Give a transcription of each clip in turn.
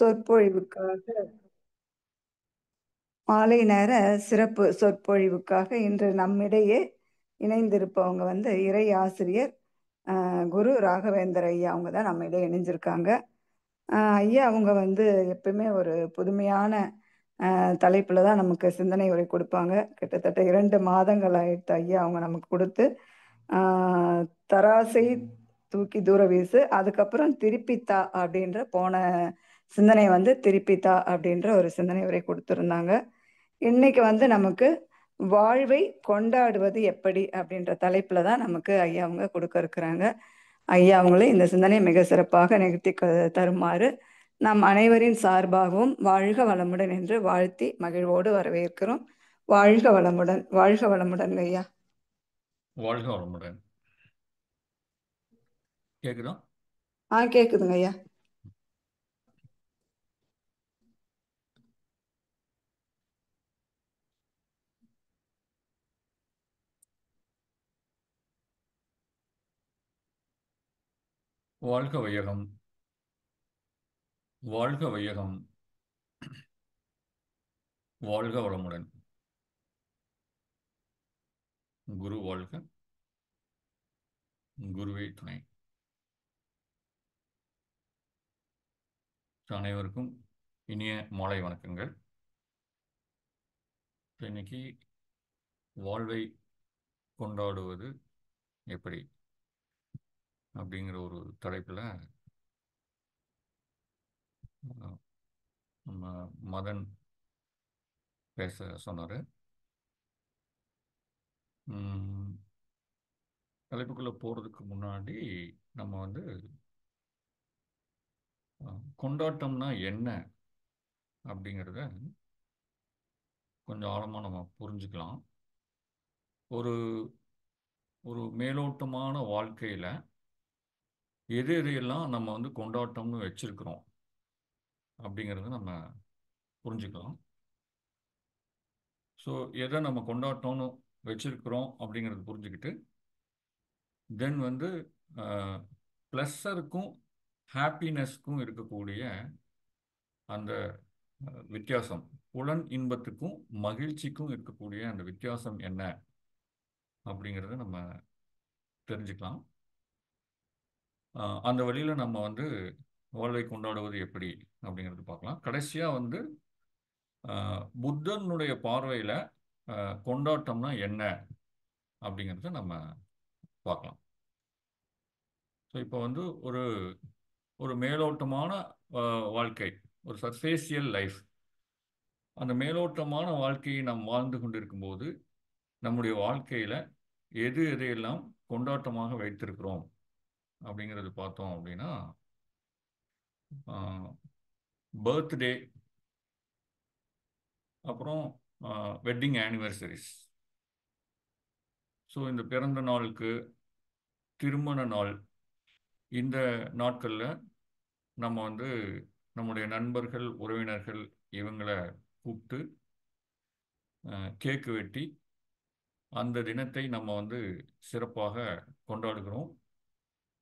சொற்பொழிவுக்காக மாலை நேர சிறப்பு சொற்பொழிவுக்காக இன்று நம்மிடையே இணைந்திருப்பவங்க வந்து இறை ஆசிரியர் குரு ராகவேந்தர் ஐயா. அவங்க தான் நம்மிடையே இணைஞ்சிருக்காங்க. ஐயா அவங்க வந்து எப்பவுமே ஒரு புதுமையான தலைப்பில் தான் நமக்கு சிந்தனை உரை கொடுப்பாங்க. கிட்டத்தட்ட 2 மாதங்கள் ஆயிடுத்து ஐயா அவங்க நமக்கு கொடுத்து. தராசை தூக்கி தூர வீசு, அதுக்கப்புறம் திருப்பித்தா அப்படின்ற போன சிந்தனை வந்து திருப்பித்தா அப்படின்ற ஒரு சிந்தனை உரை கொடுத்துருந்தாங்க. இன்னைக்கு வந்து நமக்கு வாழ்வை கொண்டாடுவது எப்படி அப்படின்ற தலைப்புல தான் நமக்கு ஐயா அவங்க கொடுக்க இருக்கிறாங்க. ஐயா அவங்களே இந்த சிந்தனையை மிக சிறப்பாக நிகழ்த்தி தருமாறு நம் அனைவரின் சார்பாகவும் வாழ்க வளமுடன் என்று வாழ்த்தி மகிழ்வோடு வரவேற்கிறோம். வாழ்க வளமுடன். வாழ்க வளமுடன் ஐயா. வாழ்க வளமுடன். கேக்குதா? கேக்குதுங்க ஐயா. வாழ்க வையகம். வாழ்க வையகம். வாழ்க வளமுடன். குரு வாழ்க. குருவே துணை. அனைவருக்கும் இனிய மாலை வணக்கங்கள். இன்னைக்கு வாழ்வை கொண்டாடுவது எப்படி அப்படிங்கிற ஒரு தலைப்பில் நம்ம மதன் பேச சொன்னார். தலைப்புக்குள்ளே போகிறதுக்கு முன்னாடி நம்ம வந்து கொண்டாட்டம்னா என்ன அப்படிங்கிறத கொஞ்சம் ஆழமாக நம்ம புரிஞ்சுக்கலாம். ஒரு ஒரு மேலோட்டமான வாழ்க்கையில் எது எதையெல்லாம் நம்ம வந்து கொண்டாட்டம்னு வச்சிருக்கிறோம் அப்படிங்கிறத நம்ம புரிஞ்சுக்கலாம். ஸோ எதை நம்ம கொண்டாட்டம்னு வச்சிருக்கிறோம் அப்படிங்கிறத புரிஞ்சுக்கிட்டு தென் வந்து ப்ளஸருக்கும் ஹாப்பினஸ்க்கும் இருக்கக்கூடிய அந்த வித்தியாசம், புலன் இன்பத்துக்கும் மகிழ்ச்சிக்கும் இருக்கக்கூடிய அந்த வித்தியாசம் என்ன அப்படிங்கிறத நம்ம தெரிஞ்சுக்கலாம். அந்த வழியில் நம்ம வந்து வாழ்வை கொண்டாடுவது எப்படி அப்படிங்கிறது பார்க்கலாம். கடைசியாக வந்து புத்தனுடைய பார்வையில் கொண்டாட்டம்னா என்ன அப்படிங்கிறத நம்ம பார்க்கலாம். ஸோ இப்போ வந்து ஒரு ஒரு மேலோட்டமான வாழ்க்கை, ஒரு சர்ஃபேஷியல் லைஃப், அந்த மேலோட்டமான வாழ்க்கையை நாம் வாழ்ந்து கொண்டிருக்கும்போது நம்முடைய வாழ்க்கையில் எது எதையெல்லாம் கொண்டாட்டமாக வைத்திருக்கிறோம் அப்படிங்கிறது பார்த்தோம் அப்படின்னா, பர்த்டே, அப்புறம் வெட்டிங் ஆனிவர்சரிஸ். ஸோ இந்த பிறந்த நாளுக்கு, திருமண நாள், இந்த நாட்களில் நம்ம வந்து நம்முடைய நண்பர்கள், உறவினர்கள் இவங்களை கூப்பிட்டு கேக்கு வெட்டி அந்த தினத்தை நம்ம வந்து சிறப்பாக கொண்டாடுகிறோம்.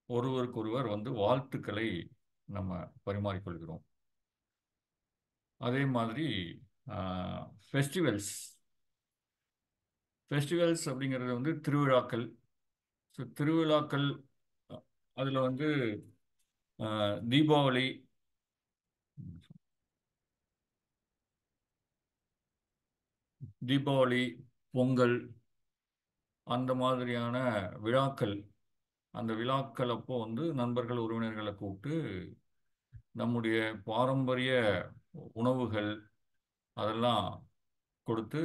ஒருவருக்கொருவர் வந்து வாழ்த்துக்களை நம்ம பரிமாறிக்கொள்கிறோம். அதே மாதிரி ஃபெஸ்டிவல்ஸ் அப்படிங்கிறது வந்து திருவிழாக்கள். ஸோ திருவிழாக்கள் அதில் வந்து தீபாவளி, பொங்கல், அந்த மாதிரியான விழாக்கள். அந்த விழாக்கள் அப்போ வந்து நண்பர்கள், உறவினர்களை கூப்பிட்டு நம்முடைய பாரம்பரிய உணவுகள் அதெல்லாம் கொடுத்து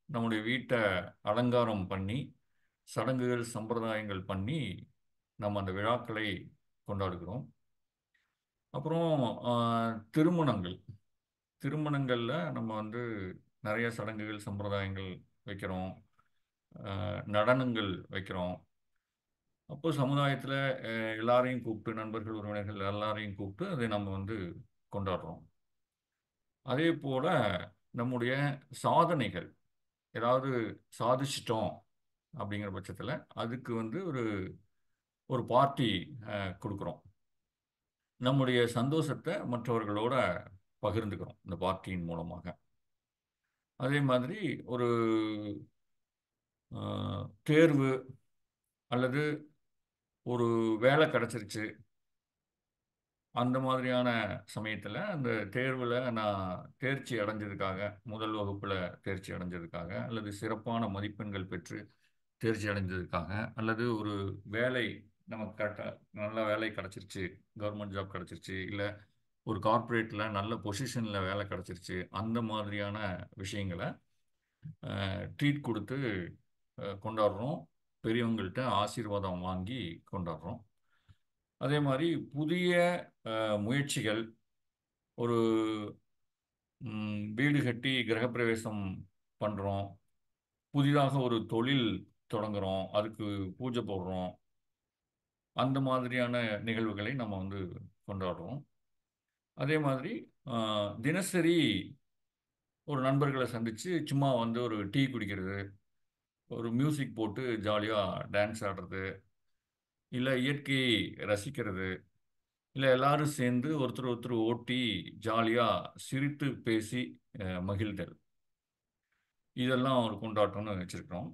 நம்முடைய வீட்டை அலங்காரம் பண்ணி சடங்குகள், சம்பிரதாயங்கள் பண்ணி நம்ம அந்த விழாக்களை கொண்டாடுகிறோம். அப்புறம் திருமணங்களில் நம்ம வந்து நிறைய சடங்குகள், சம்பிரதாயங்கள் வைக்கிறோம், நடனங்கள் வைக்கிறோம். அப்போ சமுதாயத்தில் எல்லாரையும் கூப்பிட்டு, நண்பர்கள், உறவினர்கள் எல்லாரையும் கூப்பிட்டு அதை நம்ம வந்து கொண்டாடுறோம். அதே போல் நம்முடைய சாதனைகள், ஏதாவது சாதிச்சிட்டோம் அப்படிங்கிற பட்சத்தில் அதுக்கு வந்து ஒரு பார்ட்டி கொடுக்குறோம். நம்முடைய சந்தோஷத்தை மற்றவர்களோட பகிர்ந்துக்கிறோம் இந்த பார்ட்டியின் மூலமாக. அதே மாதிரி ஒரு தேர்வு அல்லது ஒரு வேலை கிடைச்சிருச்சு, அந்த மாதிரியான சமயத்தில் அந்த தேர்வில் நான் தேர்ச்சி அடைஞ்சதுக்காக, முதல் வகுப்பில் தேர்ச்சி அடைஞ்சதுக்காக, அல்லது சிறப்பான மதிப்பெண்கள் பெற்று தேர்ச்சி அடைஞ்சதுக்காக, அல்லது ஒரு வேலை நமக்கு கரெக்டாக நல்ல வேலை கிடச்சிருச்சு, கவர்மெண்ட் ஜாப் கிடச்சிருச்சு, இல்லை ஒரு கார்ப்பரேட்டில் நல்ல பொசிஷனில் வேலை கிடச்சிருச்சு, அந்த மாதிரியான விஷயங்களை ட்ரீட் கொடுத்து கொண்டாடுறோம். பெரியவங்கள்ட்ட ஆசீர்வாதம் வாங்கி கொண்டாடுறோம். அதே மாதிரி புதிய முயற்சிகள், ஒரு வீடு கட்டி கிரகப்பிரவேசம் பண்ணுறோம், புதிதாக ஒரு தொழில் தொடங்குறோம், அதுக்கு பூஜை போடுறோம், அந்த மாதிரியான நிகழ்வுகளை நம்ம வந்து கொண்டாடுறோம். அதே மாதிரி தினசரி ஒரு நண்பர்களை சந்தித்து சும்மா வந்து ஒரு டீ குடிக்கிறது, ஒரு மியூசிக் போட்டு ஜாலியாக டான்ஸ் ஆடுறது, இல்லை இயற்கையை ரசிக்கிறது, இல்லை எல்லாரும் சேர்ந்து ஒருத்தர் ஒருத்தர் ஓட்டி ஜாலியாக சிரித்து பேசி மகிழ்தல், இதெல்லாம் ஒரு கொண்டாட்டம்னு வச்சுருக்கிறோம்.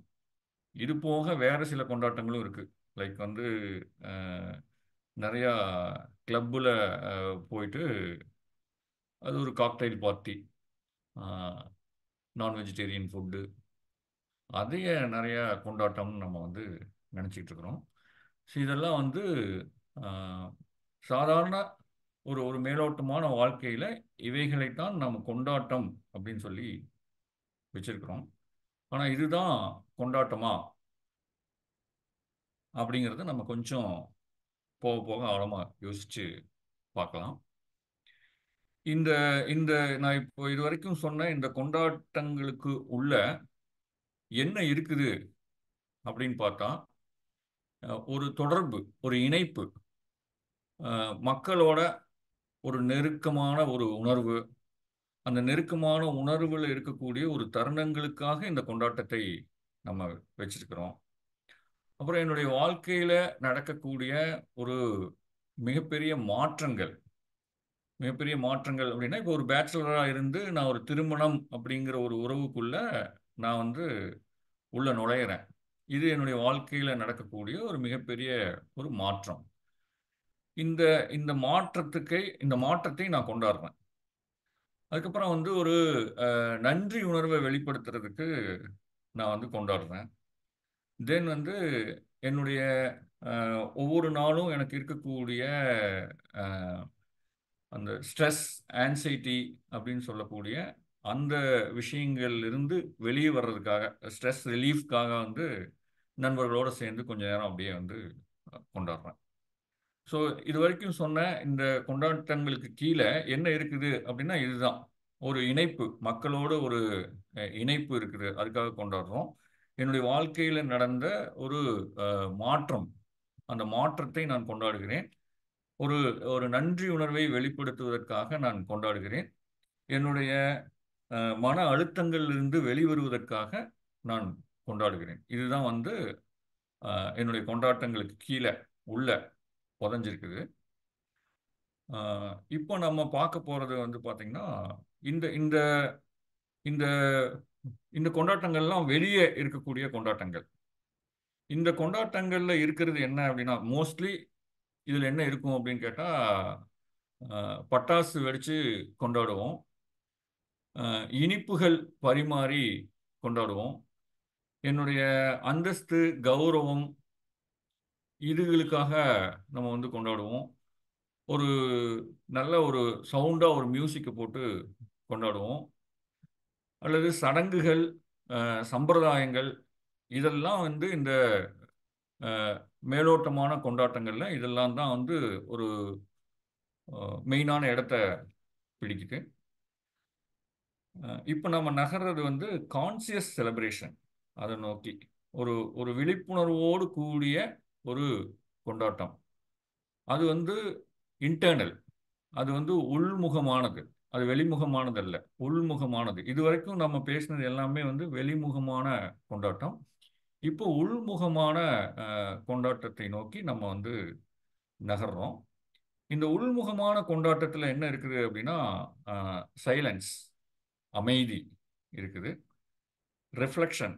இது போக வேறு சில கொண்டாட்டங்களும் இருக்குது. லைக் வந்து நிறையா கிளப்பில் போயிட்டு அது ஒரு காக்டைல் பார்ட்டி, நான் வெஜிடேரியன் ஃபுட்டு, அதையே நிறையா கொண்டாட்டம்னு நம்ம வந்து நினச்சிக்கிட்டு இருக்கிறோம். ஸோ இதெல்லாம் வந்து சாதாரண ஒரு ஒரு மேலோட்டமான வாழ்க்கையில் இவைகளைத்தான் நம்ம கொண்டாட்டம் அப்படின்னு சொல்லி வச்சிருக்கிறோம். ஆனால் இதுதான் கொண்டாட்டமா அப்படிங்கிறத நம்ம கொஞ்சம் போக போக ஆழமாக யோசித்து பார்க்கலாம். இந்த இந்த நான் இப்போ இது வரைக்கும் சொன்ன இந்த கொண்டாட்டங்களுக்கு உள்ள என்ன இருக்குது அப்படின்னு பார்த்தா, ஒரு தொடர்பு, ஒரு இணைப்பு, மக்களோட ஒரு நெருக்கமான ஒரு உணர்வு, அந்த நெருக்கமான உணர்வில் இருக்கக்கூடிய ஒரு தருணங்களுக்காக இந்த கொண்டாட்டத்தை நம்ம வச்சிருக்கிறோம். அப்புறம் என்னுடைய வாழ்க்கையில் நடக்கக்கூடிய ஒரு மிகப்பெரிய மாற்றங்கள், மிகப்பெரிய மாற்றங்கள் அப்படின்னா, இப்போ ஒரு பேச்சுலராக இருந்து நான் ஒரு திருமணம் அப்படிங்கிற ஒரு உறவுக்குள்ள நான் வந்து உள்ள நுழையிறேன். இது என்னுடைய வாழ்க்கையில் நடக்கக்கூடிய ஒரு மிகப்பெரிய ஒரு மாற்றம். இந்த இந்த மாற்றத்தை நான் கொண்டாடுறேன். அதுக்கப்புறம் வந்து ஒரு நன்றி உணர்வை வெளிப்படுத்துறதுக்கு நான் வந்து கொண்டாடுறேன். தென் வந்து என்னுடைய ஒவ்வொரு நாளும் எனக்கு இருக்கக்கூடிய அந்த ஸ்ட்ரெஸ், ஆன்சைட்டி அப்படின்னு சொல்லக்கூடிய அந்த விஷயங்கள்லிருந்து வெளியே வர்றதுக்காக, ஸ்ட்ரெஸ் ரிலீஃப்காக வந்து நண்பர்களோடு சேர்ந்து கொஞ்ச நேரம் அப்படியே வந்து கொண்டாடுறேன். ஸோ இது வரைக்கும் சொன்ன இந்த கொண்டாட்டங்களுக்கு கீழே என்ன இருக்குது அப்படின்னா, இதுதான் ஒரு இணைப்பு, மக்களோட ஒரு இணைப்பு இருக்குது, அதுக்காக கொண்டாடுறோம். என்னுடைய வாழ்க்கையில் நடந்த ஒரு மாற்றம், அந்த மாற்றத்தை நான் கொண்டாடுகிறேன். ஒரு ஒரு நன்றி உணர்வை வெளிப்படுத்துவதற்காக நான் கொண்டாடுகிறேன். என்னுடைய மன அழுத்தங்களிலிருந்து வெளிவருவதற்காக நான் கொண்டாடுகிறேன். இதுதான் வந்து என்னுடைய கொண்டாட்டங்களுக்கு கீழே உள்ள புதைஞ்சிருக்குது. இப்போ நம்ம பார்க்க போகிறது வந்து பார்த்திங்கன்னா, இந்த இந்த இந்த இந்த கொண்டாட்டங்கள்லாம் வெளியே இருக்கக்கூடிய கொண்டாட்டங்கள். இந்த கொண்டாட்டங்களில் இருக்கிறது என்ன அப்படின்னா, மோஸ்ட்லி இதில் என்ன இருக்கும் அப்படின்னு கேட்டால், பட்டாசு வெடித்து கொண்டாடுவோம், இனிப்புகள் பரிமாறி கொண்டாடுவோம், என்னுடைய அந்தஸ்து, கௌரவம், இதுகளுக்காக நம்ம வந்து கொண்டாடுவோம். ஒரு நல்ல ஒரு சவுண்டாக ஒரு மியூசிக்கை போட்டு கொண்டாடுவோம். அல்லது சடங்குகள், சம்பிரதாயங்கள், இதெல்லாம் வந்து இந்த மேலோட்டமான கொண்டாட்டங்களில் இதெல்லாம் தான் வந்து ஒரு மெயினான இடத்த பிடிக்குது. இப்போ நம்ம நகர்றது வந்து கான்சியஸ் செலிப்ரேஷன், அதை நோக்கி ஒரு ஒரு விழிப்புணர்வோடு கூடிய ஒரு கொண்டாட்டம். அது வந்து இன்டர்னல், அது வந்து உள்முகமானது, அது வெளிமுகமானது அல்ல, உள்முகமானது. இது வரைக்கும் நம்ம பேசினது எல்லாமே வந்து வெளிமுகமான கொண்டாட்டம். இப்போ உள்முகமான கொண்டாட்டத்தை நோக்கி நம்ம வந்து நகர்றோம். இந்த உள்முகமான கொண்டாட்டத்தில் என்ன இருக்குது அப்படின்னா, சைலன்ஸ், அமைதி இருக்குது. ரிஃப்ளெக்ஷன்,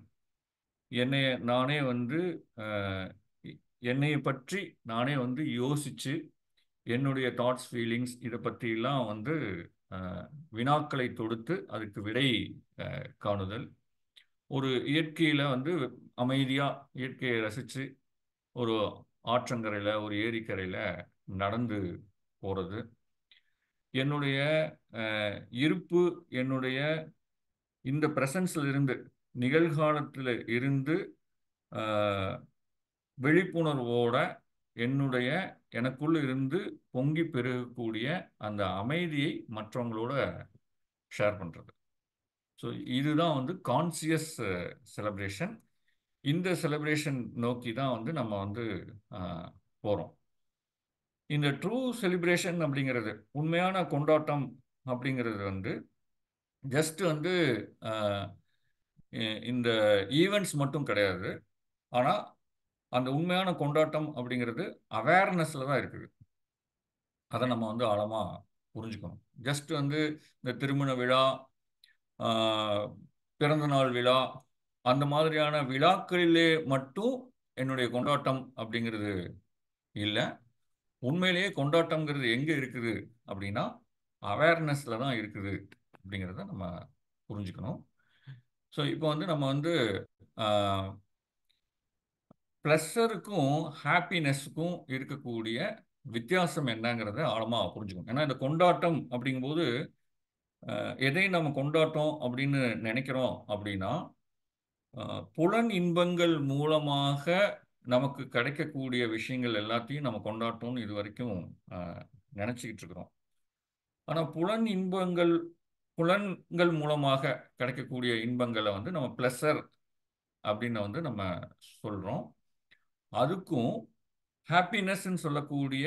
என்னை நானே வந்து என்னைய பற்றி நானே வந்து யோசிச்சு என்னுடைய தாட்ஸ் ஃபீலிங்ஸ் இதை பற்றிலாம் வந்து வினாக்களை தொடுத்து அதுக்கு விடை காணுதல். ஒரு இயற்கையில் வந்து அமைதியாக இயற்கையை ரசித்து ஒரு ஆற்றங்கரையில் ஒரு ஏரிக்கரையில் நடந்து போகிறது. என்னுடைய இருப்பு, என்னுடைய இந்த ப்ரெசன்ஸில் இருந்து, நிகழ்காலத்தில் இருந்து விழிப்புணர்வோட என்னுடைய எனக்குள்ள இருந்து பொங்கி பெருகக்கூடிய அந்த அமைதியை மற்றவங்களோட ஷேர் பண்ணுறது. ஸோ இதுதான் வந்து கான்சியஸ் செலிப்ரேஷன். இந்த செலிப்ரேஷன் நோக்கி தான் வந்து நம்ம வந்து போகிறோம். இந்த ட்ரூ செலிப்ரேஷன் அப்படிங்கிறது, உண்மையான கொண்டாட்டம் அப்படிங்கிறது வந்து ஜஸ்ட் வந்து இந்த ஈவெண்ட்ஸ் மட்டும் கிடையாது. ஆனால் அந்த உண்மையான கொண்டாட்டம் அப்படிங்கிறது அவேர்னஸில் தான் இருக்குது. அதை நம்ம வந்து ஆழமாக புரிஞ்சுக்கணும். ஜஸ்ட் வந்து இந்த திருமண விழா, பிறந்தநாள் விழா, அந்த மாதிரியான விழாக்களிலே மட்டும் என்னுடைய கொண்டாட்டம் அப்படிங்கிறது இல்லை. உண்மையிலேயே கொண்டாட்டம்ங்கிறது எங்கே இருக்குது அப்படின்னா அவேர்னஸில் தான் இருக்குது அப்படிங்கிறத நம்ம புரிஞ்சுக்கணும். ஸோ இப்போ வந்து நம்ம வந்து ப்ளஷருக்கும் ஹாப்பினஸ்க்கும் இருக்கக்கூடிய வித்தியாசம் என்னங்கிறத ஆழமாக புரிஞ்சுக்கணும். ஏன்னா இந்த கொண்டாட்டம் அப்படிங்கும்போது எதை நம்ம கொண்டாட்டம் அப்படின்னு நினைக்கிறோம் அப்படின்னா, புலன் இன்பங்கள் மூலமாக நமக்கு கிடைக்கக்கூடிய விஷயங்கள் எல்லாத்தையும் நம்ம கொண்டாட்டம்னு இது வரைக்கும் நினச்சிக்கிட்டு இருக்கிறோம். ஆனால் புலன்கள் மூலமாக கிடைக்கக்கூடிய இன்பங்களை வந்து நம்ம ப்ளஷர் அப்படின்னு வந்து நம்ம சொல்கிறோம். அதுக்கும் ஹாப்பினஸ்ன்னு சொல்லக்கூடிய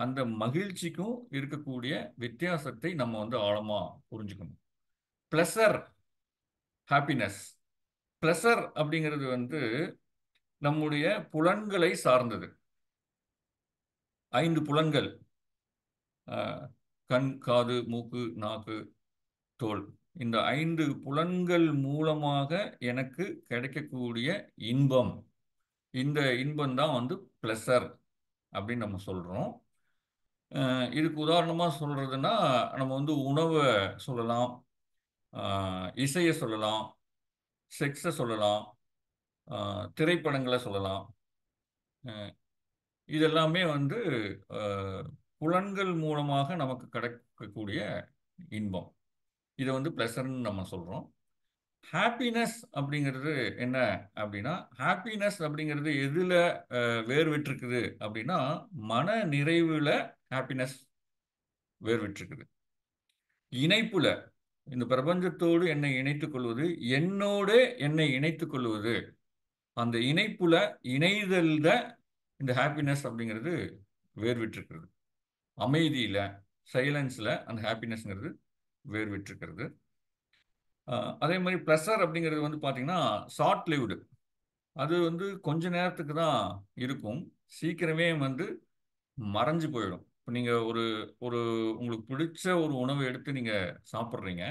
அந்த மகிழ்ச்சிக்கும் இருக்கக்கூடிய வித்தியாசத்தை நம்ம வந்து ஆழமாக புரிஞ்சுக்கணும். Pleasure, happiness. ப்ளஷர் அப்படிங்கிறது வந்து நம்முடைய புலன்களை சார்ந்தது. 5 புலன்கள், கண், காது, மூக்கு, நாக்கு, தோல். இந்த 5 புலன்கள் மூலமாக எனக்கு கிடைக்கக்கூடிய இன்பம், இந்த இன்பம் தான் வந்து ப்ளஷர் அப்படின்னு நம்ம சொல்கிறோம். இதுக்கு உதாரணமாக சொல்கிறதுனா நம்ம வந்து உணவை சொல்லலாம், இசையை சொல்லலாம், செக்ஸை சொல்லலாம், திரைப்படங்களை சொல்லலாம். இதெல்லாமே வந்து புலன்கள் மூலமாக நமக்கு கிடைக்கக்கூடிய இன்பம். இதை வந்து ப்ளஷர்னு நம்ம சொல்கிறோம். ஹாப்பினஸ் அப்படிங்கிறது என்ன அப்படின்னா, ஹாப்பினஸ் அப்படிங்கிறது எதில் வேறுவிட்டிருக்குது அப்படின்னா, மன நிறைவில் ஹாப்பினஸ் வேறுவிட்டிருக்குது. இணைப்புல, இந்த பிரபஞ்சத்தோடு என்னை இணைத்துக் கொள்வது, என்னோடு என்னை இணைத்துக் கொள்வது, அந்த இணைப்புல இணைதல்ல இந்த ஹாப்பினஸ் அப்படிங்கிறது வேறுவிட்டிருக்கிறது. அமைதியில், சைலன்ஸில் அந்த ஹாப்பினஸ்ங்கிறது வேறுவிட்டிருக்கிறது. அதே மாதிரி ப்ளஷர் அப்படிங்கிறது வந்து பார்த்தீங்கன்னா ஷார்ட் லிவ்டு. அது வந்து கொஞ்ச நேரத்துக்கு தான் இருக்கும், சீக்கிரமே வந்து மறைஞ்சு போயிடும். இப்போ நீங்கள் ஒரு ஒரு உங்களுக்கு பிடிச்ச ஒரு உணவை எடுத்து நீங்கள் சாப்பிட்றீங்க,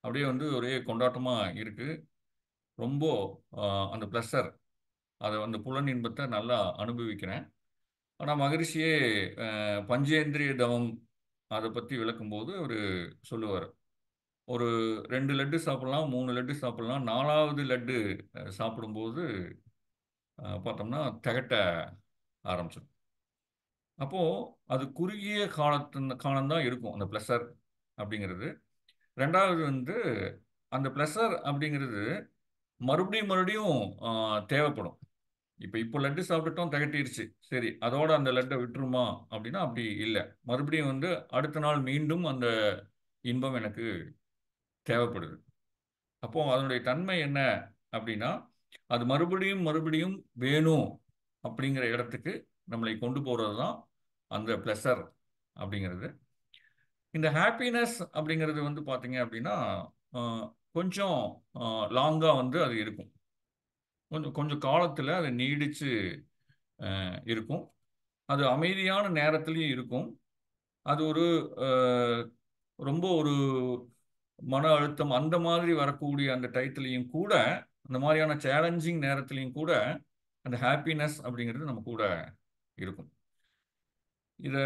அப்படியே வந்து ஒரே கொண்டாட்டமாக இருக்குது, ரொம்ப அந்த ப்ளஷர், அதை அந்த புலன் இன்பத்தை நல்லா அனுபவிக்கிறேன். ஆனால் மகரிஷியே பஞ்சேந்திரிய தவம் அதை பற்றி விளக்கும்போது அவர் சொல்லுவார், ஒரு 2 லட்டு சாப்பிட்லாம், 3 லட்டு சாப்பிட்லாம், 4வது லட்டு சாப்பிடும்போது பார்த்தோம்னா திகட்ட ஆரம்பிச்சிடும். அப்போது அது குறுகிய காலம்தான் இருக்கும் அந்த ப்ளஷர் அப்படிங்கிறது. ரெண்டாவது வந்து அந்த ப்ளஷர் அப்படிங்கிறது மறுபடியும் மறுபடியும் தேவைப்படும். இப்போ லட்டு சாப்பிட்டுட்டோம், திகட்டிருச்சு, சரி அதோட அந்த லட்டை விட்டுருமா அப்படின்னா அப்படி இல்லை. மறுபடியும் வந்து அடுத்த நாள் மீண்டும் அந்த இன்பம் எனக்கு தேவைப்படுது. அப்போது அதனுடைய தன்மை என்ன அப்படின்னா, அது மறுபடியும் மறுபடியும் வேணும் அப்படிங்கிற இடத்துக்கு நம்மளை கொண்டு போகிறது தான் அந்த ப்ளஷர் அப்படிங்கிறது. இந்த ஹாப்பினஸ் அப்படிங்கிறது வந்து பார்த்தீங்க அப்படின்னா கொஞ்சம் லாங்காக வந்து அது இருக்கும், கொஞ்சம் கொஞ்சம் காலத்தில் அது நீடித்து இருக்கும். அது அமைதியான நேரத்துலையும் இருக்கும், அது ஒரு அஹ், ரொம்ப ஒரு மன அழுத்தம் அந்த மாதிரி வரக்கூடிய அந்த டயத்துலையும் கூட, அந்த மாதிரியான சேலஞ்சிங் நேரத்துலையும் கூட அந்த ஹாப்பினஸ் அப்படிங்கிறது நம்ம கூட இருக்கும். இத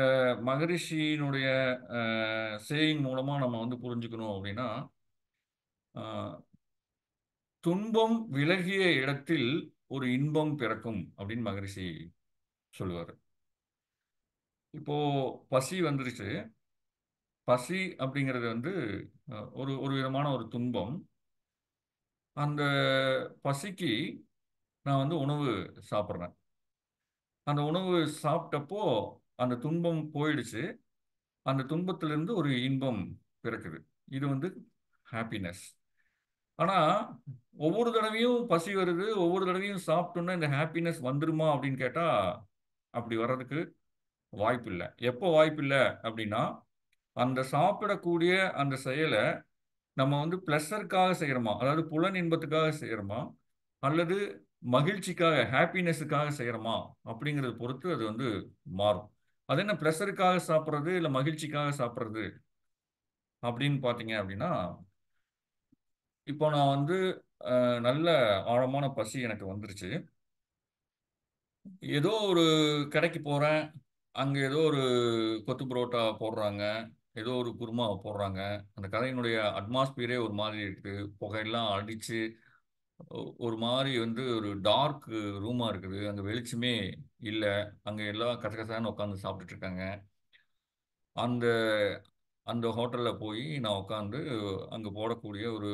மகரிஷியினுடைய சேயிங் மூலமா நம்ம வந்து புரிஞ்சுக்கணும் அப்படின்னா, அஹ், துன்பம் விலகிய இடத்தில் ஒரு இன்பம் பிறக்கும் அப்படின்னு மகரிஷி சொல்லுவாரு. இப்போ பசி வந்துருச்சு. பசி அப்படிங்கிறது வந்து ஒரு ஒரு விதமான ஒரு துன்பம். அந்த பசிக்கு நான் வந்து உணவு சாப்பிட்றேன். அந்த உணவு சாப்பிட்டப்போ அந்த துன்பம் போயிடுச்சு. அந்த துன்பத்திலிருந்து ஒரு இன்பம் பிறக்குது. இது வந்து ஹாப்பினஸ். ஆனா ஒவ்வொரு தடவையும் பசி வருது, ஒவ்வொரு தடவையும் சாப்பிட்டோம்னா இந்த ஹாப்பினஸ் வந்துருமா அப்படின்னு கேட்டா, அப்படி வர்றதுக்கு வாய்ப்பில்ல. எப்போ வாய்ப்பில்ல அப்படின்னா, அந்த சாப்பிடக்கூடிய அந்த செயல நம்ம வந்து பிளஸருக்காக செய்யறோமா, அதாவது புலன் இன்பத்துக்காக செய்யறோமா, அல்லது மகிழ்ச்சிக்காக ஹாப்பினஸுக்காக செய்யறோமா அப்படிங்கிறத பொறுத்து அது வந்து மாறும். அது என்ன பிளஸருக்காக சாப்பிட்றது இல்லை மகிழ்ச்சிக்காக சாப்பிட்றது அப்படின்னு பார்த்தீங்க அப்படின்னா, இப்போ நான் வந்து நல்ல ஆழமான பசி எனக்கு வந்துருச்சு. ஏதோ ஒரு கடைக்கு போறேன். அங்க ஏதோ ஒரு கொத்து புரோட்டா போடுறாங்க. ஏதோ ஒரு குருமா போடுறாங்க. அந்த கடையினுடைய அட்மாஸ்பியரே ஒரு மாதிரி இருக்கு. புகையெல்லாம் அடிச்சு ஒரு மாரி வந்து ஒரு டார்க் ரூமா இருக்குது. அங்க வெளிச்சமே இல்ல. அங்க எல்லாம் கசகசான்னு உட்காந்து சாப்பிட்டுட்டு இருக்காங்க. அந்த அந்த ஹோட்டல்ல போய் நான் உட்காந்து அங்க போடக்கூடிய ஒரு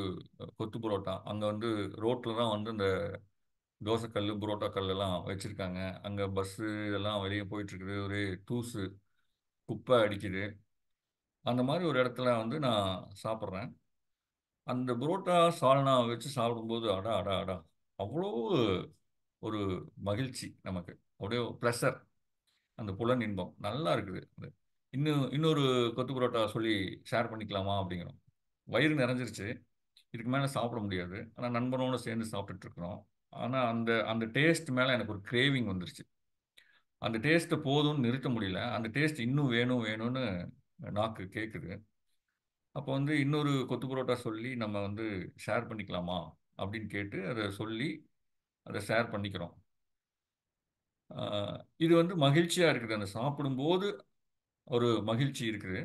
கொத்து புரோட்டா. அங்க வந்து ரோட்ல தான் வந்து இந்த தோசை கல்லு, புரோட்டா கல் எல்லாம் வச்சிருக்காங்க. அங்க பஸ்ஸு இதெல்லாம் வெளிய போயிட்டு இருக்குது. ஒரே தூசு, குப்பை அடிக்குது. அந்த மாரி ஒரு இடத்துல வந்து நான் சாப்பிடுறேன். அந்த புரோட்டா, சால்னா வச்சு சாப்பிடும்போது அடா! அடா! அடா! அவ்வளோ ஒரு மகிழ்ச்சி நமக்கு. அப்படியே ப்ளஷர். அந்த புலன் இன்பம். நல்லா இருக்குது. அது. இன்னொரு கொத்து பரோட்டா சொல்லி ஷேர் பண்ணிக்கலாமா? அப்படிங்கிறோம். வயிறு நிறைஞ்சிருச்சு. இதுக்கு மேல சாப்பிட முடியாது. ஆனா நண்பனோட சேர்ந்து சாப்பிட்டுட்டு இருக்கிறோம். ஆனா அந்த அந்த டேஸ்ட் மேல எனக்கு ஒரு கிரேவிங் வந்துருச்சு. அந்த டேஸ்ட் போதும்னு நிறுத்த முடியல. அந்த டேஸ்ட் இன்னும் வேணும் வேணும்னு நாக்கு கேட்குது. அப்போ வந்து இன்னொரு கொத்து பரோட்டா சொல்லி நம்ம வந்து ஷேர் பண்ணிக்கலாமா? அப்படின்னு கேட்டு அத சொல்லி அத ஷேர் பண்ணிக்கிறோம். ஆ, இது வந்து மகிழ்ச்சியா இருக்குது. அந்த சாப்பிடும்போது ஒரு மகிழ்ச்சி இருக்குது.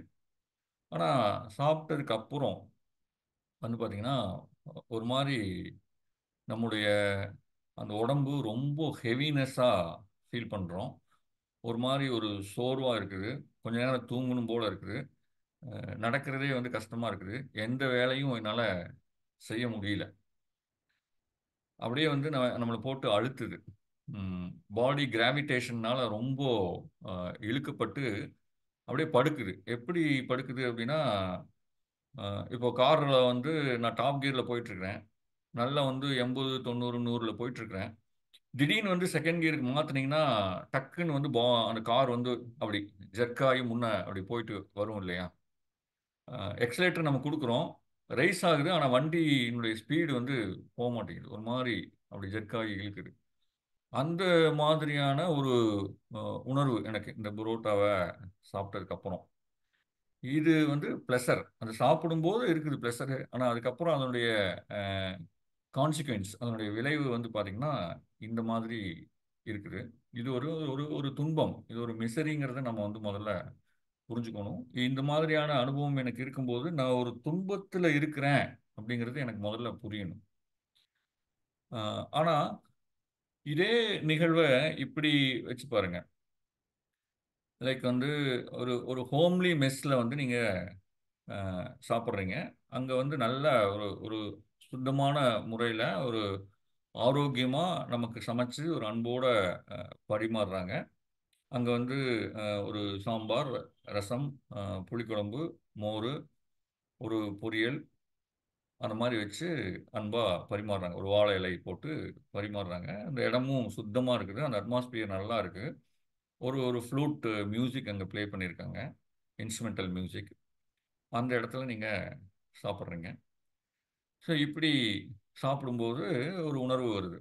ஆனா சாப்பிட்டதுக்கு அப்புறம் வந்து பார்த்தீங்கன்னா, ஒரு மாரி நம்முடைய அந்த உடம்பு ரொம்ப ஹெவினஸ்ஸா ஃபீல் பண்றோம். ஒரு மாரி ஒரு சோர்வா இருக்குது. கொஞ்ச நேரம் தூங்கணும் போல இருக்குது. நடக்கிறதே வந்து கஷ்டமா இருக்குது. எந்த வேலையும் என்னால செய்ய முடியல. அப்படியே வந்து நம்மள போட்டு அழுத்துது. பாடி கிராவிடேஷன்னால ரொம்ப அ இழுக்கப்பட்டு அப்படியே படுக்குது. எப்படி படுக்குது அப்படின்னா, அ இப்போ கார்ல வந்து நான் டாப் கியர்ல போயிட்டுருக்கிறேன். நல்லா வந்து 80, 90, 100ல போயிட்டுருக்கிறேன். திடீர்னு வந்து செகண்ட் கியருக்கு மாத்துனீங்கன்னா, டக்குன்னு வந்து அந்த கார் வந்து அப்படி ஜெர்க் ஆகி முன்ன அப்படி போயிட்டு வரும் இல்லையா? எக்ஸலேட்டர் நம்ம குடுக்குறோம். ரைஸ் ஆகுது. ஆனா வண்டியினுடைய ஸ்பீடு வந்து போமாட்டேங்குது. ஒரு மாரி அப்படி ஜெர்க் ஆகி இழுக்குது. அந்த மாதிரியான ஒரு அ உணர்வு எனக்கு இந்த புரோட்டாவ சாப்பிட்டதுக்கு அப்புறம். இது வந்து ப்ளஷர். அது சாப்பிடும்போது இருக்குது ப்ளஷரு. ஆனா அதுக்கப்புறம் அதனுடைய அ கான்சிக்வென்ஸ் அதனுடைய விளைவு வந்து பார்த்தீங்கன்னா, இந்த மாதிரி இருக்குது. இது ஒரு ஒரு ஒரு துன்பம். இது ஒரு மிசரிங்கிறத நம்ம வந்து முதல்ல புரிஞ்சுக்கணும். இந்த மாதிரியான அனுபவம் எனக்கு இருக்கும்போது, நான் ஒரு துன்பத்தில இருக்கிறேன் அப்படிங்கிறது எனக்கு முதல்ல புரியணும். அ ஆனா, இதே நிகழ்வ இப்படி வச்சு பாருங்க. லைக் வந்து ஒரு ஒரு ஹோம்லி மெஸ்ல வந்து நீங்க சாப்பிட்றீங்க. அங்க வந்து நல்ல ஒரு ஒரு சுத்தமான முறையில ஒரு ஆரோக்கியமா நமக்கு சமைச்சு ஒரு அன்போட பரிமாறுறாங்க. அங்க வந்து ஒரு சாம்பார், ரசம், அ புளிக்குழம்பு, மோரு, ஒரு பொரியல் அந்த மாரி வச்சு அன்பா பரிமாறுறாங்க. ஒரு வாழை இலை போட்டு பரிமாறுறாங்க. அந்த இடமும் சுத்தமா இருக்குது. அந்த அட்மாஸ்பியர் நல்லா இருக்கு. ஒரு ஒரு ஃப்ளூட் மியூசிக் அங்க ப்ளே பண்ணியிருக்காங்க. Instrumental music. அந்த இடத்துல நீங்க சாப்பிடுறீங்க. ஸோ இப்படி சாப்பிடும்போது ஒரு உணர்வு வருது.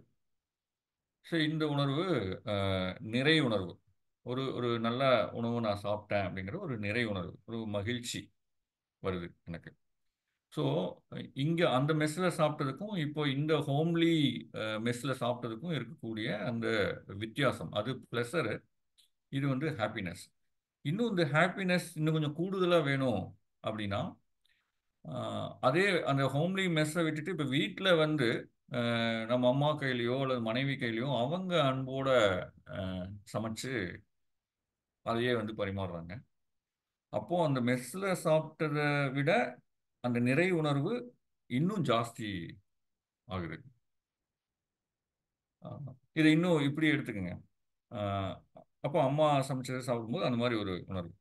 ஸோ இந்த உணர்வு அ நிறை உணர்வு. ஒரு ஒரு நல்ல உணவு நான் சாப்பிட்டேன் அப்படிங்கிற ஒரு நிறை உணர்வு, ஒரு மகிழ்ச்சி வருது எனக்கு. ஸோ இங்கே அந்த மெஸ்ஸில் சாப்பிட்டதுக்கும் இப்போ இந்த ஹோம்லி மெஸ்ஸில் சாப்பிட்டதுக்கும் இருக்கக்கூடிய அந்த வித்தியாசம், அது ப்ளஸரு, இது வந்து ஹாப்பினஸ். இன்னும் இந்த ஹாப்பினஸ் இன்னும் கொஞ்சம் கூடுதலாக வேணும் அப்படின்னா, அதே அந்த ஹோம்லி மெஸ்ஸை விட்டுட்டு இப்போ வீட்டில் வந்து நம்ம அம்மா கையிலையோ அல்லது மனைவி கையிலையோ அவங்க அன்போட சமைச்சு அதையே வந்து பரிமாறுறாங்க. அப்போ அந்த மெஸ்ஸில் சாப்பிட்டதை விட அந்த நிறை உணர்வு இன்னும் ஜாஸ்தி ஆகுது. இதை இன்னும் இப்படி எடுத்துக்கங்க. ஆஹ் அப்போ அம்மா சமைச்சதை சாப்பிடும்போது அந்த மாதிரி ஒரு உணர்வு.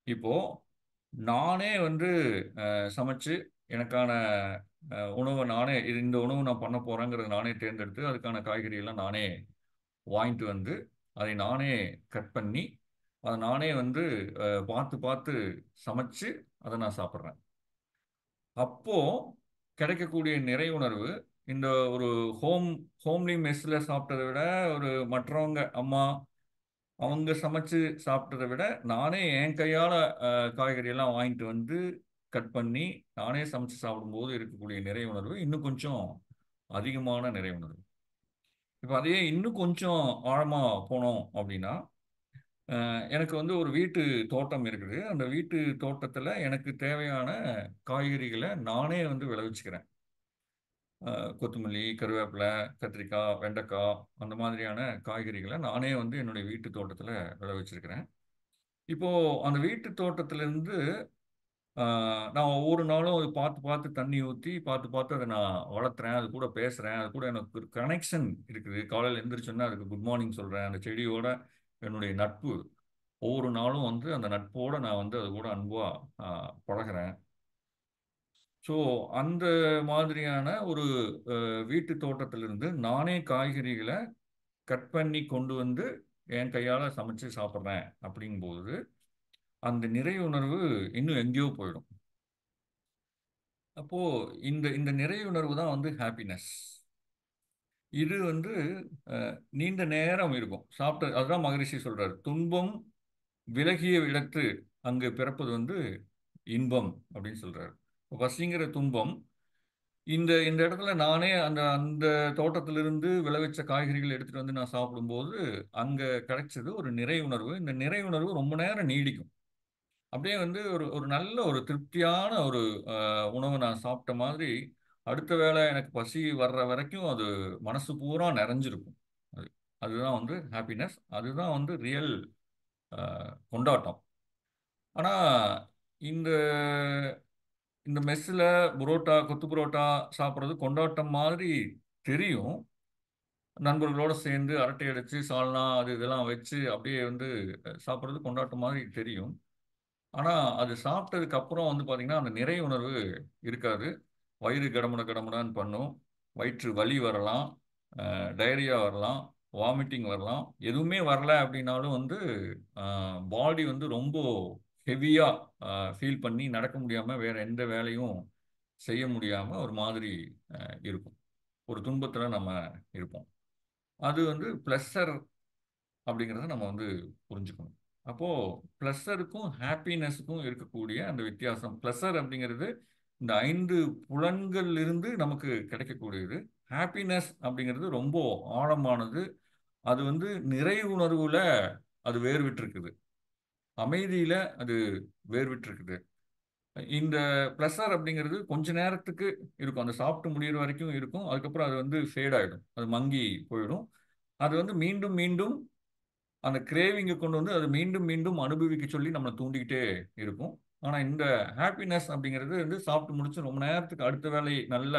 இப்போ நானே வந்து சமைச்சு எனக்கான உணவை நானே, இந்த உணவு நான் பண்ண போறேங்கிறத நானே தேர்ந்தெடுத்து அதுக்கான காய்கறி எல்லாம் நானே வாங்கிட்டு வந்து அதை நானே கட் பண்ணி அதை நானே வந்து பார்த்து பார்த்து சமைச்சு அதை நான் சாப்பிட்றேன். அப்போ கிடைக்கக்கூடிய நிறை உணர்வு இந்த ஒரு ஹோம் ஹோம்லி மெஸ்ஸில் சாப்பிட்டதை விட, ஒரு மற்றவங்க அம்மா அவங்க சமைச்சு சாப்பிட்டதை விட, நானே என் கையால் காய்கறி எல்லாம் வாங்கிட்டு வந்து கட் பண்ணி நானே சமைச்சு சாப்பிடும்போது இருக்கக்கூடிய நிறை உணர்வு இன்னும் கொஞ்சம் அதிகமான நிறை உணர்வு. இப்போ அதையே இன்னும் கொஞ்சம் ஆழமாக போனோம் அப்படின்னா, எனக்கு வந்து ஒரு வீட்டு தோட்டம் இருக்குது. அந்த வீட்டு தோட்டத்தில் எனக்கு தேவையான காய்கறிகளை நானே வந்து விளைவிச்சுக்கிறேன். கொத்தமல்லி, கருவேப்பிலை, கத்திரிக்காய், வெண்டைக்காய், அந்த மாதிரியான காய்கறிகளை நானே வந்து என்னுடைய வீட்டு தோட்டத்தில் விளைவிச்சிருக்கிறேன். இப்போ அந்த வீட்டு தோட்டத்திலிருந்து நான் ஒவ்வொரு நாளும் அதை பார்த்து பார்த்து தண்ணி ஊற்றி பார்த்து பார்த்து அதை நான் வளர்த்துறேன். அது கூட பேசுகிறேன். அது கூட எனக்கு ஒரு கனெக்ஷன் இருக்குது. காலையில் எழுந்திரிச்சோன்னா அதுக்கு குட் மார்னிங் சொல்கிறேன். அந்த செடியோட என்னுடைய நட்பு ஒவ்வொரு நாளும் வந்து அந்த நட்போடு நான் வந்து அது கூட அன்பாக பழகிறேன். ஸோ அந்த மாதிரியான ஒரு வீட்டு தோட்டத்திலிருந்து நானே காய்கறிகளை கட் பண்ணி கொண்டு வந்து என் கையால் சமைச்சு சாப்பிட்றேன் அப்படிங்கும்போது அந்த நிறை உணர்வு இன்னும் எங்கேயோ போயிடும். அப்போ இந்த இந்த நிறை உணர்வு தான் வந்து ஹாப்பினஸ். இது வந்து நீண்ட நேரம் இருக்கும் சாப்பிட்ட. அதுதான் மகரிஷி சொல்றாரு, துன்பம் விலகிய இடத்து அங்கு பிறப்பது வந்து இன்பம் அப்படின்னு சொல்றாரு. பசிங்கிற துன்பம் இந்த இந்த இடத்துல நானே அந்த அந்த தோட்டத்திலிருந்து விளைவிச்ச காய்கறிகள் எடுத்துட்டு வந்து நான் சாப்பிடும்போது அங்க கிடைச்சது ஒரு நிறை உணர்வு. இந்த நிறை உணர்வு ரொம்ப நேரம் நீடிக்கும். அப்படியே வந்து ஒரு ஒரு நல்ல ஒரு திருப்தியான ஒரு உணவை நான் சாப்பிட்ட மாதிரி அடுத்த வேளை எனக்கு பசி வர்ற வரைக்கும் அது மனசு பூரா நிறைஞ்சிருக்கும். அது அதுதான் வந்து ஹாப்பினஸ். அதுதான் வந்து ரியல் கொண்டாட்டம். ஆனா இந்த இந்த மெஸ்ஸில் புரோட்டா, கொத்து புரோட்டா சாப்பிட்றது கொண்டாட்டம் மாதிரி தெரியும். நண்பர்களோடு சேர்ந்து அரட்டை அடித்து சால்னா அது இதெல்லாம் வச்சு அப்படியே வந்து சாப்பிட்றது கொண்டாட்டம் மாதிரி தெரியும். ஆனால் அது சாப்பிட்டதுக்கு அப்புறம் வந்து பார்த்தீங்கன்னா அந்த நிறை உணர்வு இருக்காது. வயிறு கடமுட கடமுடான்னு பண்ணும். வயிற்று வலி வரலாம், டயரியா வரலாம், வாமிட்டிங் வரலாம். எதுவுமே வரல அப்படின்னாலும் வந்து பாடி வந்து ரொம்ப ஹெவியாக ஃபீல் பண்ணி நடக்க முடியாமல் வேற எந்த வேலையும் செய்ய முடியாமல் ஒரு மாதிரி இருக்கும். ஒரு துன்பத்தில் நம்ம இருப்போம். அது வந்து ப்ளஸர் அப்படிங்கிறத நம்ம வந்து புரிஞ்சுக்கணும். அப்போது ப்ளஸருக்கும் ஹாப்பினஸுக்கும் இருக்கக்கூடிய அந்த வித்தியாசம். ப்ளஸர் அப்படிங்கிறது இந்த 5 புலன்களிலிருந்து நமக்கு கிடைக்கக்கூடியது. ஹாப்பினஸ் அப்படிங்கிறது ரொம்ப ஆழமானது. அது வந்து நிறை உணர்வுல அது வேறுவிட்டிருக்குது. அமைதியில அது வேறுவிட்டிருக்குது. இந்த ப்ளஸர் அப்படிங்கிறது கொஞ்ச நேரத்துக்கு இருக்கும். அந்த சாப்பிட்டு முடியிற வரைக்கும் இருக்கும். அதுக்கப்புறம் அது வந்து ஃபேட் ஆயிடும். அது மங்கி போயிடும். அது வந்து மீண்டும் மீண்டும் அந்த கிரேவிங்கை கொண்டு வந்து அது மீண்டும் மீண்டும் அனுபவிக்க சொல்லி நம்மளை தூண்டிக்கிட்டே இருக்கும். ஆனால் இந்த ஹாப்பினஸ் அப்படிங்கிறது வந்து சாப்பிட்டு முடிச்சு ரொம்ப நேரத்துக்கு அடுத்த வேலை நல்ல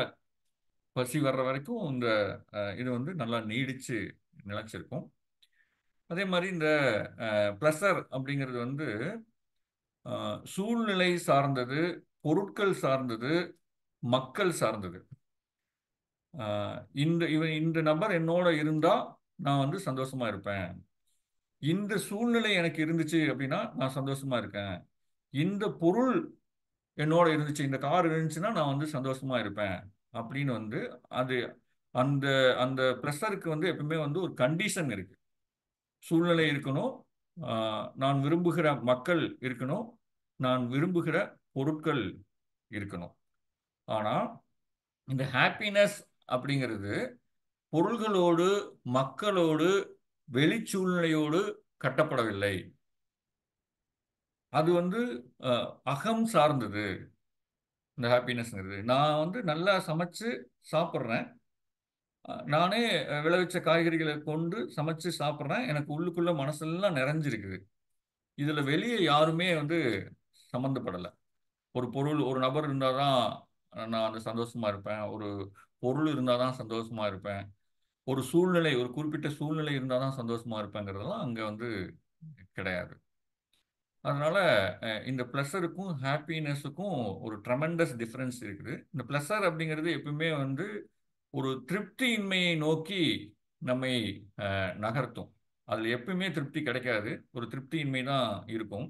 பசி வர்ற வரைக்கும் இந்த இது வந்து நல்லா நீடிச்சு நிலைச்சிருக்கும். அதே மாதிரி இந்த ப்ளஸர் அப்படிங்கிறது வந்து சூழ்நிலை சார்ந்தது, பொருட்கள் சார்ந்தது, மக்கள் சார்ந்தது. இந்த நபர் என்னோட இருந்தா நான் வந்து சந்தோஷமா இருப்பேன். இந்த சூழ்நிலை எனக்கு இருந்துச்சு அப்படின்னா நான் சந்தோஷமா இருக்கேன். இந்த பொருள் என்னோட இருந்துச்சு, இந்த கார் இருந்துச்சுன்னா நான் வந்து சந்தோஷமா இருப்பேன் அப்படின்னு வந்து அது அந்த அந்த ப்ரெஷருக்கு வந்து எப்பவுமே வந்து ஒரு கண்டிஷன் இருக்கு. சூழ்நிலை இருக்கணும், நான் விரும்புகிற மக்கள் இருக்கணும், நான் விரும்புகிற பொருட்கள் இருக்கணும். ஆனா இந்த ஹாப்பினஸ் அப்படிங்கிறது பொருள்களோடு, மக்களோடு, வெளி சூழ்நிலையோடு கட்டப்படவில்லை. அது வந்து அகம் சார்ந்தது. இந்த ஹாப்பினஸ்ங்கிறது நான் வந்து நல்லா சமைச்சு சாப்பிட்றேன். நானே விளைவிச்ச காய்கறிகளை கொண்டு சமைச்சு சாப்பிட்றேன். எனக்கு உள்ளுக்குள்ள மனசெல்லாம் நிறைஞ்சிருக்குது. இதுல வெளியே யாருமே வந்து சம்மந்தப்படலை. ஒரு பொருள், ஒரு நபர் இருந்தால் தான் நான் அந்த சந்தோஷமா இருப்பேன். ஒரு பொருள் இருந்தால் தான் சந்தோஷமா இருப்பேன். ஒரு சூழ்நிலை, ஒரு குறிப்பிட்ட சூழ்நிலை இருந்தால் தான் சந்தோஷமா இருப்பேங்கிறதெல்லாம் அங்கே வந்து கிடையாது. அதனால இந்த ப்ளஸருக்கும் ஹாப்பினஸுக்கும் ஒரு ட்ரெமெண்டஸ் டிஃபரன்ஸ் இருக்குது. இந்த ப்ளஸர் அப்படிங்கிறது எப்பவுமே வந்து ஒரு திருப்தியின்மையை நோக்கி நம்மை நகர்த்தும். அதில் எப்பவுமே திருப்தி கிடைக்காது. ஒரு திருப்தியின்மை தான் இருக்கும்.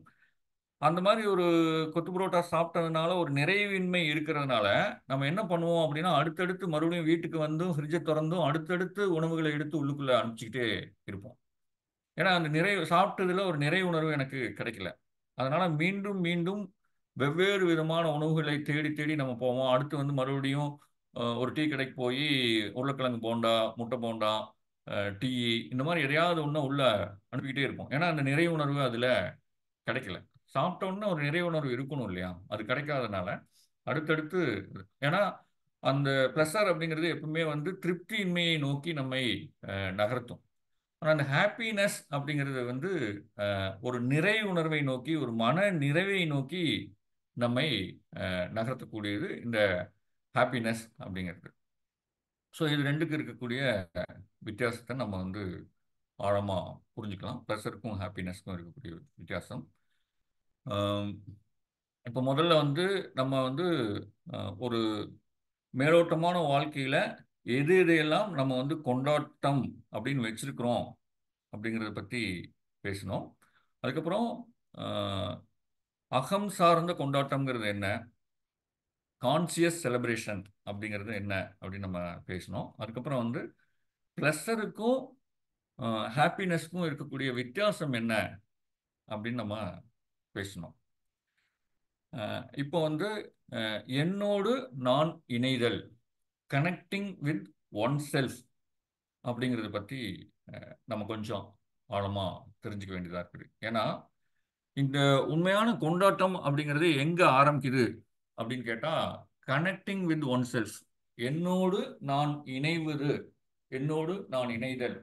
அந்த மாதிரி ஒரு கொத்து புரோட்டா சாப்பிட்டதுனால ஒரு நிறைவின்மை இருக்கிறதுனால நம்ம என்ன பண்ணுவோம் அப்படின்னா, அடுத்தடுத்து மறுபடியும் வீட்டுக்கு வந்தும் ஃப்ரிட்ஜை திறந்தும் அடுத்தடுத்து உணவுகளை எடுத்து உள்ளுக்குள்ள அனுப்பிச்சிக்கிட்டே இருப்போம். ஏன்னா அந்த நிறைவு சாப்பிட்டதுல ஒரு நிறைவு உணர்வு எனக்கு கிடைக்கல. அதனால மீண்டும் மீண்டும் வெவ்வேறு விதமான உணவுகளை தேடி தேடி நம்ம போவோம். அடுத்து வந்து மறுபடியும் ஒரு டீ கடைக்கு போய் உருளைக்கிழங்கு போண்டா, முட்டை போண்டா, டீ இந்த மாதிரி எதையாவது ஒண்ணு உள்ள அனுப்பிக்கிட்டே இருப்போம். ஏன்னா அந்த நிறைவு உணர்வு அதுல கிடைக்கல. சாப்பிட்ட உடனே ஒரு நிறைவு உணர்வு இருக்கணும் இல்லையா? அது கிடைக்காதனால அடுத்தடுத்து, ஏன்னா அந்த ப்ளஸர் அப்படிங்கிறது எப்பவுமே வந்து திருப்தியின்மையை நோக்கி நம்மை நகர்த்தும். ஆனா அந்த ஹாப்பினஸ் அப்படிங்கிறது வந்து ஒரு நிறை உணர்வை நோக்கி, ஒரு மன நிறைவை நோக்கி நம்மை நகர்த்தக்கூடியது இந்த ஹாப்பினஸ் அப்படிங்கிறது. ஸோ இது ரெண்டுக்கு இருக்கக்கூடிய வித்தியாசத்தை நம்ம வந்து ஆழமா புரிஞ்சுக்கலாம். ப்ளஸருக்கும் ஹாப்பினஸ்க்கும் இருக்கக்கூடிய வித்தியாசம். இப்போ முதல்ல வந்து நம்ம வந்து ஒரு மேலோட்டமான வாழ்க்கையில எது எதையெல்லாம் நம்ம வந்து கொண்டாட்டம் அப்படின்னு வச்சிருக்கிறோம் அப்படிங்கிறத பற்றி பேசினோம். அதுக்கப்புறம் அஹ், அகம் சார்ந்த கொண்டாட்டம்ங்கிறது என்ன, கான்சியஸ் செலிப்ரேஷன் அப்படிங்கிறது என்ன அப்படின்னு நம்ம பேசினோம். அதுக்கப்புறம் வந்து ப்ளஸருக்கும் ஹாப்பினஸ்க்கும் இருக்கக்கூடிய வித்தியாசம் என்ன அப்படின்னு நம்ம பேசினோம். இப்போ வந்து என்னோடு நான் இணைதல், கனெக்டிங் வித் ஒன் செல்ஃப் அப்படிங்கிறத பற்றி நம்ம கொஞ்சம் ஆழமாக தெரிஞ்சுக்க வேண்டியதாக இருக்குது. ஏன்னா இந்த உண்மையான கொண்டாட்டம் அப்படிங்கிறது எங்கே ஆரம்பிக்குது அப்படின்னு கேட்டால், கனெக்டிங் வித் ஒன் செல்ஃப், என்னோடு நான் இணைவது, என்னோடு நான் இணைதல்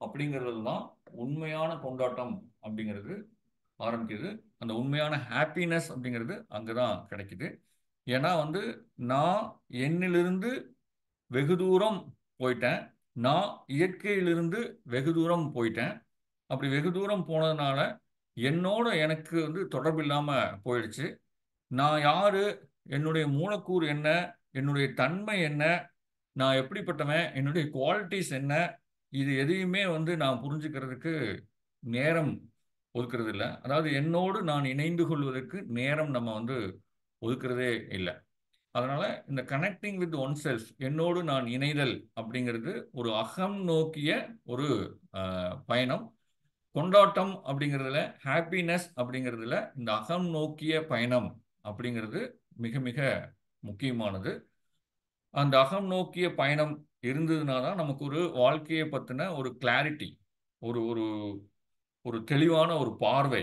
அப்படிங்கிறது தான் உண்மையான கொண்டாட்டம் அப்படிங்கிறது ஆரம்பிக்குது. அந்த உண்மையான ஹாப்பினஸ் அப்படிங்கிறது அங்கே தான் கிடைக்குது. ஏன்னா வந்து நான் என்னிலிருந்து வெகு தூரம் போயிட்டேன், நான் இயற்கையிலிருந்து வெகு தூரம் போயிட்டேன். அப்படி வெகு தூரம் போனதுனால என்னோட எனக்கு வந்து தொடர்பு இல்லாமல் போயிடுச்சு. நான் யாரு, என்னுடைய மூலக்கூறு என்ன, என்னுடைய தன்மை என்ன, நான் எப்படிப்பட்டவன், என்னுடைய குவாலிட்டிஸ் என்ன, இது எதையுமே வந்து நான் புரிஞ்சுக்கிறதுக்கு நேரம் ஒதுக்குறது இல்லை. அதாவது என்னோடு நான் இணைந்து கொள்வதற்கு நேரம் நம்ம வந்து ஒதுக்குறதே இல்லை. அதனால இந்த கனெக்டிங் வித் ஒன் செல்ஃப், என்னோடு நான் இணைதல் அப்படிங்கிறது ஒரு அகம் நோக்கிய ஒரு பயணம். கொண்டாட்டம் அப்படிங்கிறதுல, ஹாப்பினஸ் அப்படிங்கிறதுல இந்த அகம் நோக்கிய பயணம் அப்படிங்கிறது மிக மிக முக்கியமானது. அந்த அகம் நோக்கிய பயணம் இருந்ததுனா தான் நமக்கு ஒரு வாழ்க்கையை பற்றின ஒரு கிளாரிட்டி, ஒரு ஒரு ஒரு தெளிவான ஒரு பார்வை,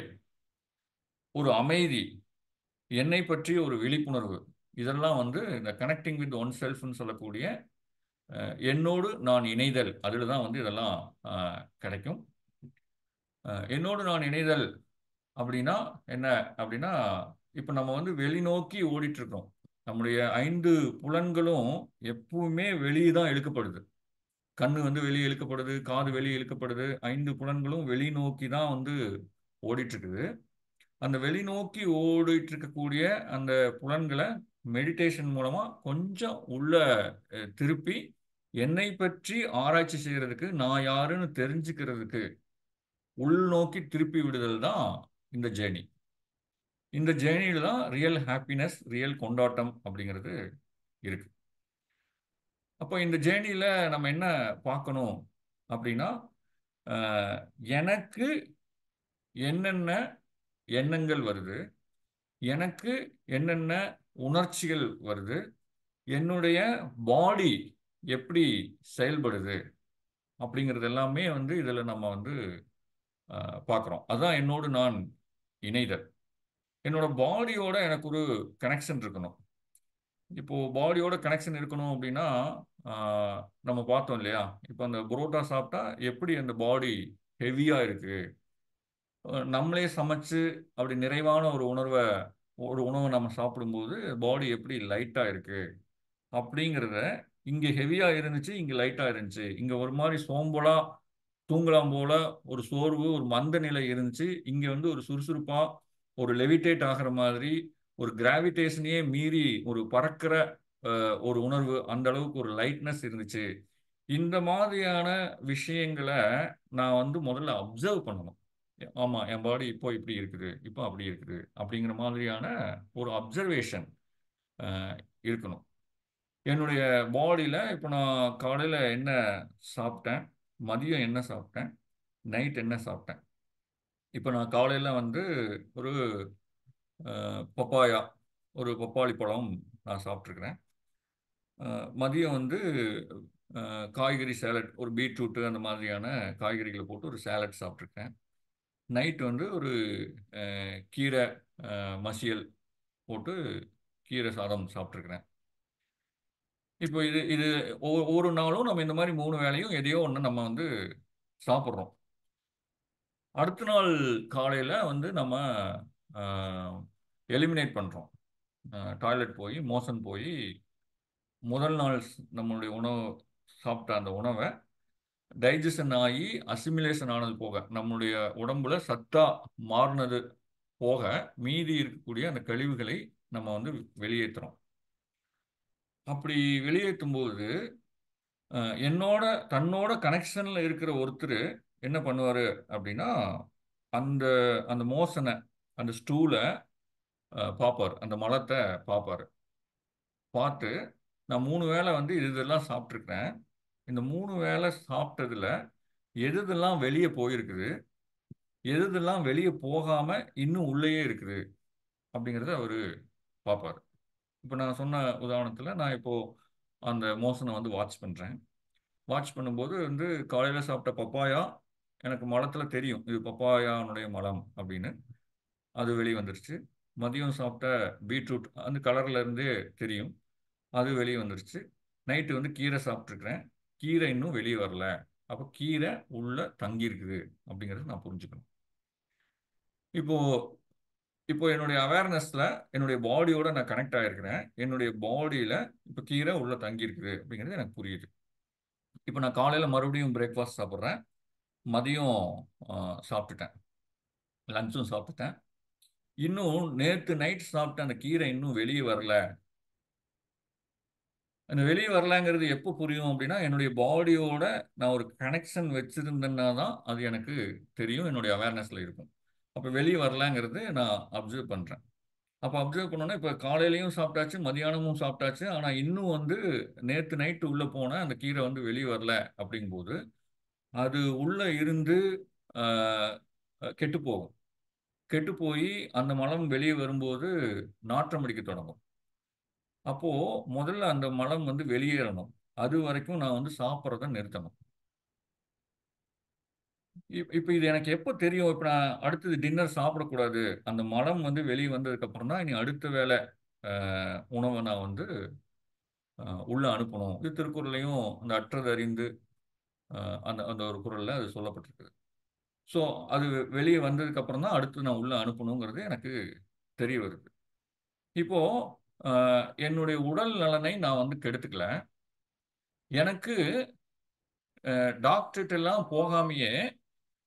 ஒரு அமைதி, என்னை பற்றிய ஒரு விழிப்புணர்வு, இதெல்லாம் வந்து இந்த கனெக்டிங் வித் ஒன் செல்ஃப்னு சொல்லக்கூடிய என்னோடு நான் இணைதல், அதில் தான் வந்து இதெல்லாம் கிடைக்கும். என்னோடு நான் இணைதல் அப்படின்னா என்ன அப்படின்னா, இப்போ நம்ம வந்து வெளிநோக்கி ஓடிட்டு இருக்கோம். நம்முடைய 5 புலன்களும் எப்பவுமே வெளியே தான் இழுக்கப்படுது. கண்ணு வந்து வெளியே இழுக்கப்படுது, காது வெளியே இழுக்கப்படுது, 5 புலன்களும் வெளிநோக்கி தான் வந்து ஓடிட்டு இருக்குது. அந்த வெளிநோக்கி ஓடிட்டு இருக்கக்கூடிய அந்த புலன்களை மெடிடேஷன் மூலமா கொஞ்சம் உள்ள திருப்பி என்னை பற்றி ஆராய்ச்சி செய்யறதுக்கு, நான் யாருன்னு தெரிஞ்சுக்கிறதுக்கு உள்நோக்கி திருப்பி விடுதல் தான் இந்த ஜேர்னி. இந்த ஜேர்னியில தான் ரியல் ஹாப்பினஸ், ரியல் கொண்டாட்டம் அப்படிங்கிறது இருக்கு. அப்போ இந்த ஜேர்னியில நம்ம என்ன பார்க்கணும் அப்படின்னா, எனக்கு என்னென்ன எண்ணங்கள் வருது, எனக்கு என்னென்ன உணர்ச்சிகள் வருது, என்னுடைய பாடி எப்படி செயல்படுது அப்படிங்கிறது எல்லாமே வந்து இதில் நம்ம வந்து பார்க்குறோம். அதான் என்னோடு நான் இணைதல். என்னோட பாடியோட எனக்கு ஒரு கனெக்ஷன் இருக்கணும். இப்போ பாடியோட கனெக்ஷன் இருக்கணும் அப்படின்னா, நம்ம பார்த்தோம் இல்லையா? இப்போ அந்த புரோட்டா சாப்பிட்டா எப்படி அந்த பாடி ஹெவியா இருக்கு. நம்மளே சமைச்சு அப்படி நிறைவான ஒரு உணவை நம்ம சாப்பிடும்போது பாடி எப்படி லைட்டா இருக்கு அப்படிங்கிறத, இங்க ஹெவியா இருந்துச்சு, இங்க லைட்டா இருந்துச்சு, இங்க ஒரு மாதிரி சோம்பலா தூங்கலாம் போல ஒரு சோர்வு, ஒரு மந்த நிலை இருந்துச்சு, இங்க வந்து ஒரு சுறுசுறுப்பா ஒரு லெவிடேட் ஆகிற மாதிரி, ஒரு கிராவிடேஷனையே மீறி ஒரு பறக்கிற ஒரு உணர்வு, அந்த அளவுக்கு ஒரு லைட்னஸ் இருந்துச்சு. இந்த மாதிரியான விஷயங்களை நான் வந்து முதல்ல அப்சர்வ் பண்ணணும். ஆமா, என் பாடி இப்போ இப்படி இருக்குது, இப்போ அப்படி இருக்குது அப்படிங்கிற மாதிரியான ஒரு அப்சர்வேஷன் இருக்கணும். என்னுடைய பாடியில் இப்போ நான் காலையில் என்ன சாப்பிட்டேன், மதியம் என்ன சாப்பிட்டேன், நைட் என்ன சாப்பிட்டேன். இப்போ நான் காலையில் வந்து ஒரு பப்பாயா, ஒரு பப்பாளி பழம் நான் சாப்பிட்ருக்கிறேன். மதியம் வந்து காய்கறி சேலட், ஒரு பீட்ரூட்டு அந்த மாதிரியான காய்கறிகளை போட்டு ஒரு சேலட் சாப்பிட்ருக்கேன். நைட் வந்து ஒரு கீரை மசியல் போட்டு கீரை சாதம் சாப்பிட்ருக்கிறேன். இப்போ இது இது ஒவ்வொரு நாளும் நம்ம இந்த மாதிரி 3 வேளையும் எதையோ ஒன்று நம்ம வந்து சாப்பிட்றோம். அடுத்த நாள் காலையில் வந்து நம்ம எலிமினேட் பண்ணுறோம். டாய்லெட் போய் மோஷன் போய் முதல் நாள் நம்மளுடைய உணவு சாப்பிட்ட அந்த உணவை டைஜஷன் ஆகி அசிமிலேஷன் ஆனது போக, நம்மளுடைய உடம்புல சத்தா மாறினது போக, மீதி இருக்கக்கூடிய அந்த கழிவுகளை நம்ம வந்து வெளியேற்றுறோம். அப்படி வெளியேற்றும் போது என்னோட தன்னோட கனெக்ஷன்ல இருக்கிற ஒருத்தர் என்ன பண்ணுவாரு அப்படின்னா, அந்த அந்த மோசனை, அந்த ஸ்டூலை பார்ப்பார், அந்த மலத்தை பார்ப்பாரு. பார்த்து, நான் 3 வேளை வந்து இதெல்லாம் சாப்பிட்ருக்கிறேன். இந்த 3 வேளை சாப்பிட்டதுல எதெல்லாம் வெளியே போயிருக்குது, எதெல்லாம் வெளியே போகாம இன்னும் உள்ளேயே இருக்குது அப்படிங்கிறத அவரு பார்ப்பாரு. இப்போ நான் சொன்ன உதாரணத்துல நான் இப்போ அந்த மோஷனை வந்து வாட்ச் பண்றேன். வாட்ச் பண்ணும்போது வந்து காலையில சாப்பிட்ட பப்பாயா எனக்கு மலத்துல தெரியும், இது பப்பாயானுடைய மலம் அப்படின்னு. அது வெளியே வந்துருச்சு. மதியம் சாப்பிட்ட பீட்ரூட் அந்த கலர்ல இருந்தே தெரியும், அது வெளியே வந்துருச்சு. நைட்டு வந்து கீரை சாப்பிட்ருக்கிறேன், கீரை இன்னும் வெளியே வரல. அப்போ கீரை உள்ள தங்கி இருக்குது அப்படிங்கிறத நான் புரிஞ்சுக்கணும். இப்போ இப்போ என்னுடைய அவேர்னஸ்ல என்னுடைய பாடியோட நான் கனெக்ட் ஆகிருக்கிறேன். என்னுடைய பாடியில இப்போ கீரை உள்ள தங்கி இருக்குது அப்படிங்கிறது எனக்கு புரியுது. இப்போ நான் காலையில் மறுபடியும் பிரேக்ஃபாஸ்ட் சாப்பிட்றேன், மதியம் சாப்பிட்டுட்டேன், லஞ்சும் சாப்பிட்டுட்டேன். இன்னும் நேற்று நைட் சாப்பிட்ட அந்த கீரை இன்னும் வெளியே வரல. அந்த வெளியே வரலாங்கிறது எப்போ புரியும் அப்படின்னா, என்னுடைய பாடியோட நான் ஒரு கனெக்ஷன் வச்சிருந்தேன்னா தான் அது எனக்கு தெரியும், என்னுடைய அவேர்னஸில் இருக்கும். அப்போ வெளியே வரலாங்கிறது நான் அப்சர்வ் பண்ணுறேன். அப்போ அப்சர்வ் பண்ணோன்னா, இப்போ காலையிலையும் சாப்பிட்டாச்சு, மதியானமும் சாப்பிட்டாச்சு, ஆனால் இன்னும் வந்து நேற்று நைட்டு உள்ளே போன அந்த கீரை வந்து வெளியே வரல அப்படிங்கும்போது, அது உள்ளே இருந்து கெட்டு போகும். கெட்டு போய் அந்த மலம் வெளியே வரும்போது நாற்றம் அடிக்க தொடங்கும். அப்போ முதல்ல அந்த மலம் வந்து வெளியேறணும். அது வரைக்கும் நான் வந்து சாப்பிட்றத நிறுத்தணும். இப்போ இது எனக்கு எப்போ தெரியும்? இப்போ நான் அடுத்தது டின்னர் சாப்பிடக்கூடாது, அந்த மலம் வந்து வெளியே வந்ததுக்கப்புறம் தான் இனி அடுத்த வேளை உணவை நான் வந்து உள்ள அனுப்பணும். இது திருக்குறள்லையும் அந்த அற்றது அறிந்து அந்த அந்த ஒரு குறளில் அது சொல்லப்பட்டிருக்குது. ஸோ அது வெளியே வந்ததுக்கப்புறம் தான் அடுத்து நான் உள்ள அனுப்பணுங்கிறது எனக்கு தெரிய வருது. இப்போ என்னுடைய உடல் நலனை நான் வந்து கெடுத்துக்கல. எனக்கு டாக்டர்கிட்ட எல்லாம் போகாமையே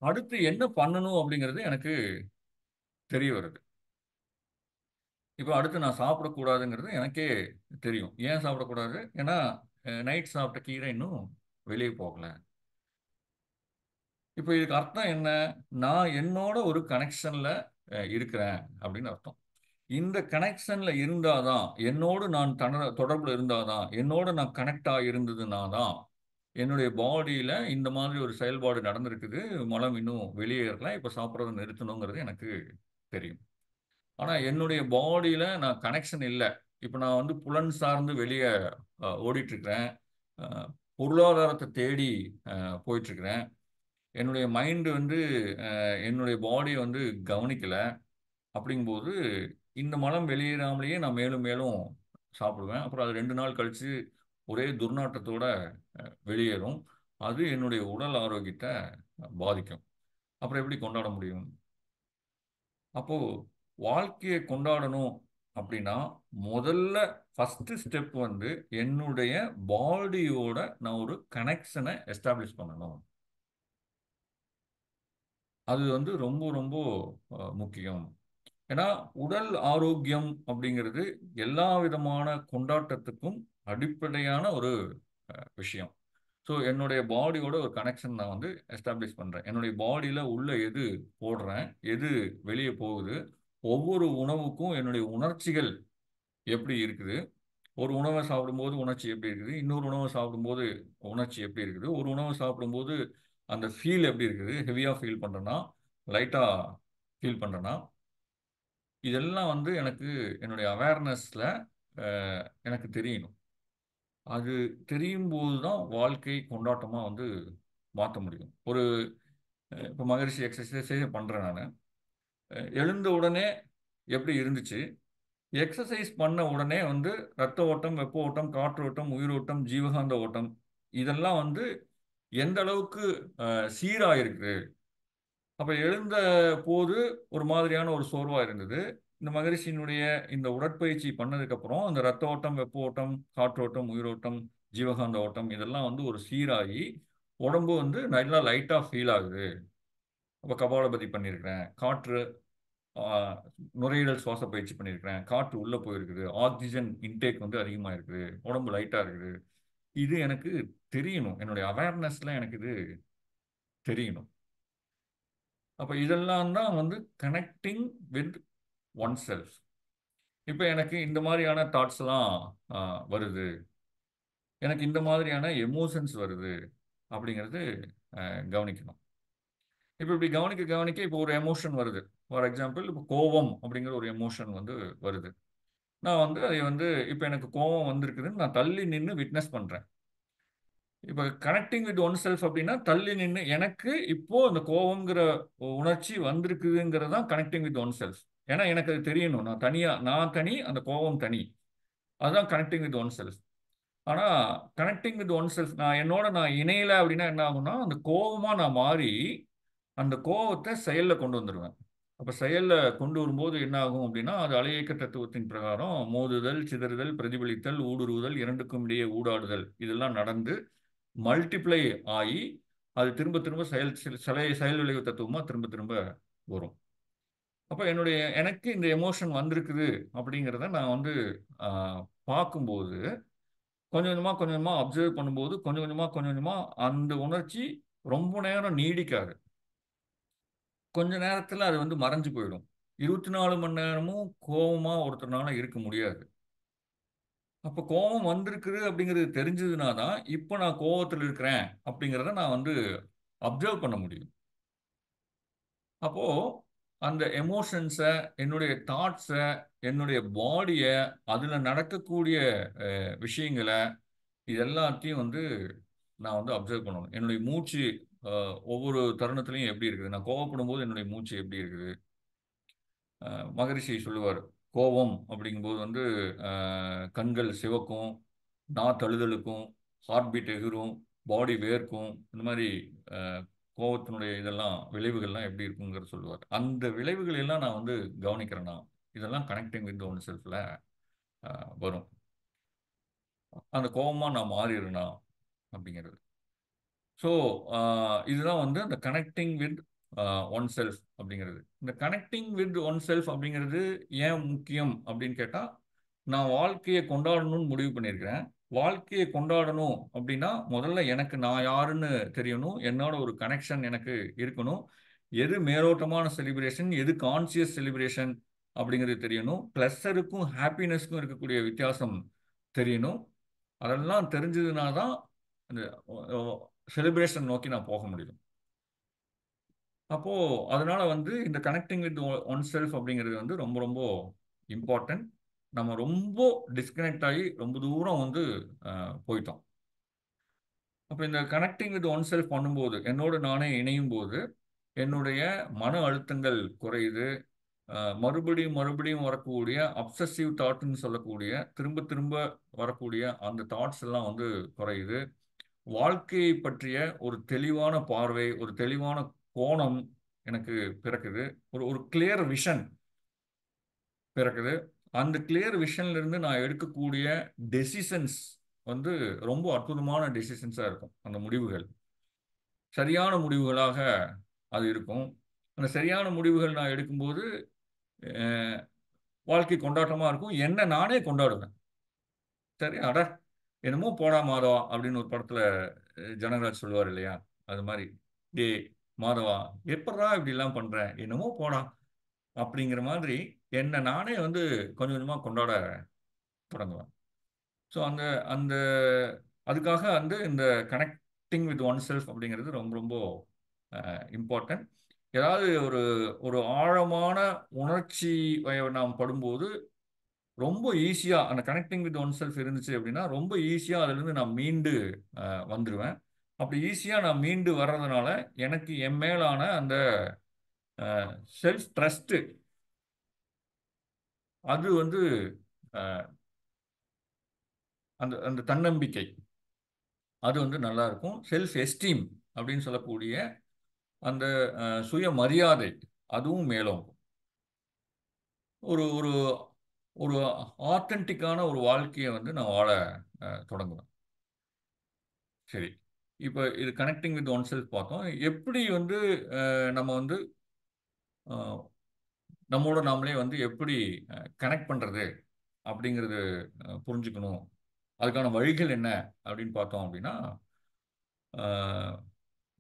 அடுத்து என்ன பண்ணணும் அப்படிங்கிறது எனக்கு தெரிய வருது. இப்போ அடுத்து நான் சாப்பிடக்கூடாதுங்கிறது எனக்கே தெரியும். ஏன் சாப்பிடக்கூடாது? ஏன்னா நைட் சாப்பிட்ட கீரை இன்னும் வெளியே போகல. இப்போ இதுக்கு அர்த்தம் என்ன? நான் என்னோட ஒரு கனெக்ஷன்ல இருக்கிறேன் அப்படின்னு அர்த்தம். இந்த கனெக்ஷன்ல இருந்தாதான், என்னோடு நான் தொடர்புல இருந்தாதான், என்னோட நான் கனெக்ட் ஆகி இருந்ததுனா தான் என்னுடைய பாடியில இந்த மாதிரி ஒரு செயல்பாடு நடந்திருக்குது. மலம் இன்னும் வெளியேறல. இப்ப சாப்பிடுறத நிறுத்தணுங்கிறது எனக்கு தெரியும். ஆனா என்னுடைய பாடியில நான் கனெக்ஷன் இல்ல. இப்ப நான் வந்து புலன் சார்ந்து வெளிய ஓடிட்டு இருக்கிறேன். அ பொருளாதாரத்த தேடி போயிட்டு இருக்கிறேன். என்னுடைய மைண்ட் வந்து என்னுடைய பாடிய வந்து கவனிக்கல. அப்படிங்கும்போது, இந்த மலம் வெளியேறாமலேயே நான் மேலும் மேலும் சாப்பிடுவேன். அப்புறம் அது 2 நாள் கழிச்சு ஒரே துர்நாற்றத்தோட வெளியேறும். அது என்னுடைய உடல் ஆரோக்கியத்த பாதிக்கும். அப்புறம் எப்படி கொண்டாட முடியும்? அப்போ வாழ்க்கைய கொண்டாடணும் அப்படின்னா, முதல்ல ஃபர்ஸ்ட் ஸ்டெப் வந்து என்னுடைய பாடியோட நான் ஒரு கனெக்ஷன எஸ்டாப்ளிஷ் பண்ணணும். அது வந்து ரொம்ப ரொம்ப முக்கியம். ஏன்னா, உடல் ஆரோக்கியம் அப்படிங்கிறது எல்லா விதமான கொண்டாட்டத்துக்கும் அடிப்படையான ஒரு விஷயம். ஸோ, என்னுடைய பாடியோட ஒரு கனெக்ஷன் நான் வந்து எஸ்டாப்ளிஷ் பண்றேன். என்னுடைய பாடியில உள்ள எது போடுறேன், எது வெளிய போகுது, ஒவ்வொரு உணவுக்கும் என்னுடைய உணர்ச்சிகள் எப்படி இருக்குது, ஒரு உணவ சாப்பிடும்போது உணர்ச்சி எப்படி இருக்குது, இன்னொரு உணவ சாப்பிடும்போது உணர்ச்சி எப்படி இருக்குது, ஒரு உணவ சாப்பிடும்போது அந்த ஃபீல் எப்படி இருக்குது, ஹெவியா ஃபீல் பண்றேனா, லைட்டா ஃபீல் பண்றேனா, இதெல்லாம் வந்து எனக்கு என்னுடைய அவேர்னஸ்ல எனக்கு தெரியணும். அது தெரியும்போது தான் வாழ்க்கை கொண்டாட்டமா வந்து மாத்த முடியும். ஒரு இப்ப மகரிஷி எக்ஸர்சைஸே பண்றேன் நானு. எழுந்த உடனே எப்படி இருந்துச்சு? எக்ஸர்சைஸ் பண்ண உடனே வந்து ரத்த ஓட்டம், வெப்ப ஓட்டம், காற்று ஓட்டம், உயிரோட்டம், ஜீவகாந்த ஓட்டம் இதெல்லாம் வந்து எந்த அளவுக்கு சீரா இருக்கு? அப்ப எழுந்த போது ஒரு மாதிரியான ஒரு சோர்வா இருந்தது. இந்த மகரிஷியினுடைய இந்த உடற்பயிற்சி பண்ணதுக்கப்புறம், அந்த ரத்த ஓட்டம், வெப்ப ஓட்டம், காற்றோட்டம், உயிரோட்டம், ஜீவகாந்த ஓட்டம் இதெல்லாம் வந்து ஒரு சீராகி, உடம்பு வந்து நல்லா லைட்டா ஃபீல் ஆகுது. அப்ப கபாலபதி பண்ணியிருக்கிறேன். காற்று ஆ நுரையீரல் சுவாச பயிற்சி பண்ணியிருக்கிறேன். காற்று உள்ள போயிருக்குது. ஆக்ஸிஜன் இன்டேக் வந்து அதிகமா இருக்குது. உடம்பு லைட்டா இருக்குது. இது எனக்கு தெரியணும். என்னுடைய அவேர்னஸ்ல எனக்கு இது தெரியணும். அப்ப இதெல்லாம் தான் வந்து கனெக்டிங் வித் ஒன் செல்ஃப். இப்ப எனக்கு இந்த மாதிரியான தாட்ஸ்லாம் வருது. எனக்கு இந்த மாதிரியான எமோஷன்ஸ் வருது அப்படிங்கிறது கவனிக்கணும். இப்ப இப்படி கவனிக்க கவனிக்க இப்போ ஒரு எமோஷன் வருது. ஃபார் எக்ஸாம்பிள் இப்போ கோவம் அப்படிங்கிற ஒரு எமோஷன் வந்து வருது. நான் வந்து அதை வந்து இப்ப எனக்கு கோவம் வந்திருக்குதுன்னு நான் தள்ளி நின்னு விட்னஸ் பண்றேன். இப்ப கனெக்டிங் வித் ஒன் செல்ஃப் அப்படின்னா தள்ளி நின்னு எனக்கு இப்போ அந்த கோவம்ங்கிற உணர்ச்சி வந்திருக்குதுங்கிறது தான் கனெக்டிங் வித் ஒன் செல்ஃப். ஏன்னா எனக்கு அது தெரியணும். நான் தனி, அந்த கோவம் தனி. அதுதான் கனெக்டிங் வித் ஒன் செல்ஃப். ஆனா கனெக்டிங் வித் ஒன் செல்ஃப் நான் இணையல அப்படின்னா என்ன ஆகும்னா, அந்த கோவமா நான் மாறி, அந்த கோவத்த செயல்ல கொண்டு வந்துருவேன். அப்ப செயல்ல கொண்டு வரும்போது என்ன ஆகும் அப்படின்னா, அது அலையியக்க தத்துவத்தின் பிரகாரம் மோதுதல், சிதறுதல், பிரதிபலித்தல், ஊடுருவுதல், 2க்கும் இடையே ஊடாடுதல் இதெல்லாம் நடந்து மல்டிப்ளை ஆயி, அது திரும்ப திரும்ப செயல் விளைவு தத்துவமா திரும்ப திரும்ப வரும். அப்ப எனக்கு இந்த எமோஷன் வந்திருக்குது அப்படிங்கிறத நான் வந்து ஆ பார்க்கும்போது, கொஞ்சம் கொஞ்சமா அப்சர்வ் பண்ணும்போது, கொஞ்சம் கொஞ்சமா அந்த உணர்ச்சி ரொம்ப நேரம் நீடிக்காது. கொஞ்ச நேரத்துல அது வந்து மறைஞ்சு போயிடும். 24 மணி நேரமும் கோவமா ஒருத்தர்னால இருக்க முடியாது. அப்ப கோவம் வந்திருக்குது அப்படிங்கிறது தெரிஞ்சதுனா தான், இப்ப நான் கோவத்துல இருக்கிறேன் அப்படிங்கிறத நான் வந்து அப்சர்வ் பண்ண முடியும். அப்போ அந்த எமோஷன்ஸ, என்னுடைய தாட்ஸ, என்னுடைய பாடிய, அதுல நடக்கக்கூடிய விஷயங்கள, இது எல்லாத்தையும் வந்து நான் வந்து அப்சர்வ் பண்ணணும். என்னுடைய மூச்சு அ ஒவ்வொரு தருணத்திலயும் எப்படி இருக்குது? நான் கோவப்படும்போது என்னுடைய மூச்சு எப்படி இருக்குது? மகரிஷி சொல்லுவாரு. கோவம் அப்படிங்கும்போது வந்து அ கண்கள் சிவக்கும், நா தழுதழுக்கும், ஹார்ட் பீட் எகிரும், பாடி வேர்க்கும். இந்த மாரி அ கோவத்தினுடைய இதெல்லாம் விளைவுகள்லாம் எப்படி இருக்குங்கிறத சொல்லுவாரு. அந்த விளைவுகள் எல்லாம் நான் வந்து கவனிக்கிறேனா, இதெல்லாம் கனெக்டிங் வித் ஒன் செல்ஃப்ல அ வரும். அந்த கோவமா நான் மாறிறேனா அப்படிங்கிறது. ஸோ, அ இதுதான் வந்து அந்த கனெக்டிங் வித் ஒன் செல்ஃப் அப்படிங்கிறது. இந்த கனெக்டிங் வித் ஒன் செல்ஃப் அப்படிங்கிறது ஏன் முக்கியம் அப்படின்னு கேட்டா, நான் வாழ்க்கைய கொண்டாடணும்னு முடிவு பண்ணியிருக்கிறேன். வாழ்க்கைய கொண்டாடணும் அப்படின்னா, முதல்ல எனக்கு நான் யாருன்னு தெரியணும். என்னோட ஒரு கனெக்ஷன் எனக்கு இருக்கணும். எது மேலோட்டமான செலிப்ரேஷன், எது கான்ஷியஸ் செலிப்ரேஷன் அப்படிங்கிறது தெரியணும். ப்ளஷருக்கும், ஹாப்பினஸ்க்கும் இருக்கக்கூடிய வித்தியாசம் தெரியணும். அதெல்லாம் தெரிஞ்சதுனா தான் அந்த செலிப்ரேஷன் நோக்கி நான் போக முடியும். அப்போ அதனால வந்து இந்த கனெக்டிங் வித் ஒன் செல்ஃப் அப்படிங்கிறது வந்து ரொம்ப ரொம்ப இம்பார்ட்டன்ட். நம்ம ரொம்ப டிஸ்கனெக்ட் ஆகி ரொம்ப தூரம் வந்து போயிட்டோம். அப்போ இந்த கனெக்டிங் வித் ஒன் செல்ஃப் பண்ணும்போது, என்னோடு நானே இணையும் போது என்னுடைய மன அழுத்தங்கள் குறையுது. மறுபடியும் மறுபடியும் வரக்கூடிய அப்சசிவ் தாட்னு சொல்லக்கூடிய திரும்ப திரும்ப வரக்கூடிய அந்த தாட்ஸ் எல்லாம் வந்து குறையுது. வாழ்க்கையை பற்றிய ஒரு தெளிவான பார்வை, ஒரு தெளிவான கோணம் எனக்கு பிறக்குது. ஒரு ஒரு கிளியர் விஷன் பிறக்குது. அந்த கிளியர் விஷன்ல இருந்து நான் எடுக்கக்கூடிய டெசிஷன்ஸ் வந்து ரொம்ப அற்புதமான டெசிஷன்ஸா இருக்கும். அந்த முடிவுகள் சரியான முடிவுகளாக அது இருக்கும். அந்த சரியான முடிவுகள் நான் எடுக்கும்போது அஹ், வாழ்க்கை கொண்டாட்டமா இருக்கும். என்ன நானே கொண்டாடுவேன். சரி, அட என்னமோ போடா மாதவா அப்படின்னு ஒரு படத்துல ஜனகராஜ் சொல்லுவார் இல்லையா? அது மாதிரி, டே மாதவா, எப்படா இப்படி எல்லாம் பண்றேன், என்னமோ போடா அப்படிங்கிற மாதிரி என்ன நானே வந்து கொஞ்சம் கொஞ்சமா கொண்டாட தொடங்குவேன். ஸோ அந்த அந்த அதுக்காக வந்து இந்த கனெக்டிங் வித் ஒன் செல்ஃப் அப்படிங்கிறது ரொம்ப ரொம்ப இம்பார்ட்டன்ட். ஏதாவது ஒரு ஒரு ஆழமான உணர்ச்சி நாம் படும்போது ரொம்ப ஈஸியா அந்த கனெக்டிங் வித் ஒன் செல்ஃப் இருந்துச்சு அப்படின்னா ரொம்ப ஈஸியா அதுல இருந்து நான் மீண்டு வந்துடுவேன். அப்படி ஈஸியா நான் மீண்டு வர்றதுனால எனக்கு என் மேலான அந்த செல்ஃப் ட்ரஸ்ட் அது வந்து அஹ், அந்த அந்த தன்னம்பிக்கை அது வந்து நல்லா இருக்கும். செல்ஃப் எஸ்டீம் அப்படின்னு சொல்லக்கூடிய அந்த சுய மரியாதை அதுவும் மேலோங்கும். ஒரு ஒரு ஒரு ஆத்தென்டிக்கான ஒரு வாழ்க்கையை வந்து நான் வாழ தொடங்குவேன். சரி, இப்போ இது கனெக்டிங் வித் ஒன் செல்ஃப் பார்த்தோம். எப்படி வந்து நம்ம வந்து அஹ், நம்மோட நாமளே வந்து எப்படி கனெக்ட் பண்றது அப்படிங்கிறது புரிஞ்சுக்கணும். அதுக்கான வழிகள் என்ன அப்படின்னு பார்த்தோம் அப்படின்னா,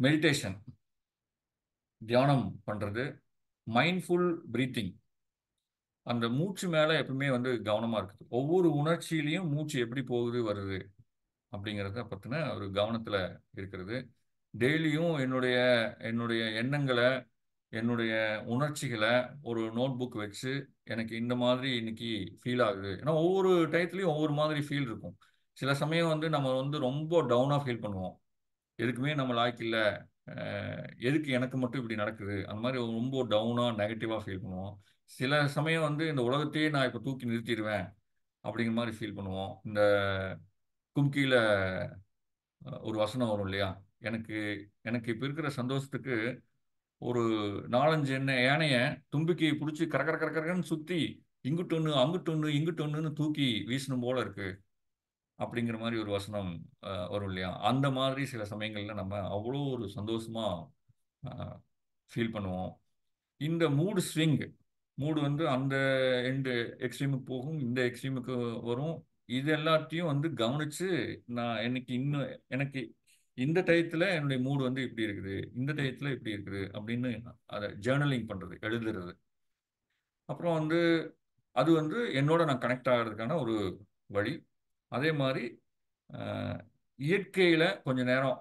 மெடிடேஷன், தியானம் பண்றது, மைண்ட்ஃபுல் பிரீத்திங், அந்த மூச்சு மேல எப்பவுமே வந்து கவனமா இருக்குது. ஒவ்வொரு உணர்ச்சியிலையும் மூச்சு எப்படி போகுது வருது அப்படிங்கிறத பத்தின ஒரு கவனத்துல இருக்கிறது. டெய்லியும் என்னுடைய என்னுடைய எண்ணங்களை, என்னுடைய உணர்ச்சிகளை ஒரு நோட் புக் வச்சு எனக்கு இந்த மாதிரி இன்னைக்கு ஃபீல் ஆகுது. ஏன்னா ஒவ்வொரு டயத்துலையும் ஒவ்வொரு மாதிரி ஃபீல் இருக்கும். சில சமயம் வந்து நம்ம வந்து ரொம்ப டவுனாக ஃபீல் பண்ணுவோம். எதுக்குமே நம்ம லாய்க்கு இல்லை, எதுக்கு எனக்கு மட்டும் இப்படி நடக்குது, அந்த மாதிரி ரொம்ப டவுனாக நெகட்டிவாக ஃபீல் பண்ணுவோம். சில சமயம் வந்து இந்த உலகத்தையே நான் இப்போ தூக்கி நிறுத்திடுவேன் அப்படிங்கிற மாதிரி ஃபீல் பண்ணுவோம். இந்த கும்கியில் ஒரு வசனம் வரும் இல்லையா? எனக்கு எனக்கு இப்போ இருக்கிற சந்தோஷத்துக்கு ஒரு 4-5 யானைய தும்பிக்கையை பிடிச்சி கரகர கரகரன்னு சுற்றி இங்கிட்டு ஒன்று அங்கிட்டு ஒன்று இங்கிட்டு ஒன்றுன்னு தூக்கி வீசணும் போல இருக்கு அப்படிங்கிற மாதிரி ஒரு வசனம் வரும் இல்லையா? அந்த மாதிரி சில சமயங்கள்ல நம்ம அவ்வளோ ஒரு சந்தோஷமா ஃபீல் பண்ணுவோம். இந்த மூடு ஸ்விங், மூடு வந்து அந்த எண்டு எக்ஸ்ட்ரீமுக்கு போகும், இந்த எக்ஸ்ட்ரீமுக்கு வரும். இது எல்லாத்தையும் வந்து கவனிச்சு நான் எனக்கு இன்னும் எனக்கு இந்த டயத்துல என்னுடைய மூடு வந்து இப்படி இருக்குது, இந்த டயத்துல இப்படி இருக்குது அப்படின்னு அதை ஜேர்னலிங் பண்றது, எழுதுறது. அப்புறம் வந்து அது வந்து என்னோட நான் கனெக்ட் ஆகிறதுக்கான ஒரு வழி. அதே மாதிரி அஹ், இயற்கையில கொஞ்ச நேரம்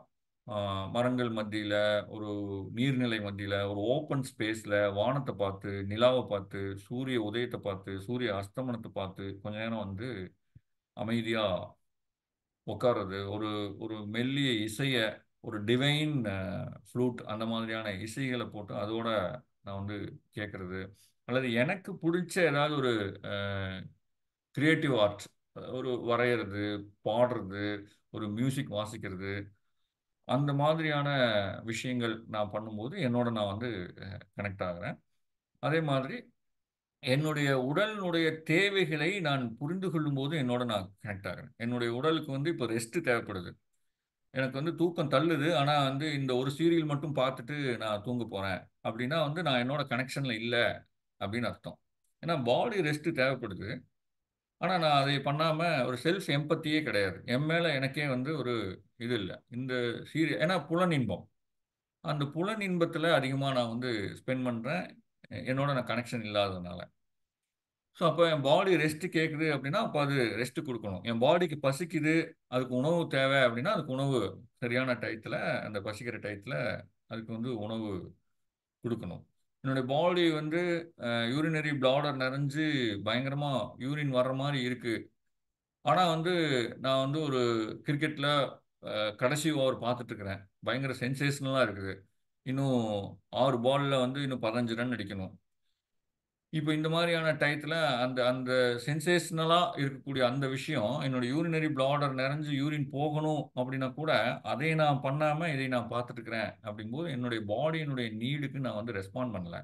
மரங்கள் மத்தியில, ஒரு நீர்நிலை மத்தியில, ஒரு ஓப்பன் ஸ்பேஸ்ல வானத்தை பார்த்து, நிலாவை பார்த்து, சூரிய உதயத்தை பார்த்து, சூரிய அஸ்தமனத்தை பார்த்து கொஞ்ச நேரம் வந்து அமைதியா உட்கார்றது, ஒரு ஒரு மெல்லிய இசைய, ஒரு டிவைன் ஃப்ளூட் அந்த மாதிரியான இசைகளை போட்டு அதோட நான் வந்து கேட்கறது, அல்லது எனக்கு பிடிச்ச ஏதாவது ஒரு கிரியேட்டிவ் ஆர்ட், ஒரு வரைகிறது, பாடுறது, ஒரு மியூசிக் வாசிக்கிறது, அந்த மாதிரியான விஷயங்கள் நான் பண்ணும்போது என்னோட நான் வந்து கனெக்ட் ஆகிறேன். அதே மாதிரி என்னுடைய உடலினுடைய தேவைகளை நான் புரிந்து கொள்ளும் போது என்னோட நான் கனெக்ட் ஆகிறேன். என்னுடைய உடலுக்கு வந்து இப்போ ரெஸ்ட் தேவைப்படுது. எனக்கு வந்து தூக்கம் தள்ளுது. ஆனால் வந்து இந்த ஒரு சீரியல் மட்டும் பார்த்துட்டு நான் தூங்க போறேன் அப்படின்னா வந்து நான் என்னோட கனெக்ஷன்ல இல்லை அப்படின்னு அர்த்தம். ஏன்னா பாடி ரெஸ்ட் தேவைப்படுது. ஆனால் நான் அதை பண்ணாம ஒரு செல்ஃப் எம்பத்தியே கிடையாது. என் மேல எனக்கே வந்து ஒரு இது இல்லை. இந்த சீரியல் ஏன்னா புலனின்பம், அந்த புலன் இன்பத்தில் அதிகமாக நான் வந்து ஸ்பெண்ட் பண்ணுறேன். என்னோட நான் கனெக்ஷன் இல்லாததுனால. ஸோ அப்போ என் பாடி ரெஸ்ட் கேட்குது அப்படின்னா அப்போ அது ரெஸ்ட் கொடுக்கணும். என் பாடிக்கு பசிக்குது, அதுக்கு உணவு தேவை அப்படின்னா அதுக்கு உணவு சரியான டயத்தில், அந்த பசிக்கிற டயத்தில் அதுக்கு வந்து உணவு கொடுக்கணும். என்னுடைய பாடி வந்து யூரினரி பிளாடர் நிறைஞ்சு பயங்கரமா யூரின் வர்ற மாதிரி இருக்கு. ஆனா வந்து நான் வந்து ஒரு கிரிக்கெட்ல கடைசி ஓவர் பார்த்துட்டு இருக்கிறேன். பயங்கர சென்சேஷனலா இருக்குது. இன்னும் 6 பால்ல வந்து இன்னும் 15 ரன் அடிக்கணும். இப்போ இந்த மாதிரியான டயத்துல அந்த அந்த சென்சேஷனலா இருக்கக்கூடிய அந்த விஷயம் என்னோட யூரினரி பிளாடர் நிறைஞ்சு யூரின் போகணும் அப்படின்னா கூட அதை நான் பண்ணாம இதை நான் பார்த்துட்டு இருக்கிறேன் அப்படிங்கும்போது என்னுடைய பாடியினுடைய நீடுக்கு நான் வந்து ரெஸ்பாண்ட் பண்ணல.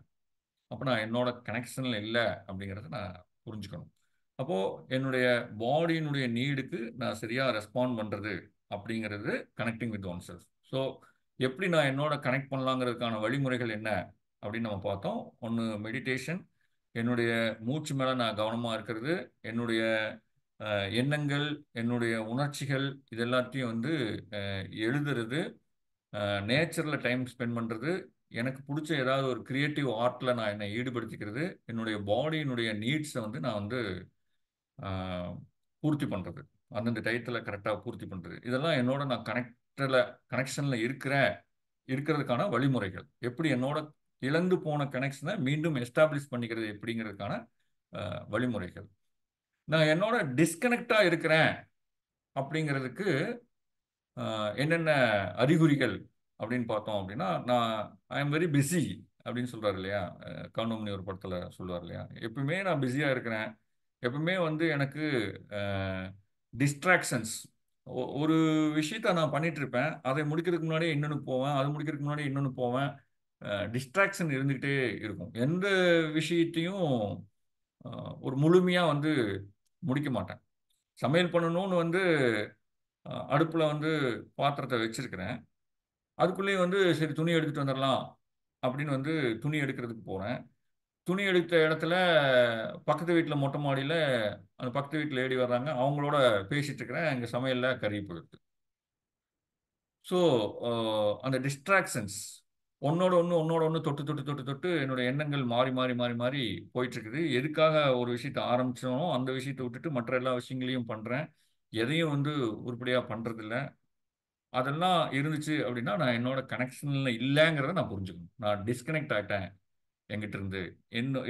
அப்போ நான் என்னோட கனெக்ஷனில் இல்லை அப்படிங்கிறத நான் புரிஞ்சுக்கணும். அப்போ என்னுடைய பாடியினுடைய நீடுக்கு நான் சரியா ரெஸ்பாண்ட் பண்றது அப்படிங்கிறது connecting with one self. So எப்படி நான் என்னோட கனெக்ட் பண்ணலாங்கிறதுக்கான வழிமுறைகள் என்ன அப்படின்னு நம்ம பார்த்தோம். ஒன்று மெடிடேஷன், என்னுடைய மூச்சு மேலே நான் கவனமாக இருக்கிறது, என்னுடைய எண்ணங்கள், என்னுடைய உணர்ச்சிகள் இது எல்லாத்தையும் வந்து எழுதுறது, நேச்சரில் டைம் ஸ்பெண்ட் பண்ணுறது, எனக்கு பிடிச்ச ஏதாவது ஒரு கிரியேட்டிவ் ஆர்ட்டில் நான் என்னை ஈடுபடுத்திக்கிறது, என்னுடைய பாடியினுடைய நீட்ஸை வந்து நான் வந்து ஆஹ், பூர்த்தி பண்ணுறது, அந்தந்த டயத்தில் கரெக்டாக பூர்த்தி பண்ணுறது, இதெல்லாம் என்னோட நான் கனெக்ஷனில் இருக்கிறதுக்கான வழிமுறைகள். எப்படி என்னோட இழந்து போன கனெக்ஷனை மீண்டும் எஸ்டாப்ளிஷ் பண்ணிக்கிறது எப்படிங்கிறதுக்கான வழிமுறைகள். நான் என்னோட டிஸ்கனெக்டாக இருக்கிறேன் அப்படிங்கிறதுக்கு என்னென்ன அறிகுறிகள் அப்படின்னு பார்த்தோம் அப்படின்னா, நான் ஐ எம் வெரி பிஸி அப்படின்னு சொல்றாரு இல்லையா, கவுண்டமணி ஒரு படத்தில் சொல்லுவார் இல்லையா, எப்பவுமே நான் பிஸியாக இருக்கிறேன், எப்பவுமே வந்து எனக்கு டிஸ்ட்ராக்ஷன்ஸ், ஒரு விஷயத்த நான் பண்ணிட்டு இருப்பேன், அதை முடிக்கிறதுக்கு முன்னாடியே இன்னொன்று போவேன், அது முடிக்கிறதுக்கு முன்னாடியே இன்னொன்று போவேன், டிஸ்ட்ராக்ஷன் இருந்துக்கிட்டே இருக்கும். எந்த விஷயத்தையும் ஒரு முழுமையாக வந்து முடிக்க மாட்டேன். சமையல் பண்ணணும்னு வந்து அடுப்பில் வந்து பாத்திரத்தை வச்சிருக்கிறேன், அதுக்குள்ளேயே வந்து சரி துணி எடுத்துட்டு வந்துடலாம் அப்படின்னு வந்து துணி எடுக்கிறதுக்கு போகிறேன். துணி எடுத்த இடத்துல பக்கத்து வீட்டில் மொட்டை மாடியில் அந்த பக்கத்து வீட்டில் லேடி வர்றாங்க, அவங்களோட பேசிட்டு இருக்கிறேன், எங்கள் சமையலில் கறி போயிடுது. ஸோ அந்த டிஸ்ட்ராக்ஷன்ஸ் ஒன்னோட ஒன்று தொட்டு தொட்டு தொட்டு தொட்டு என்னோட எண்ணங்கள் மாறி மாறி மாறி மாறி போயிட்டு இருக்குது. எதுக்காக ஒரு விஷயத்தை ஆரம்பிச்சோனோ அந்த விஷயத்தை விட்டுட்டு மற்ற எல்லா விஷயங்களையும் பண்ணுறேன். எதையும் வந்து உருப்படியாக பண்ணுறதில்ல. அதெல்லாம் இருந்துச்சு அப்படின்னா நான் என்னோட கனெக்ஷனில் இல்லைங்கிறத நான் புரிஞ்சுக்கணும். நான் டிஸ்கனெக்ட் ஆகிட்டேன் என்கிட்ட இருந்து.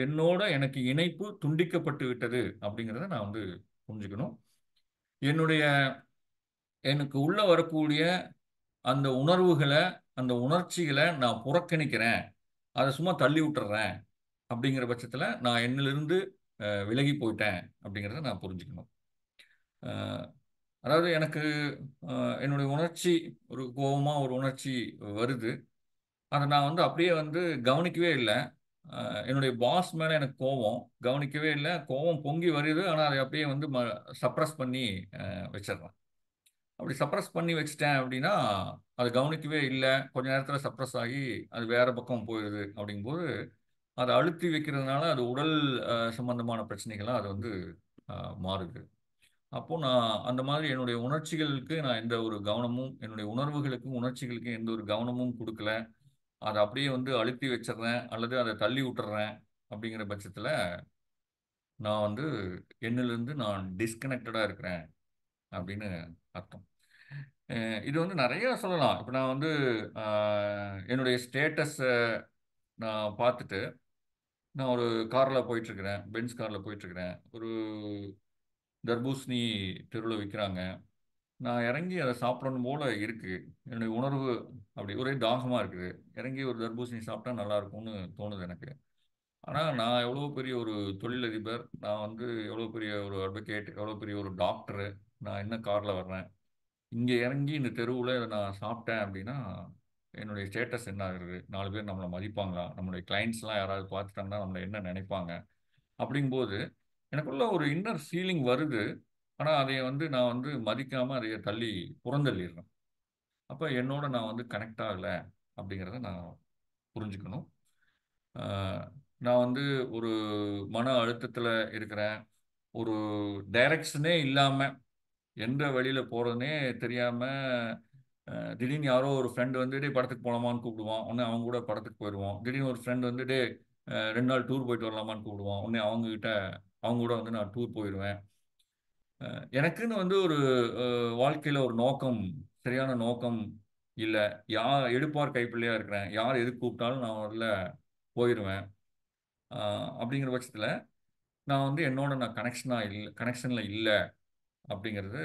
என்னோட எனக்கு இணைப்பு துண்டிக்கப்பட்டு விட்டது அப்படிங்கிறத நான் வந்து புரிஞ்சுக்கணும். என்னுடைய எனக்கு உள்ள வரக்கூடிய அந்த உணர்வுகளை, அந்த உணர்ச்சிகளை நான் புறக்கணிக்கிறேன், அதை சும்மா தள்ளி விட்டுறேன் அப்படிங்கிற பட்சத்தில் நான் என்னிலிருந்து விலகி போயிட்டேன் அப்படிங்கிறத நான் புரிஞ்சுக்கணும். அதாவது எனக்கு என்னுடைய உணர்ச்சி, ஒரு கோபமாக ஒரு உணர்ச்சி வருது, அதை நான் வந்து அப்படியே வந்து கவனிக்கவே இல்லை. என்னுடைய பாஸ் மேலே எனக்கு கோபம், கவனிக்கவே இல்லை, கோபம் பொங்கி வருது, ஆனால் அதை அப்படியே வந்து சப்ரஸ் பண்ணி வச்சிடுறேன். அப்படி சப்ரஸ் பண்ணி வச்சிட்டேன் அப்படின்னா அதை கவனிக்கவே இல்லை, கொஞ்ச நேரத்தில் சப்ரஸ் ஆகி அது வேற பக்கம் போயிடுது. அப்படிங்கும்போது அதை அழுத்தி வைக்கிறதுனால அது உடல் சம்பந்தமான பிரச்சனைகளாக அது வந்து மாறுது. அப்போ நான் அந்த மாதிரி என்னுடைய உணர்ச்சிகளுக்கு நான் எந்த ஒரு கவனமும், என்னுடைய உணர்வுகளுக்கும் உணர்ச்சிகளுக்கும் எந்த ஒரு கவனமும் கொடுக்கல, அதை அப்படியே வந்து அழுத்தி வச்சிடுறேன் அல்லது அதை தள்ளி விட்டுறேன். அப்படிங்கிற பட்சத்தில் நான் வந்து என்னிலிருந்து நான் டிஸ்கனெக்டடாக இருக்கிறேன் அப்படின்னு அர்த்தம். இது வந்து நிறைய சொல்லலாம். இப்போ நான் வந்து என்னுடைய ஸ்டேட்டஸை நான் பார்த்துட்டு, நான் ஒரு காரில் போயிட்டுருக்கிறேன், பென்ஸ் காரில் போயிட்டுருக்கிறேன், ஒரு தர்பூசணி தெருவில் விற்கிறாங்க, நான் இறங்கி அதை சாப்பிடணும் போல இருக்கு, என்னுடைய உணர்வு அப்படி ஒரே தாகமாக இருக்குது, இறங்கி ஒரு தர்பூசணி சாப்பிட்டா நல்லா இருக்கும்னு தோணுது எனக்கு. ஆனால் நான் எவ்வளோ பெரிய ஒரு தொழிலதிபர், நான் வந்து எவ்வளோ பெரிய ஒரு அட்வொகேட், எவ்வளோ பெரிய ஒரு டாக்டரு, நான் என்ன காரில் வர்றேன், இங்கே இறங்கி இந்த தெருவில் இதை நான் சாப்பிட்டேன் அப்படின்னா என்னுடைய ஸ்டேட்டஸ் என்ன ஆகுறது, 4 பேர் நம்மளை மதிப்பாங்களா, நம்மளுடைய கிளைண்ட்ஸ்லாம் யாராவது பார்த்துட்டாங்கன்னா நம்மளை என்ன நினைப்பாங்க, அப்படிங்கும்போது எனக்குள்ள ஒரு இன்னர் ஃபீலிங் வருது. ஆனால் அதை வந்து நான் வந்து மதிக்காமல் அதை தள்ளி புறந்தள்ளிடுறேன். அப்போ என்னோட நான் வந்து கனெக்ட் ஆகலை அப்படிங்கிறத நான் புரிஞ்சுக்கணும். ஆஹ் நான் வந்து ஒரு மன அழுத்தத்தில் இருக்கிறேன், ஒரு டைரக்ஷனே இல்லாமல் எந்த வழியில் போகிறதுனே தெரியாமல் திடீர்னு யாரோ ஒரு ஃப்ரெண்டு வந்து டே படத்துக்கு போகலாமான்னு கூப்பிடுவான், உடனே அவங்க கூட படத்துக்கு போயிடுவோம். திடீர்னு ஒரு ஃப்ரெண்டு வந்து டே 2 நாள் டூர் போயிட்டு வரலாமான்னு கூப்பிடுவான், உடனே அவங்ககிட்ட அவங்க கூட வந்து நான் டூர் போயிடுவேன். எனக்குன்னு வந்து ஒரு வாழ்க்கையில ஒரு நோக்கம், சரியான நோக்கம் இல்ல. எடுப்பார் கைப்பிள்ளையா இருக்கிறேன். யார் எதுக்கு கூப்பிட்டாலும் நான் முதல்ல போயிருவேன். அ அப்படிங்கிற பட்சத்தில நான் வந்து நான் கனெக்ஷன்ல இல்ல அப்படிங்கிறது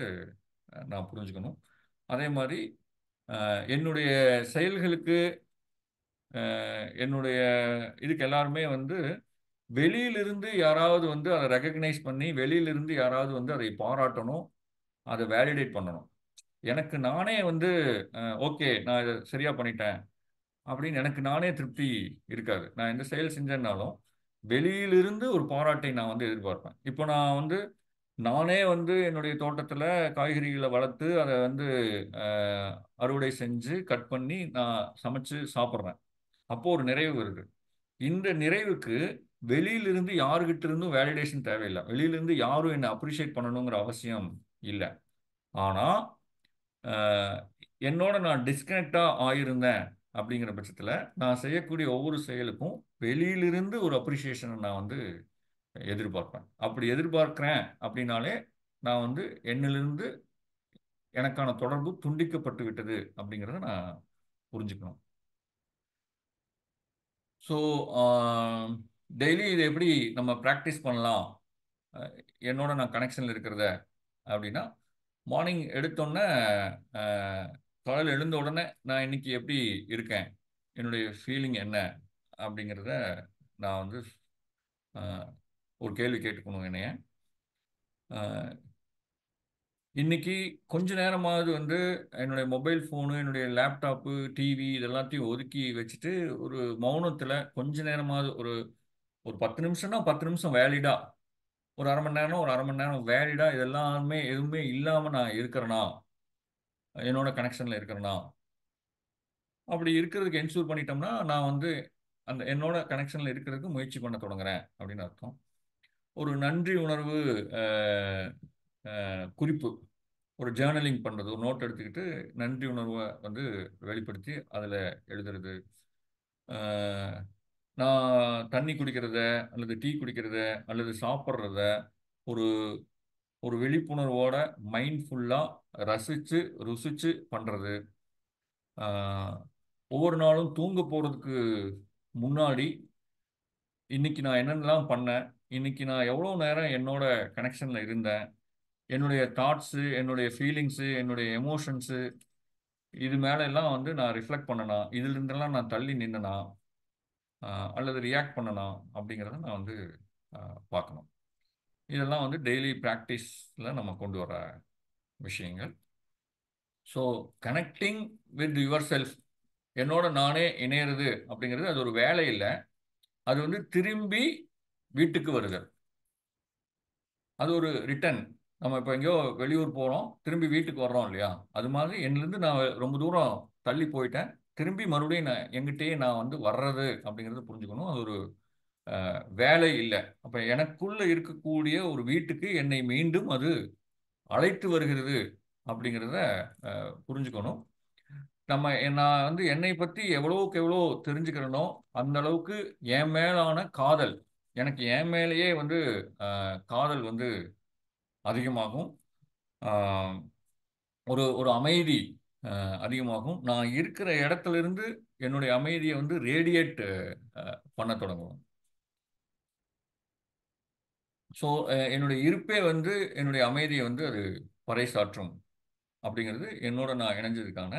நான் புரிஞ்சுக்கணும். அதே மாரி என்னுடைய செயல்களுக்கு, என்னுடைய இதுக்கு எல்லாருமே வந்து வெளியிலிருந்து யாராவது வந்து அத ரெகக்னைஸ் பண்ணி, வெளியிலிருந்து யாராவது வந்து அதை பாராட்டணும். அத வேலிடேட் பண்ணணும். எனக்கு நானே வந்து ஓகே நான் இத சரியா பண்ணிட்டேன் அப்படின்னு எனக்கு நானே திருப்தி இருக்காது. நான் எந்த செயல் செஞ்சேன்னாலும், வெளியிலிருந்து ஒரு பாராட்டை நான் வந்து எதிர்பார்ப்பேன். இப்போ நான் வந்து நானே வந்து என்னுடைய தோட்டத்தில காய்கறிகள வளர்த்து, அத வந்து அ அறுவடை செஞ்சு, கட் பண்ணி நான் சமைச்சு சாப்பிடுறேன். அப்போ ஒரு நிறைவு வருது. இந்த நிறைவுக்கு வெளியிலிருந்து யார்கிட்ட இருந்தும் வேலிடேஷன் தேவையில்ல. வெளியிலிருந்து யாரும் என்ன அப்ரிஷியேட் பண்ணணுங்கிற அவசியம் இல்ல. ஆனா, அ நான் டிஸ்கனெக்ட்டா ஆயிருந்தேன் அப்படிங்கிற பட்சத்தில, நான் செய்யக்கூடிய ஒவ்வொரு செயலுக்கும் வெளியிலிருந்து ஒரு அப்ரிசியேஷன நான் வந்து எதிர்பார்ப்பேன். அப்படி எதிர்பார்க்கிறேன் அப்படின்னாலே, நான் வந்து என்னிலிருந்து எனக்கான தொடர்பு துண்டிக்கப்பட்டு விட்டது அப்படிங்கிறத நான் புரிஞ்சுக்கணும். ஸோ, ஆ டெய்லி இத எப்படி நம்ம பிராக்டிஸ் பண்ணலாம்? அ நான் கனெக்ஷன்ல இருக்கிறத அப்படின்னா, மார்னிங் எடுத்தோனே அ காலையில எழுந்த உடனே நான் இன்னைக்கு எப்படி இருக்கேன்? என்னுடைய ஃபீலிங் என்ன? அப்படிங்கிறத நான் வந்து அ ஒரு கேள்வி கேட்டுக்கணும் என்னைய. அ இன்னைக்கு கொஞ்ச நேரமாவது வந்து என்னுடைய மொபைல் ஃபோனு, என்னுடைய லேப்டாப்பு, டிவி இது எல்லாத்தையும் ஒதுக்கி வச்சுட்டு, ஒரு மௌனத்தில கொஞ்ச நேரமாவது ஒரு ஒரு 10 நிமிஷம்னா 10 நிமிஷம் வேலிடா, ஒரு 1/2 மணி நேரம்னா ஒரு 1/2 மணி நேரம் வேலிடா இது எல்லாமே எதுவுமே இல்லாம நான் இருக்கிறேனா? கனெக்ஷன்ல இருக்கிறேனா? அப்படி இருக்கிறதுக்கு என்ஷூர் பண்ணிட்டோம்னா, நான் வந்து அந்த கனெக்ஷன்ல இருக்கிறதுக்கு முயற்சி பண்ண தொடங்குறேன் அப்படின்னு அர்த்தம். ஒரு நன்றி உணர்வு அ குறிப்பு. ஒரு ஜர்னலிங் பண்றது. ஒரு நோட் எடுத்துக்கிட்டு நன்றி உணர்வ வந்து வெளிப்படுத்தி அதில எழுதுறது. அ நான் தண்ணி குடிக்கிறத, அல்லது டீ குடிக்கிறத, அல்லது சாப்பிடுறத ஒரு ஒரு விழிப்புணர்வோட மைண்ட்ஃபுல்லா ரசிச்சு, ருசிச்சு பண்றது. அ ஒவ்வொரு நாளும் தூங்க போறதுக்கு முன்னாடி, இன்னைக்கு நான் என்னென்னலாம் பண்ணேன்? இன்னைக்கு நான் எவ்வளோ நேரம் கனெக்ஷன்ல இருந்தேன்? என்னுடைய தாட்ஸு, என்னுடைய ஃபீலிங்ஸு, என்னுடைய எமோஷன்ஸு இது மேல எல்லாம் வந்து நான் ரிஃப்ளெக்ட் பண்ணனா? இதிலிருந்தெல்லாம் நான் தள்ளி நின்னனா? அ அல்லது ரியாக்ட் பண்ணனா? அப்படிங்கிறத நான் வந்து அ பார்க்கணும். இதெல்லாம் வந்து டெய்லி பிராக்டிஸ்ல நம்ம கொண்டு வர விஷயங்கள். So connecting with your self நானே இணையறது அப்படிங்கிறது அது ஒரு வேலை இல்ல. அது வந்து திரும்பி வீட்டுக்கு வருதல். அது ஒரு ரிட்டர்ன். நம்ம இப்ப எங்கேயோ வெளியூர் போறோம். திரும்பி வீட்டுக்கு வர்றோம் இல்லையா? அது மாதிரி என்னிலிருந்து நான் ரொம்ப தூரம் தள்ளி போயிட்டேன். திரும்பி மறுபடியும் என்கிட்டயே நான் வந்து வர்றது அப்படிங்கிறத புரிஞ்சுக்கணும். அது ஒரு வேலை இல்ல. அப்ப எனக்குள்ள இருக்கக்கூடிய ஒரு வீட்டுக்கு என்னை மீண்டும் அது அழைத்து வருகிறது அப்படிங்கிறத புரிஞ்சுக்கணும். நான் வந்து என்னை பத்தி எவ்வளவுக்கு எவ்வளோ தெரிஞ்சுக்கிறேனோ, அந்த அளவுக்கு என் மேலான காதல், எனக்கு என் மேலேயே வந்து காதல் வந்து அதிகமாகும். ஆ ஒரு ஒரு அமைதி அதிகமாகும். நான் இருக்கிற இடத்திலிருந்து என்னுடைய அமைதிய வந்து ரேடியேட் பண்ணத் தொடங்குவேன். ஸோ, என்னுடைய இருப்பே வந்து என்னுடைய அமைதிய வந்து அது பறைசாற்றும். அப்படிங்கிறது நான் இணைஞ்சதுக்கான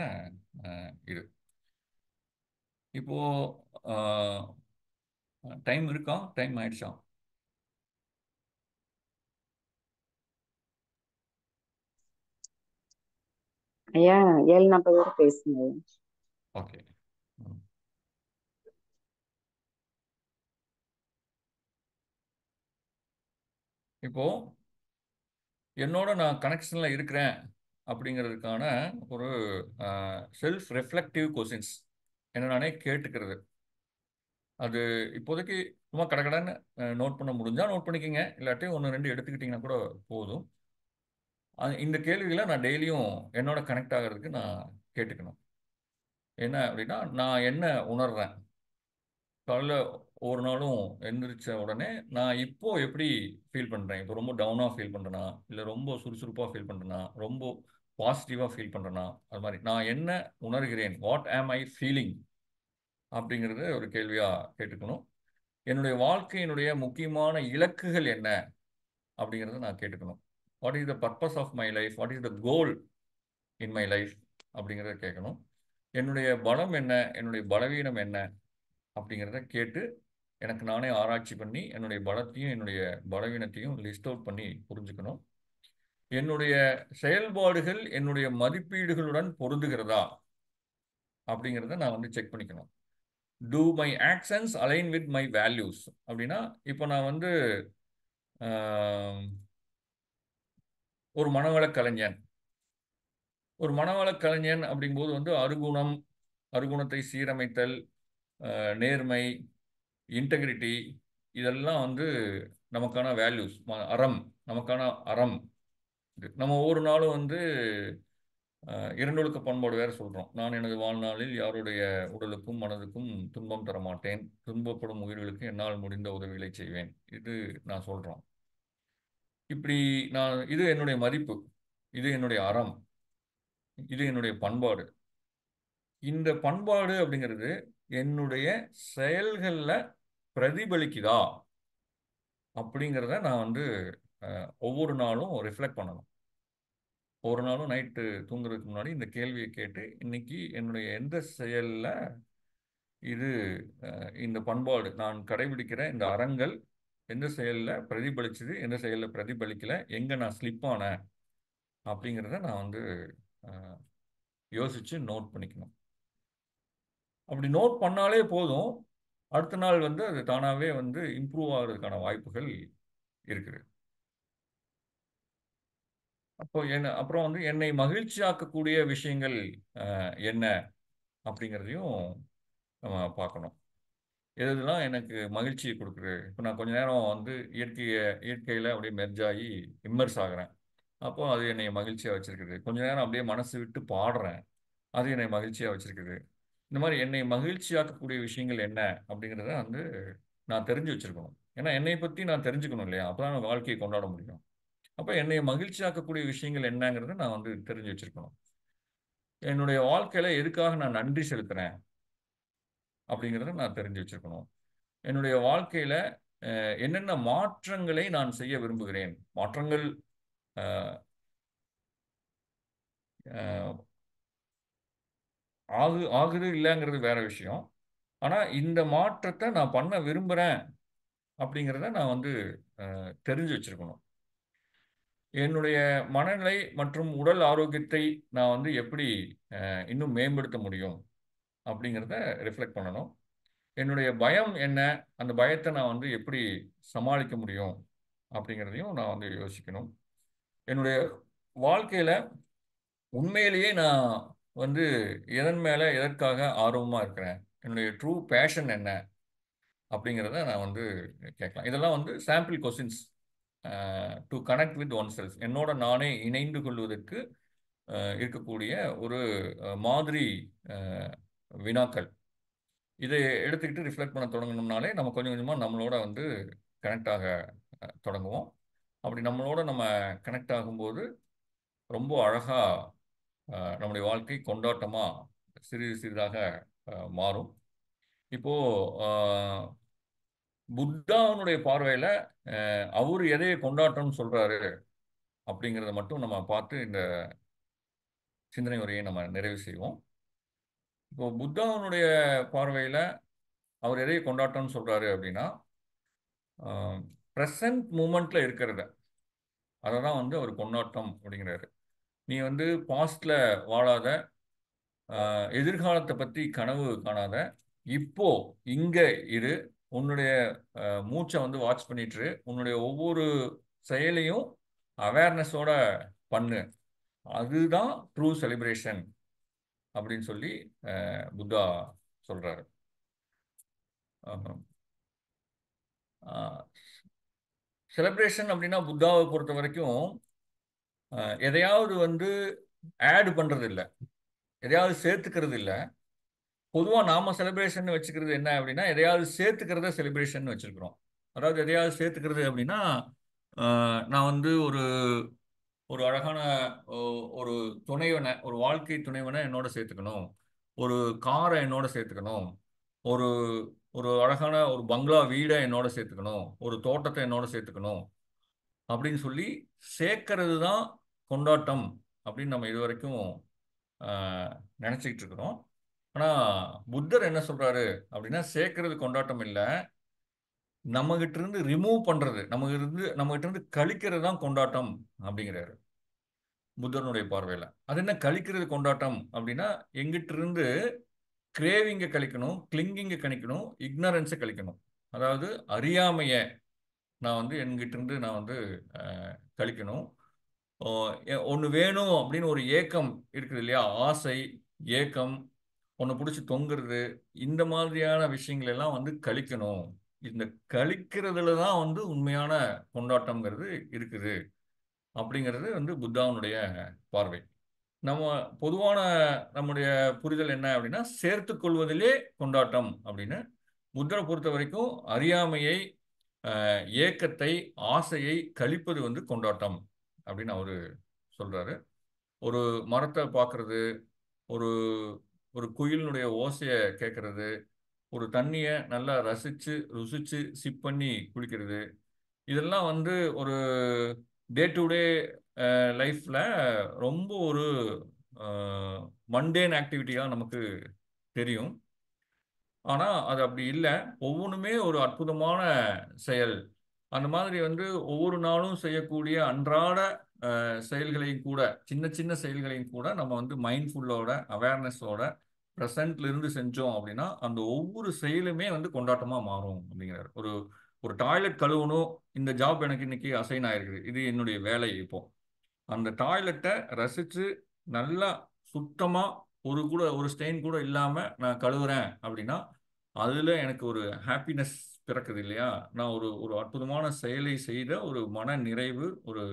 இது. இப்போ ஆ டைம் இருக்கா? டைம் ஆயிடுச்சா? ஐயா 7:40 வரை பேசுங்க. ஓகே. ம். இப்போ நான் கனெக்ஷன்ல இருக்கிறேன் அப்படிங்கிறதுக்கான ஒரு செல்ஃப் ரெஃப்ளெக்டிவ் கொஸ்டின்ஸ் நானே கேட்டுக்கிறது. அது இப்போதைக்கு சும்மா கடகடன்னு நோட் பண்ண முடிஞ்சா நோட் பண்ணிக்கங்க. இல்லாட்டி 1, 2 எடுத்துக்கிட்டீங்கன்னா கூட போதும். இந்த கேள்விகள நான் டெய்லியும் கனெக்ட் ஆகுறதுக்கு நான் கேட்டுக்கணும். என்ன அப்படின்னா, நான் என்ன உணர்றேன்? காலைல ஒவ்வொரு நாளும் எந்திரிச்ச உடனே நான் இப்போ எப்படி ஃபீல் பண்ணுறேன், இப்போ ரொம்ப டவுனாக ஃபீல் பண்ணுறேனா, இல்லை ரொம்ப சுறுசுறுப்பாக ஃபீல் பண்ணுறேனா, ரொம்ப பாசிட்டிவாக ஃபீல் பண்ணுறேனா, அது மாதிரி நான் என்ன உணர்கிறேன், வாட் ஆம் ஐ ஃபீலிங் அப்படிங்கிறத ஒரு கேள்வியாக கேட்டுக்கணும். என்னுடைய வாழ்க்கையினுடைய முக்கியமான இலக்குகள் என்ன அப்படிங்கிறத நான் கேட்டுக்கணும். What is the purpose of my life, what is the goal in my life அப்படிங்கிறத கேட்கணும். என்னுடைய பலம் என்ன, என்னுடைய பலவீனம் என்ன அப்படிங்கிறத கேட்டு எனக்கு நானே ஆராய்ச்சி பண்ணி என்னுடைய பலத்தையும் என்னுடைய பலவீனத்தையும் லிஸ்ட் அவுட் பண்ணி புரிஞ்சுக்கணும். என்னுடைய செயல்பாடுகள் என்னுடைய மதிப்பீடுகளுடன் பொருந்துகிறதா அப்படிங்கிறத நான் வந்து செக் பண்ணிக்கணும். Do my actions align with my values அப்படின்னா, இப்போ நான் வந்து ஒரு மனவளக் கலைஞன். ஒரு மனவளக் கலைஞன் அப்படிங்கும்போது வந்து அருகுணத்தை சீரமைத்தல், நேர்மை, இன்டெகிரிட்டி, இதெல்லாம் வந்து நமக்கான வேல்யூஸ், நமக்கான அறம். நம்ம ஒவ்வொரு நாளும் வந்து இரண்டொழுக்க பண்பாடு வேற சொல்றோம். நான் எனது வாழ்நாளில் யாருடைய உடலுக்கும் மனதுக்கும் துன்பம் தர மாட்டேன், துன்பப்படும் உயிர்களுக்கு என்னால் முடிந்த உதவிகளை செய்வேன். இது நான் சொல்றோம். இப்படி இது என்னுடைய மதிப்பு, இது என்னுடைய அறம், இது என்னுடைய பண்பாடு. இந்த பண்பாடு அப்படிங்கிறது என்னுடைய செயல்களில் பிரதிபலிக்குதா அப்படிங்கிறத நான் வந்து ஒவ்வொரு நாளும் ரிஃப்ளெக்ட் பண்ணணும். ஒவ்வொரு நாளும் நைட்டு தூங்குறதுக்கு முன்னாடி இந்த கேள்வியை கேட்டு, இன்னைக்கு என்னுடைய எந்த செயலில் இது இந்த பண்பாடு நான் கடைபிடிக்கிற இந்த அறங்கள் எந்த செயலில் பிரதிபலிச்சுது, எந்த செயலில் பிரதிபலிக்கலை, எங்கே நான் ஸ்லிப் ஆனேன் அப்படிங்கிறத நான் வந்து யோசித்து நோட் பண்ணிக்கணும். அப்படி நோட் பண்ணாலே போதும், அடுத்த நாள் வந்து அது தானாகவே வந்து இம்ப்ரூவ் ஆகிறதுக்கான வாய்ப்புகள் இருக்குது. அப்புறம் வந்து என்னை மகிழ்ச்சியாக்கக்கூடிய விஷயங்கள் என்ன அப்படிங்கிறதையும் நம்ம பார்க்கணும். எதுலாம் எனக்கு மகிழ்ச்சியை கொடுக்குது. இப்போ நான் கொஞ்ச நேரம் வந்து இயற்கையில் அப்படியே மெர்ஜாகி இம்மர்ஸ் ஆகிறேன், அப்போ அது என்னை மகிழ்ச்சியாக வச்சுருக்குது. கொஞ்ச நேரம் அப்படியே மனசு விட்டு பாடுறேன், அது என்னை மகிழ்ச்சியாக வச்சுருக்குது. இந்த மாதிரி என்னை மகிழ்ச்சியாக்கக்கூடிய விஷயங்கள் என்ன அப்படிங்கிறத வந்து நான் தெரிஞ்சு வச்சுருக்கணும். ஏன்னா என்னை பற்றி நான் தெரிஞ்சுக்கணும் இல்லையா, அப்போ தான் வாழ்க்கையை கொண்டாட முடியும். அப்போ என்னை மகிழ்ச்சியாக்கக்கூடிய விஷயங்கள் என்னங்கிறத நான் வந்து தெரிஞ்சு வச்சுருக்கணும். என்னுடைய வாழ்க்கையில் எதுக்காக நான் நன்றி செலுத்துகிறேன் அப்படிங்கிறத நான் தெரிஞ்சு வச்சுருக்கணும். என்னுடைய வாழ்க்கையில் என்னென்ன மாற்றங்களை நான் செய்ய விரும்புகிறேன், மாற்றங்கள் ஆகுது இல்லைங்கிறது வேற விஷயம். ஆனால் இந்த மாற்றத்தை நான் பண்ண விரும்புகிறேன் அப்படிங்கிறத நான் வந்து தெரிஞ்சு வச்சுருக்கணும். என்னுடைய மனநிலை மற்றும் உடல் ஆரோக்கியத்தை நான் வந்து எப்படி இன்னும் மேம்படுத்த முடியும் அப்படிங்கிறத ரிஃப்ளெக்ட் பண்ணணும். என்னுடைய பயம் என்ன, அந்த பயத்தை நான் வந்து எப்படி சமாளிக்க முடியும் அப்படிங்கிறதையும் நான் வந்து யோசிக்கணும். என்னுடைய வாழ்க்கையில் உண்மையிலேயே நான் வந்து எதற்காக ஆர்வமாக இருக்கிறேன், என்னுடைய ட்ரூ பேஷன் என்ன அப்படிங்கிறத நான் வந்து கேட்கலாம். இதெல்லாம் வந்து sample questions to connect with one self, என்னோட நானே இணைந்து கொள்வதற்கு இருக்கக்கூடிய ஒரு மாதிரி வினாக்கள். இதை எடுத்துக்கிட்டு ரிஃப்ளெக்ட் பண்ண தொடங்கணும்னாலே நம்ம கொஞ்சம் கொஞ்சமாக நம்மளோட வந்து கனெக்ட் ஆக தொடங்குவோம். அப்படி நம்மளோட நம்ம கனெக்ட் ஆகும்போது ரொம்ப அழகாக நம்முடைய வாழ்க்கை கொண்டாட்டமாக சிறிது சிறிதாக மாறும். இப்போது புத்தாவுடைய பார்வையில் அவர் எதையை கொண்டாட்டம்னு சொல்கிறாரு அப்படிங்கிறத மட்டும் நம்ம பார்த்து இந்த சிந்தனை உரையை நம்ம நிறைவு செய்வோம். இப்போ புத்தாவுடைய பார்வையில் அவர் எதையை கொண்டாட்டம்னு சொல்கிறாரு அப்படின்னா, ப்ரெசன்ட் மூமெண்ட்டில் இருக்கிறத, அதை தான் வந்து அவர் கொண்டாட்டம் அப்படிங்கிறாரு. நீ வந்து பாஸ்டில் வாழாத, எதிர்காலத்தை பற்றி கனவு காணாத, இப்போ இங்கே இரு, உன்னுடைய மூச்சை வந்து வாட்ச் பண்ணிட்டு உன்னுடைய ஒவ்வொரு செயலையும் அவேர்னஸோட பண்ணு, அதுதான் ட்ரூ செலிப்ரேஷன் அப்படின்னு சொல்லி புத்தா சொல்றாரு. செலிப்ரேஷன் அப்படின்னா புத்தாவை பொறுத்த வரைக்கும் எதையாவது வந்து ஆட் பண்றது இல்லை, எதையாவது சேர்த்துக்கிறது இல்லை, பொதுவாக நாம செலிப்ரேஷன் வச்சுக்கிறது என்ன அப்படின்னா எதையாவது சேர்த்துக்கிறத செலிப்ரேஷன் வச்சிருக்கிறோம். அதாவது எதையாவது சேர்த்துக்கிறது அப்படின்னா நான் வந்து ஒரு ஒரு அழகான ஒரு துணைவனை, ஒரு வாழ்க்கை துணைவனை என்னோட சேர்த்துக்கணும், ஒரு காரை என்னோட சேர்த்துக்கணும், ஒரு ஒரு அழகான ஒரு பங்களா வீடை என்னோட சேர்த்துக்கணும், ஒரு தோட்டத்தை என்னோட சேர்த்துக்கணும் அப்படின்னு சொல்லி சேர்க்கறது தான் கொண்டாட்டம் அப்படின்னு நம்ம இதுவரைக்கும் ஆஹ், நினைச்சுக்கிட்டு இருக்கிறோம். ஆனா புத்தர் என்ன சொல்றாரு அப்படின்னா சேர்க்கறது கொண்டாட்டம் இல்லை, நம்ம கிட்ட இருந்து ரிமூவ் பண்றது, நம்ம கிட்ட இருந்து கழிக்கிறது தான் கொண்டாட்டம் அப்படிங்கிறாரு புத்தனுடைய பார்வையில. அது என்ன கழிக்கிறது கொண்டாட்டம் அப்படின்னா எங்கிட்ட இருந்து கிரேவிங்க கழிக்கணும், கிளிங்கிங்க கழிக்கணும், இக்னரன்ஸை கழிக்கணும். அதாவது அறியாமைய நான் வந்து என்கிட்ட இருந்து நான் வந்து கழிக்கணும். ஒன்று வேணும் அப்படின்னு ஒரு ஏக்கம் இருக்குது இல்லையா, ஆசை, ஏக்கம், ஒன்று பிடிச்சி தொங்குறது, இந்த மாதிரியான விஷயங்கள் எல்லாம் வந்து கழிக்கணும். இந்த கழிக்கிறதுல தான் வந்து உண்மையான கொண்டாட்டம்ங்கிறது இருக்குது அப்படிங்கிறது வந்து புத்தாவுனுடைய பார்வை. நம்ம பொதுவான நம்முடைய புரிதல் என்ன அப்படின்னா சேர்த்துக் கொள்வதிலே கொண்டாட்டம் அப்படின்னு. புத்தரை பொறுத்த வரைக்கும் அறியாமையை, ஏக்கத்தை, ஆசையை கழிப்பது வந்து கொண்டாட்டம் அப்படின்னு அவரு சொல்றாரு. ஒரு மரத்தை பார்க்கறது, ஒரு ஒரு குயிலினுடைய ஓசையை கேட்கறது, ஒரு தண்ணியை நல்லா ரசிச்சு ருசிச்சு சிப் பண்ணி குளிக்கிறது, இதெல்லாம் வந்து ஒரு டே டு டே லைஃப்ல ரொம்ப ஒரு மண்டேன் ஆக்டிவிட்டியாக நமக்கு தெரியும். ஆனா அது அப்படி இல்லை. ஒவ்வொன்றுமே ஒரு அற்புதமான செயல். அந்த மாதிரி வந்து ஒவ்வொரு நாளும் செய்யக்கூடிய அன்றாட செயல்களையும் கூட, சின்ன சின்ன செயல்களையும் கூட நம்ம வந்து மைண்ட்ஃபுல்லோட, அவேர்னஸோட, ப்ரெசன்ட்ல இருந்து செஞ்சோம் அப்படின்னா அந்த ஒவ்வொரு செயலுமே வந்து கொண்டாட்டமா மாறும் அப்படிங்கிறார். ஒரு ஒரு டாய்லெட் கழுவணும், இந்த ஜாப் எனக்கு இன்னைக்கு அசைன் ஆயிருக்குது, இது என்னுடைய வேலை. இப்போ அந்த டாய்லெட்டை ரசித்து நல்லா சுத்தமாக ஒரு ஸ்டெயின் கூட இல்லாமல் நான் கழுவுறேன் அப்படின்னா அதில் எனக்கு ஒரு ஹாப்பினஸ் பிறக்குது இல்லையா. நான் ஒரு ஒரு அற்புதமான செயலை செய்த ஒரு மன நிறைவு, ஒரு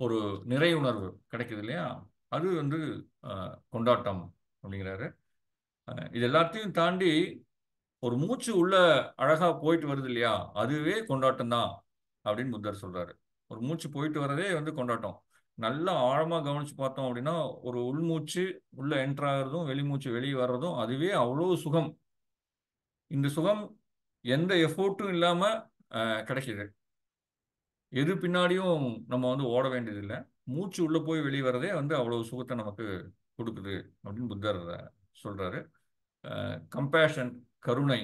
ஒரு நிறைவுணர்வு கிடைக்குது இல்லையா. அது வந்து கொண்டாட்டம் அப்படிங்கிறாரு. இது எல்லாத்தையும் தாண்டி ஒரு மூச்சு உள்ள அழகா போயிட்டு வருது இல்லையா, அதுவே கொண்டாட்டம் தான் அப்படின்னு புத்தர் சொல்றாரு. ஒரு மூச்சு போயிட்டு வரதே வந்து கொண்டாட்டம். நல்லா ஆழமா கவனிச்சு பார்த்தோம் அப்படின்னா ஒரு உள்மூச்சு உள்ள என்டர் ஆகுறதும் வெளிமூச்சு வெளியே வர்றதும் அதுவே அவ்வளோ சுகம். இந்த சுகம் எந்த எஃபோர்ட்டும் இல்லாம கிடைக்குது. எது பின்னாடியும் நம்ம வந்து ஓட வேண்டியதில்லை. மூச்சு உள்ள போய் வெளியே வரதே வந்து அவ்வளவு சுகத்தை நமக்கு கொடுக்குது அப்படின்னு புத்தர் சொல்றாரு. கம்பேஷன், கருணை,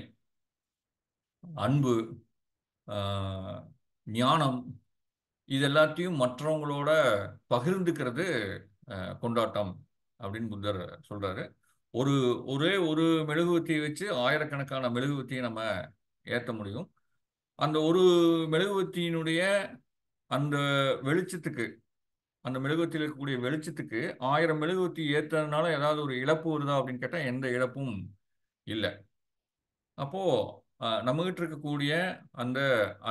அன்பு, ஞானம், இது எல்லாத்தையும் மற்றவங்களோட பகிர்ந்துக்கிறது கொண்டாட்டம் அப்படின்னு புத்தர் சொல்றாரு. ஒரே ஒரு மெழுகுவர்த்தியை வச்சு ஆயிரக்கணக்கான மெழுகுவர்த்தியை நம்ம ஏற்ற முடியும். அந்த ஒரு மெழுகுவர்த்தியினுடைய அந்த வெளிச்சத்துக்கு, அந்த மெழுகுவர்த்தியில் இருக்கக்கூடிய வெளிச்சத்துக்கு 1000 மெழுகுவர்த்தி ஏற்றதுனால ஏதாவது ஒரு இழப்பு வருதா அப்படின்னு கேட்டால் எந்த இழப்பும் இல்லை. அப்போ நம்மகிட்ட இருக்கக்கூடிய அந்த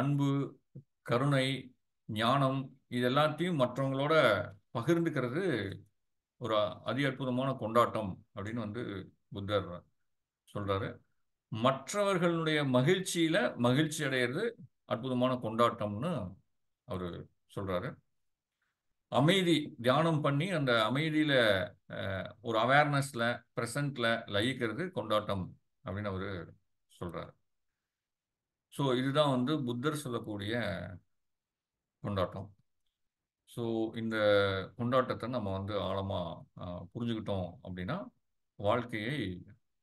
அன்பு, கருணை, ஞானம், இது எல்லாத்தையும் மற்றவங்களோட பகிர்ந்துக்கிறது ஒரு அதி அற்புதமான கொண்டாட்டம் அப்படின்னு வந்து புத்தர் சொல்றாரு. மற்றவர்களுடைய மகிழ்ச்சியில மகிழ்ச்சி அடையிறது அற்புதமான கொண்டாட்டம்னு அவரு சொல்றாரு. அமைதி தியானம் பண்ணி அந்த அமைதியில ஒரு அவேர்னஸ்ல, ப்ரெசன்ட்ல லயிக்கிறது கொண்டாட்டம் அப்படின்னு அவரு சொல்றாரு. ஸோ இதுதான் வந்து புத்தர் சொல்லக்கூடிய கொண்டாட்டம். ஸோ இந்த கொண்டாட்டத்தை நம்ம வந்து ஆழமாக புரிஞ்சுக்கிட்டோம் அப்படின்னா வாழ்க்கையை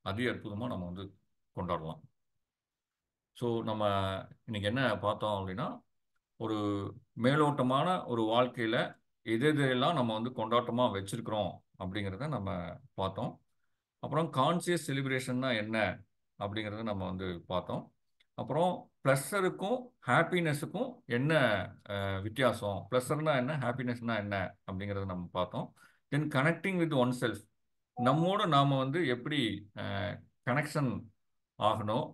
அதி அற்புதமாக நம்ம வந்து கொண்டாடலாம். ஸோ நம்ம இன்னைக்கு என்ன பார்த்தோம் அப்படின்னா ஒரு மேலோட்டமான ஒரு வாழ்க்கையில் எது எதையெல்லாம் நம்ம வந்து கொண்டாட்டமாக வச்சிருக்கிறோம் அப்படிங்கிறத நம்ம பார்த்தோம். அப்புறம் கான்சியஸ் செலிப்ரேஷன்னா என்ன அப்படிங்கிறத நம்ம வந்து பார்த்தோம். அப்புறம் ப்ளஸருக்கும் ஹாப்பினஸுக்கும் என்ன வித்தியாசம், ப்ளஸர்னா என்ன, ஹாப்பினஸ்னா என்ன அப்படிங்கிறத நம்ம பார்த்தோம். தென் கனெக்டிங் வித் ஒன் செல்ஃப், நம்மோட நாம் வந்து எப்படி கனெக்ஷன் ஆகணும்,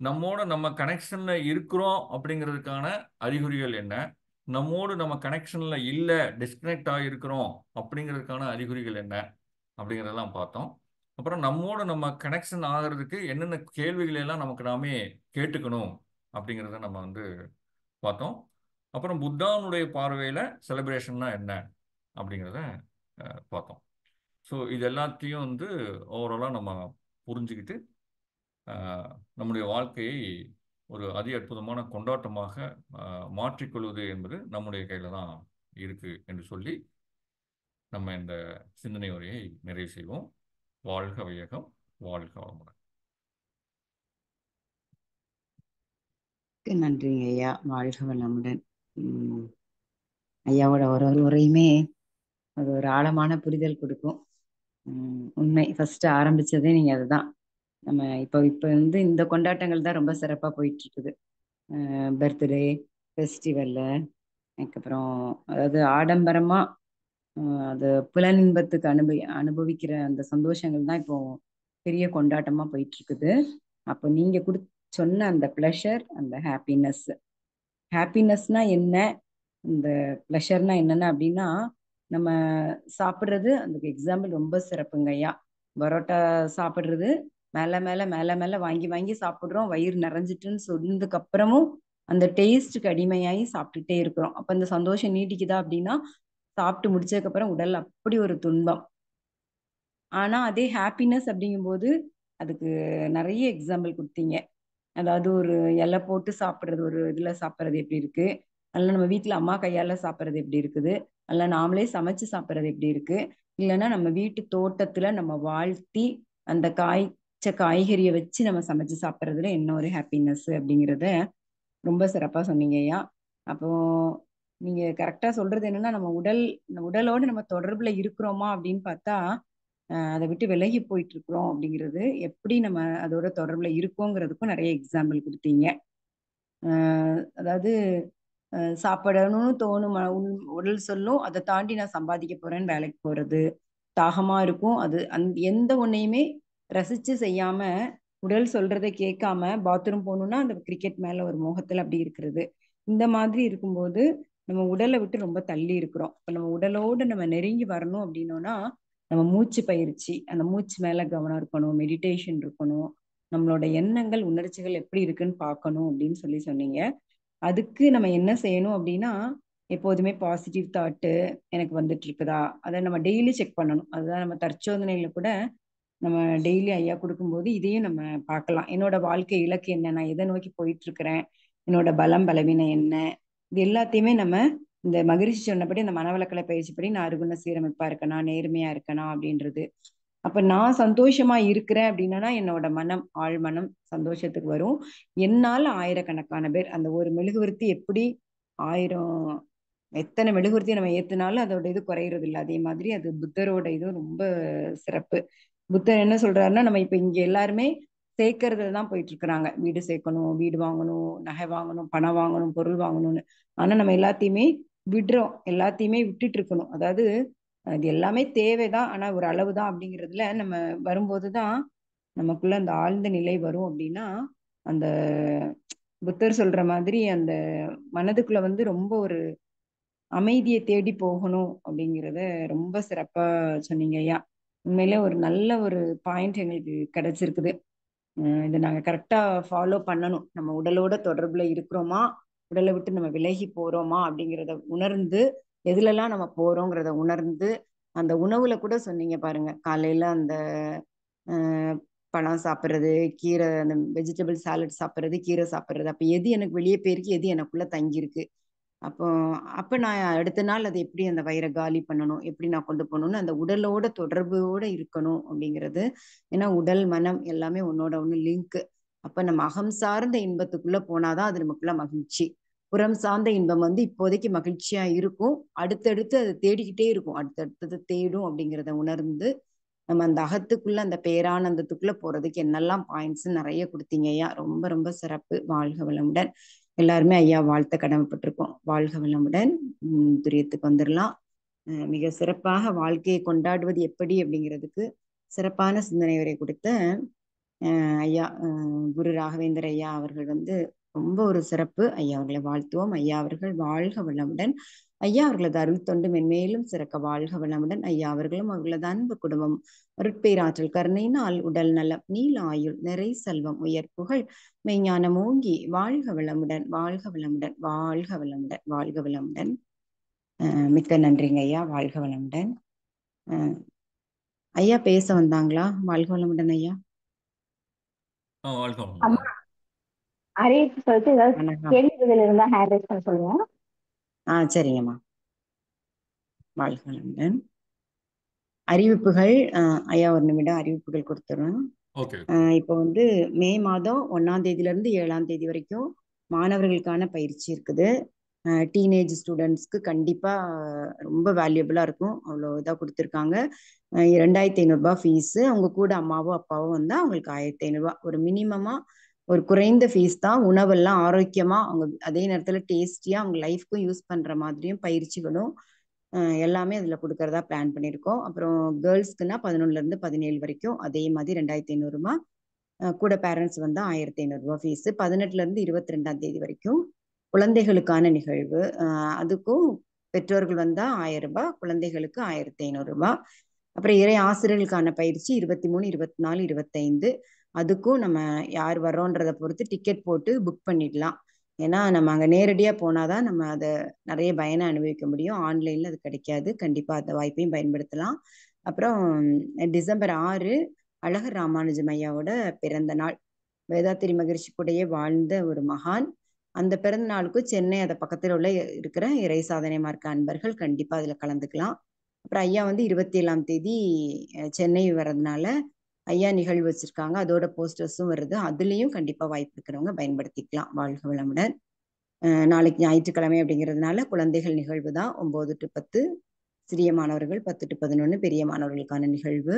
நம்ம கனெக்ஷனில் இருக்கிறோம் அப்படிங்கிறதுக்கான அறிகுறிகள் என்ன, நம்ம கனெக்ஷனில் இல்லை டிஸ்கனெக்ட் ஆகிருக்கிறோம் அப்படிங்கிறதுக்கான அறிகுறிகள் என்ன அப்படிங்கிறதெல்லாம் பார்த்தோம். அப்புறம் நம்மோட நம்ம கனெக்ஷன் ஆகிறதுக்கு என்னென்ன கேள்விகள் எல்லாம் நமக்கு நாமே கேட்டுக்கணும் அப்படிங்கிறத நம்ம வந்து பார்த்தோம். அப்புறம் புத்தானுடைய பார்வையில் செலிப்ரேஷன்னா என்ன அப்படிங்கிறத பார்த்தோம். ஸோ இது எல்லாத்தையும் வந்து ஓவராலாக நம்ம புரிஞ்சுக்கிட்டு நம்முடைய வாழ்க்கையை ஒரு அதி அற்புதமான கொண்டாட்டமாக மாற்றிக்கொள்வது என்பது நம்முடைய கையில் தான் இருக்குது என்று சொல்லி நம்ம இந்த சிந்தனை உரையை நிறைவு செய்வோம். வாழ்க வையகம், வாழ்க வளமுடன். நன்றிங்க ஐயா. வாழ்க வளமுடன். ஐயாவோட ஒரு ஒரு உரையுமே அது ஒரு ஆழமான புரிதல் கொடுக்கும். உண்மை. ஃபர்ஸ்ட் ஆரம்பிச்சதே நீங்க அதுதான். நம்ம இப்போ வந்து இந்த கொண்டாட்டங்கள் தான் ரொம்ப சிறப்பா போயிட்டு இருக்குது. பர்த்டே ஃபெஸ்டிவல்ல, அதுக்கப்புறம் அதாவது ஆடம்பரமா அது புலனின்பத்துக்கு அனுபவிக்கிற அந்த சந்தோஷங்கள் தான் இப்போ பெரிய கொண்டாட்டமா போயிட்டு இருக்குது. அப்போ நீங்க சொன்ன அந்த ப்ளஷர், அந்த ஹாப்பினஸ்னா என்ன, இந்த ப்ளஷர்னா என்னென்ன அப்படின்னா, நம்ம சாப்பிட்றது அதுக்கு எக்ஸாம்பிள் ரொம்ப சிறப்புங்க ஐயா. பரோட்டா சாப்பிட்றது மேலே மேலே மேலே மேலே வாங்கி வாங்கி சாப்பிட்றோம், வயிறு நிறைஞ்சிட்டுன்னு சொன்னதுக்கு அப்புறமும் அந்த டேஸ்ட்டுக்கு அடிமையாகி சாப்பிட்டுட்டே இருக்கிறோம். அப்போ அந்த சந்தோஷம் நீடிக்குதா அப்படின்னா, சாப்பிட்டு முடிச்சதுக்கு அப்புறம் உடல் அப்படி ஒரு துன்பம். ஆனா அதே ஹாப்பினஸ் அப்படிங்கும்போது அதுக்கு நிறைய எக்ஸாம்பிள் கொடுத்தீங்க. அதாவது ஒரு இலை போட்டு சாப்பிட்றது, ஒரு இதுல சாப்பிட்றது எப்படி இருக்கு, அல்ல நம்ம வீட்டுல அம்மா கையால சாப்பிட்றது எப்படி இருக்குது, அல்ல நாமளே சமைச்சு சாப்பிட்றது எப்படி இருக்கு, இல்லைன்னா நம்ம வீட்டு தோட்டத்துல நம்ம வாழ்த்தி அந்த காய்கறியை வச்சு நம்ம சமைச்சு சாப்பிட்றதுல என்ன ஒரு ஹாப்பினஸ் அப்படிங்கிறத ரொம்ப சிறப்பா சொன்னீங்க ஐயா. அப்போ நீங்க கரெக்டா சொல்றது என்னன்னா, நம்ம உடலோடு நம்ம தொடர்புல இருக்கிறோமா அப்படின்னு பார்த்தா அதை விட்டு விலகி போயிட்டு இருக்கிறோம் அப்படிங்கிறது, எப்படி நம்ம அதோட தொடர்புல இருக்கோங்கிறதுக்கும் நிறைய எக்ஸாம்பிள் கொடுத்தீங்க. அதாவது சாப்பிடணும்னு தோணும், உடல் சொல்லும், அதை தாண்டி நான் சம்பாதிக்க போறேன்னு வேலைக்கு போறது, தாகமா இருக்கும், அது எந்த ஒன்னையுமே ரசிச்சு செய்யாம உடல் சொல்றதை கேட்காம பாத்ரூம் போகணும்னா அந்த கிரிக்கெட் மேல ஒரு மோகத்துல அப்படி இருக்கிறது. இந்த மாதிரி இருக்கும்போது நம்ம உடலை விட்டு ரொம்ப தள்ளி இருக்கிறோம். இப்ப நம்ம உடலோடு நம்ம நெருங்கி வரணும் அப்படின்னோம்னா நம்ம மூச்சு பயிற்சி, அந்த மூச்சு மேல கவனம் இருக்கணும், மெடிடேஷன் இருக்கணும், நம்மளோட எண்ணங்கள் உணர்ச்சிகள் எப்படி இருக்குன்னு பார்க்கணும் அப்படின்னு சொன்னீங்க. அதுக்கு நம்ம என்ன செய்யணும் அப்படின்னா, எப்போதுமே பாசிட்டிவ் தாட்டு எனக்கு வந்துட்டு இருக்குதா, அதை நம்ம டெய்லி செக் பண்ணணும். அதுதான் நம்ம தற்சோதனையில கூட நம்ம டெய்லி ஐயா கொடுக்கும்போது இதையும் நம்ம பார்க்கலாம். என்னோட வாழ்க்கை இலக்கு என்ன, நான் எதை நோக்கி போயிட்டு இருக்கிறேன், என்னோட பலம் பலவீனம் என்ன, இது எல்லாத்தையுமே நம்ம இந்த மகிழ்ச்சி சொன்னபடி அந்த மனவளக்கலை பயிற்சிப்படி நான் அருகுண சீரமைப்பா இருக்கனா, நேர்மையா இருக்கனா அப்படின்றது. அப்ப நான் சந்தோஷமா இருக்கிறேன் அப்படின்னா என்னோட மனம், ஆழ் மனம் சந்தோஷத்துக்கு வரும். என்னால ஆயிரக்கணக்கான பேர், அந்த ஒரு மெழுகுவர்த்தி எப்படி 1000 எத்தனை மெழுகுவர்த்தி நம்ம ஏத்தினாலும் அதோட இது குறையிறது இல்லை. அதே மாதிரி அது புத்தரோட இதுவும் ரொம்ப சிறப்பு. புத்தர் என்ன சொல்றாருன்னா, நம்ம இப்ப இங்க எல்லாருமே சேர்க்கறதுல தான் போயிட்டு இருக்கிறாங்க. வீடு சேர்க்கணும், வீடு வாங்கணும், நகை வாங்கணும், பணம் வாங்கணும், பொருள் வாங்கணும்னு. ஆனா நம்ம எல்லாத்தையுமே விடுறோம், எல்லாத்தையுமே விட்டுட்டு இருக்கணும். அதாவது அது எல்லாமே தேவைதான், ஆனா ஒரு அளவு தான் அப்படிங்கிறதுல நம்ம வரும்போதுதான் நமக்குள்ள அந்த ஆழ்ந்த நிலை வரும். அப்படின்னா அந்த புத்தர் சொல்ற மாதிரி அந்த மனதுக்குள்ள வந்து ரொம்ப ஒரு அமைதியை தேடி போகணும் அப்படிங்கிறத ரொம்ப சிறப்பா சொன்னீங்க ஐயா. உண்மையிலே ஒரு நல்ல ஒரு பாயிண்ட் எங்களுக்கு கிடைச்சிருக்குது. இதை நாங்க கரெக்டா ஃபாலோ பண்ணணும். நம்ம உடலோட தொடர்புல இருக்கிறோமா, உடலை விட்டு நம்ம விலகி போறோமா அப்படிங்கிறத உணர்ந்து, எதுலெல்லாம் நம்ம போறோங்கிறத உணர்ந்து, அந்த உணவுல கூட சொன்னீங்க பாருங்க, காலையில அந்த பழம் சாப்பிட்றது, கீரை, அந்த வெஜிடபிள் சாலட் சாப்பிட்றது, கீரை சாப்பிட்றது, அப்ப எது எனக்கு வெளியே போயிருக்கு, எது எனக்குள்ள தங்கியிருக்கு, அப்போ அப்ப நான் அடுத்த நாள் அதை எப்படி அந்த வயிறை காலி பண்ணணும், எப்படி நான் கொண்டு போகணும்னு அந்த உடலோட தொடர்போட இருக்கணும் அப்படிங்கிறது. ஏன்னா உடல் மனம் எல்லாமே ஒன்னோட ஒண்ணு லிங்க். அப்ப நம்ம அகம் சார்ந்த இன்பத்துக்குள்ள போனாதான் அது நமக்குள்ள மகிழ்ச்சி. புறம் சார்ந்த இன்பம் வந்து இப்போதைக்கு மகிழ்ச்சியா இருக்கும், அடுத்தடுத்து அதை தேடிக்கிட்டே இருக்கும், அடுத்தடுத்தது தேடும் அப்படிங்கிறத உணர்ந்து நம்ம அந்த அகத்துக்குள்ள அந்த பேரானந்தத்துக்குள்ள போறதுக்கு என்னெல்லாம் பாயிண்ட்ஸ் நிறைய கொடுத்தீங்க ஐயா. ரொம்ப ரொம்ப சிறப்பு. வாழ்க வளமுடன். எல்லாருமே ஐயா வாழ்த்த கடமைப்பட்டிருக்கோம். வாழ்க வளமுடன். துரியத்துக்கு வந்துடலாம். மிக சிறப்பாக வாழ்க்கையை கொண்டாடுவது எப்படி அப்படிங்கிறதுக்கு சிறப்பான சிந்தனை உரை கொடுத்த ஐயா குரு ராகவேந்தர் ஐயா அவர்கள் வந்து ரொம்ப ஒரு சிறப்பு. ஐயா அவர்களை வாழ்த்துவோம். ஐயா அவர்கள் வாழ்க வளமுடன். ஐயா அவர்களது அருள் தொண்டு மென்மேலும் சிறக்க வாழ்க வளமுடன். ஐயா அவர்களும் அவர்களது அன்பு குடும்பம் அருட்பேராற்றல் கருணையினால் உடல் நலம், நீல ஆயுள், நிறை செல்வம், உயர் புகழ், மெய்ஞானம் ஓங்கி வாழ்க வளமுடன், வாழ்க வளமுடன், வாழ்க வளமுடன், வாழ்க வளமுடன். மிக்க நன்றிங்க ஐயா. வாழ்க வளமுடன். ஐயா பேச வந்தாங்களா? வாழ்க வளமுடன் ஐயா. வாழ்க அம்மா வளமுடன். அறிவிப்பு சொல்லிட்டு ஏதாவது வணக்கம். கேள்விகள் இருந்தா ஹேண்ட் ரைஸ் பண்ண சொல்லுங்க. சரிங்கம்மா. வாழ்க வளமுடன். அறிவிப்புகள் ஐயா ஒரு நிமிடம் அறிவிப்புகள் கொடுத்துறோம். ஓகே. இப்போ வந்து மே மாதம் 1ஆம் தேதியிலிருந்து 7ஆம் தேதி வரைக்கும் மாணவர்களுக்கான பயிற்சி இருக்குது. டீனேஜ் ஸ்டூடெண்ட்ஸ்க்கு கண்டிப்பா ரொம்ப வேல்யூபிளா இருக்கும். அவ்வளோ இதாக கொடுத்துருக்காங்க. 2500 ரூபாய் ஃபீஸு. அவங்க கூட அம்மாவோ அப்பாவோ வந்தா அவங்களுக்கு 1500 ரூபாய். ஒரு மினிமமா ஒரு குறைந்த ஃபீஸ் தான். உணவெல்லாம் ஆரோக்கியமா அவங்க அதே நேரத்துல டேஸ்டியா அவங்க லைஃப்க்கும் யூஸ் பண்ற மாதிரியும் பயிற்சிகளும் எல்லாமே அதுல கொடுக்கறதா பிளான் பண்ணியிருக்கோம். அப்புறம் கேர்ள்ஸ்க்குன்னா 11ல இருந்து 17 வரைக்கும் அதே மாதிரி 2500 ரூபாய். கூட பேரண்ட்ஸ் வந்தா 1500 ரூபாய் ஃபீஸ். 18ல இருந்து 22ஆம் தேதி வரைக்கும் குழந்தைகளுக்கான நிகழ்வு. அதுக்கும் பெற்றோர்கள் வந்தா 1000 ரூபாய், குழந்தைகளுக்கு 1500 ரூபாய். அப்புறம் இறை ஆசிரியர்களுக்கான பயிற்சி 23, 24, 25. அதுக்கும் நம்ம யார் வர்றோன்றதை பொறுத்து டிக்கெட் போட்டு புக் பண்ணிடலாம். ஏன்னா நம்ம அங்கே நேரடியாக போனாதான் நம்ம அதை நிறைய பயனை அனுபவிக்க முடியும். ஆன்லைனில் அது கிடைக்காது. கண்டிப்பாக அந்த வாய்ப்பையும் பயன்படுத்தலாம். அப்புறம் டிசம்பர் 6 அழகர் ராமானுஜம் ஐயாவோட பிறந்த நாள். வேதாத்திரி மகிழ்ச்சி கூடயே வாழ்ந்த ஒரு மகான். அந்த பிறந்த நாளுக்கு சென்னை அதை பக்கத்தில் உள்ள இருக்கிற இறை சாதனை மார்க்க அன்பர்கள் கண்டிப்பாக அதில் கலந்துக்கலாம். அப்புறம் ஐயா வந்து 27ஆம் தேதி சென்னை வர்றதுனால ஐயா நிகழ்வு வச்சிருக்காங்க. அதோட போஸ்டர்ஸும் வருது. அதுலேயும் கண்டிப்பாக வாய்ப்பு இருக்கிறவங்க பயன்படுத்திக்கலாம். வாழ்க வளமுடன். நாளைக்கு ஞாயிற்றுக்கிழமை அப்படிங்கிறதுனால குழந்தைகள் நிகழ்வு தான். 9 to 10, சிறிய மாணவர்கள் 10 to 11 பெரிய மாணவர்களுக்கான நிகழ்வு.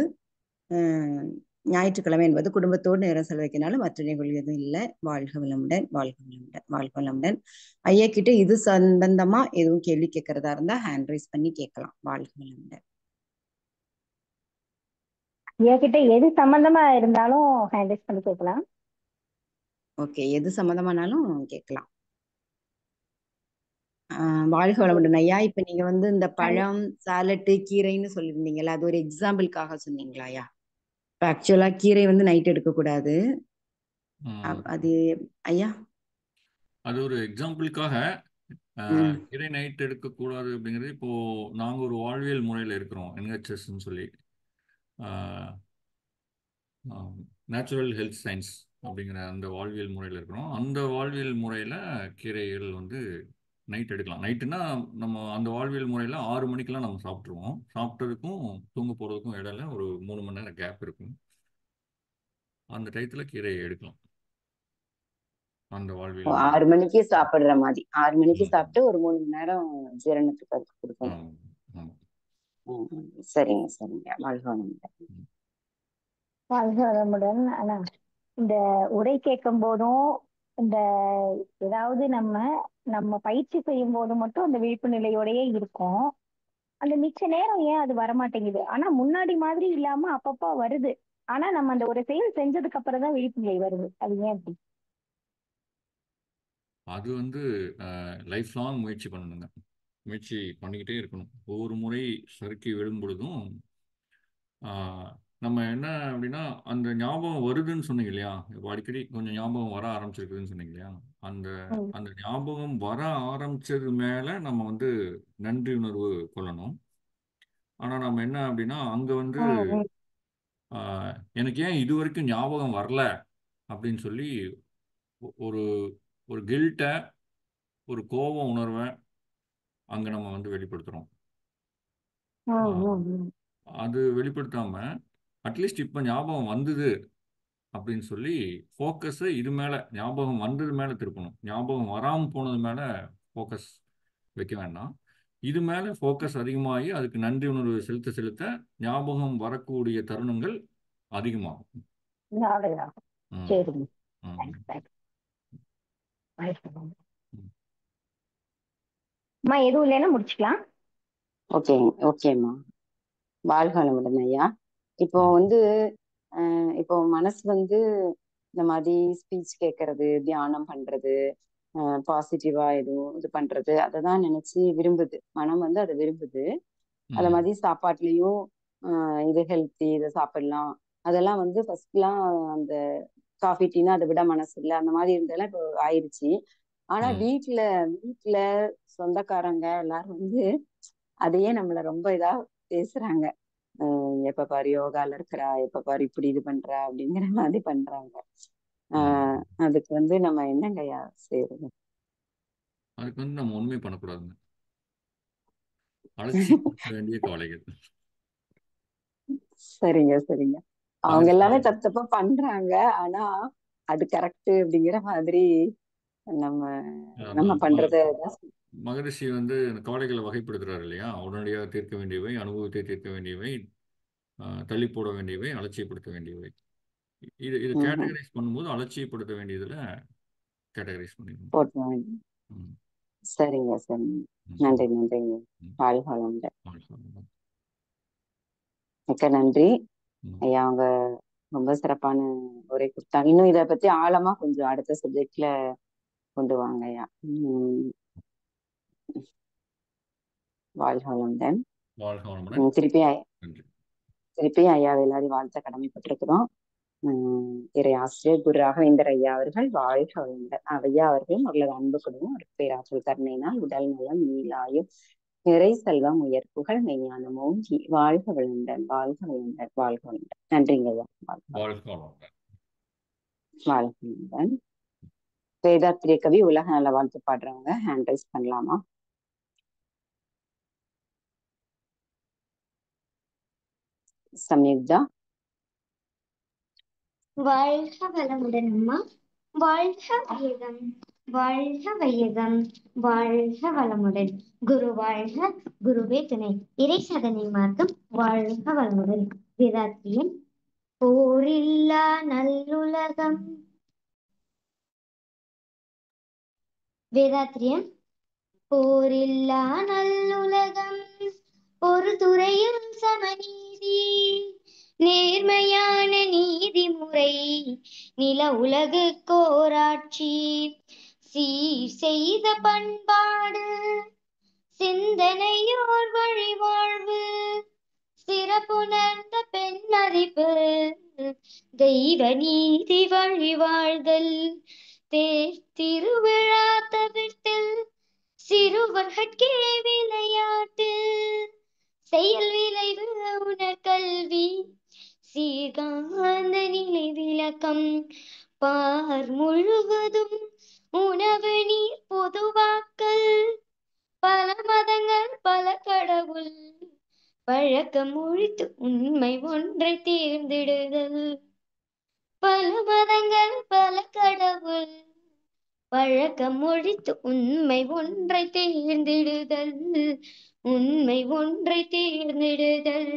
ஞாயிற்றுக்கிழமை என்பது குடும்பத்தோடு நேரம் செலவழிக்கனால மற்ற நிகழ்வு எதுவும் இல்லை. வாழ்க வளமுடன், வாழ்க வளமுடன், வாழ்க வளமுடன். ஐயா கிட்ட இது சம்பந்தமா எதுவும் கேள்வி கேட்கறதா இருந்தா ஹேண்ட் ரைஸ் பண்ணி கேட்கலாம். வாழ்க வளமுடன். ஐயா கிட்ட எது சம்பந்தமா இருந்தாலும் ஹேண்ட் ரைஸ் பண்ணி கேட்கலாம். ஓகே, எது சம்பந்தமானாலும் கேட்கலாம். வாழ்க வளமுடன் ஐயா. இப்ப நீங்க வந்து இந்த பழம், சாலட்டு, கீரைன்னு சொல்லியிருந்தீங்கல்ல, அது ஒரு எக்ஸாம்பிளுக்காக சொன்னீங்களா ஐயா? இப்ப ஆக்சுவலா கீரை வந்து நைட் எடுக்கக்கூடாது. அது ஐயா அது ஒரு எக்ஸாம்பிளுக்காக கீரை நைட் எடுக்கக்கூடாது அப்படிங்கிறது. இப்போ நாங்க ஒரு வாழ்வியல் முறையில் இருக்கிறோம், NHSன்னு சொல்லி, நேச்சுரல் ஹெல்த் சயின்ஸ் அப்படிங்கிற அந்த வாழ்வியல் முறையில் இருக்கிறோம். அந்த வாழ்வியல் முறையில் கீரைகள் வந்து நைட் எடுக்கலாம். நைட்டுனா நம்ம அந்த வாழ்வியல் முறையில் 6 மணிக்கெல்லாம் நம்ம சாப்பிட்ருவோம். சாப்பிட்டதுக்கும் தூங்க போகிறதுக்கும் இடையில ஒரு 3 மணி நேரம் கேப் இருக்கும். அந்த டயத்தில் கீரையை எடுக்கலாம். அந்த வாழ்வியல் 6 மணிக்கு சாப்பிடுற மாதிரி 6 மணிக்கு சாப்பிட்டு ஒரு 3 மணி நேரம் ஜீரணத்துக்கு அதுக்கு கொடுக்கணும். சரிங்க சரிங்க. வாழ்க வளமுடன். வாழ்க வளமுடன். ஆனா இந்த உரை கேட்கும் போதும் இந்த ஏதாவது நம்ம பயிற்சி செய்யும் போது மட்டும் அந்த விழிப்பு நிலையோடயே இருக்கும். அந்த மிச்ச நேரம் ஏன் அது வரமாட்டேங்குது? ஆனா முன்னாடி மாதிரி இல்லாம அப்பப்போ வருது. ஆனா நம்ம அந்த ஒரு செயல் செஞ்சதுக்கு அப்புறம் தான் விழிப்பு நிலை வருது. அது ஏன் அப்படி? அது வந்து லைஃப் லாங் முயற்சி பண்ணணுங்க. முயற்சி பண்ணிக்கிட்டே இருக்கணும். ஒவ்வொரு முறை சறுக்கி விழும் பொழுதும் நம்ம என்ன அப்படின்னா, அந்த ஞாபகம் வருதுன்னு சொன்னீங்க இல்லையா? இப்போ அடிக்கடி கொஞ்சம் ஞாபகம் வர ஆரம்பிச்சிருக்குதுன்னு சொன்னீங்க இல்லையா? அந்த அந்த ஞாபகம் வர ஆரம்பிச்சது மேல நம்ம வந்து நன்றி உணர்வு கொள்ளணும். ஆனா நம்ம என்ன அப்படின்னா, அங்க வந்து எனக்கு ஏன் இது வரைக்கும் ஞாபகம் வரல அப்படின்னு சொல்லி ஒரு ஒரு கில்ட்டை, ஒரு கோபம் உணர்வை அங்க நம்ம வந்து வெளிப்படுத்துறோம். அது வெளிப்படுத்தாம அட்லீஸ்ட் இப்போ ஞாபகம் வந்தது அப்படின்னு சொல்லி ஃபோக்கஸை இது மேலே, ஞாபகம் வந்தது மேலே திருப்பணும். ஞாபகம் வராமல் போனது மேலே ஃபோக்கஸ் வைக்க வேண்டாம். இது மேலே ஃபோக்கஸ் அதிகமாகி அதுக்கு நன்றி உணர்வு செலுத்த செலுத்த ஞாபகம் வரக்கூடிய தருணங்கள் அதிகமாகும். எதுவும் இல்லைன்னா முடிச்சுக்கலாம். ஓகே ஓகேம்மா. வாழ்க வளமுடன் ஐயா. இப்போ வந்து இப்போ மனசு வந்து இந்த மாதிரி ஸ்பீச் கேட்கறது, தியானம் பண்றது, பாசிட்டிவா எதுவும் இது பண்றது அதை தான் நினைச்சு விரும்புது. மனம் வந்து அதை விரும்புது. அதை மாதிரி சாப்பாட்டுலயும் இது ஹெல்த்தி, இதை சாப்பிடலாம். அதெல்லாம் வந்து ஃபர்ஸ்ட்லாம் அந்த காஃபி டீனா அதை விட மனசு இல்லை, அந்த மாதிரி இருந்ததெல்லாம் இப்போ ஆயிடுச்சு. ஆனா வீட்டுல சொந்தக்காரங்க எல்லாரும் வந்து அதையே நம்மள ரொம்ப இதா பேசுறாங்க. எப்ப பாரு யோகால இருக்கிறா, எப்ப பாரு இப்படி இது பண்றா அப்படிங்கிற மாதிரி பண்றாங்க. அதுக்கு வந்து நம்ம என்னங்கய்யா செய்யறது? அதுக்கு வந்து நம்ம உண்மை பண்ணக்கூடாதுங்க. அலட்சியப்படுத்த வேண்டிய கவலைகள். சரிங்க சரிங்க. அவங்க எல்லாமே தப்பா பண்றாங்க, ஆனா அது கரெக்ட் அப்படிங்கிற மாதிரி நம்ம பண்றத. மகரிஷி வந்து கவலைகளை வகைப்படுத்துறாரு இல்லையா? உடனடியாக தீர்க்க வேண்டியவை, அனுபவத்தை தீர்க்க வேண்டியவை, தள்ளி போட வேண்டியவை, அலட்சியப்படுத்த வேண்டியவை. இது கேட்டகரைஸ் பண்ணும்போது அலட்சியப்படுத்த வேண்டியதுல கேட்டகரைஸ் பண்ணிக்கணும். சரிங்க சரிங்க. நன்றி நன்றிங்க. வாழ்க வளமுடன். மிக்க நன்றி ஐயா. அவங்க ரொம்ப சிறப்பான உரை கொடுத்தாங்க. இன்னும் இதை பத்தி ஆழமா கொஞ்சம் அடுத்த சப்ஜெக்ட்ல கொண்டு வாங்க ஐயா. வாழ்க வளமுடன். திருப்பி ஐயா எல்லாரையும் வாழ்த்த கடமைப்பட்டிருக்கிறோம். இறை ஆசிரியர் குரு ராகவேந்தர் ஐயா அவர்கள் வாழ்க வளமுடன். ஐயா அவர்களும் அவர்களது அன்பு குடும்பம் ஒரு பேராற்றல் கருணையினால் உடல் நலம், நீலாயும், நிறை செல்வம், உயர் புகழ், மெய்ஞானம் ஓங்கி வாழ்க வளமுடன், வாழ்க வளமுடன், வாழ்க வளமுடன். நன்றிங்க ஐயா. வாழ்க வளமுடன். வேதாத்திரிய கவி உலக நல வாழ்த்து பாடுறவங்க ஹேண்ட் ரைஸ் பண்ணலாமா? சம்யுக்தா. வாழ்க வளமுடன் அம்மா. வாழ்க வையகம், வாழ்க வையகம், வாழ்க வளமுடன். குரு வாழ்க, குருவே துணை. இறை சாதனை மார்க்கம் வாழ்க வளமுடன். வேதாத்திரியன். போரில்லா நல்லுலகம். வேதாத்திரியன். போரில்லா நல்லுலகம், ஒரு துறையும் சமநீதி, நேர்மையான நீதிமுறை, நில உலகு கோராட்சி, சீர் செய்த பண்பாடு, சிந்தனையோர் வழிவாழ்வு, சிறப்புணர்ந்த பெண்ணறிவு, தெய்வ நீதி வழிவாழ்தல், திருவிழா தவிர்த்தல், சிறுவர்கட்கே விளையாட்டு, செயல் விளைவு உணர்கல்வி, சீர்காந்த நிலை விளக்கம், பார் முழுவதும் உணவு நீர் பொதுவாக்கல், பல மதங்கள் பல கடவுள், பழக்கம் ஒழித்து உண்மை ஒன்றை தேர்ந்தெடுதல், பல மதங்கள் பல கடவுள், பழக்கம் ஒழித்து உண்மை ஒன்றை தேர்ந்தெடுதல், உண்மை ஒன்றை தேர்ந்தெடுதல்.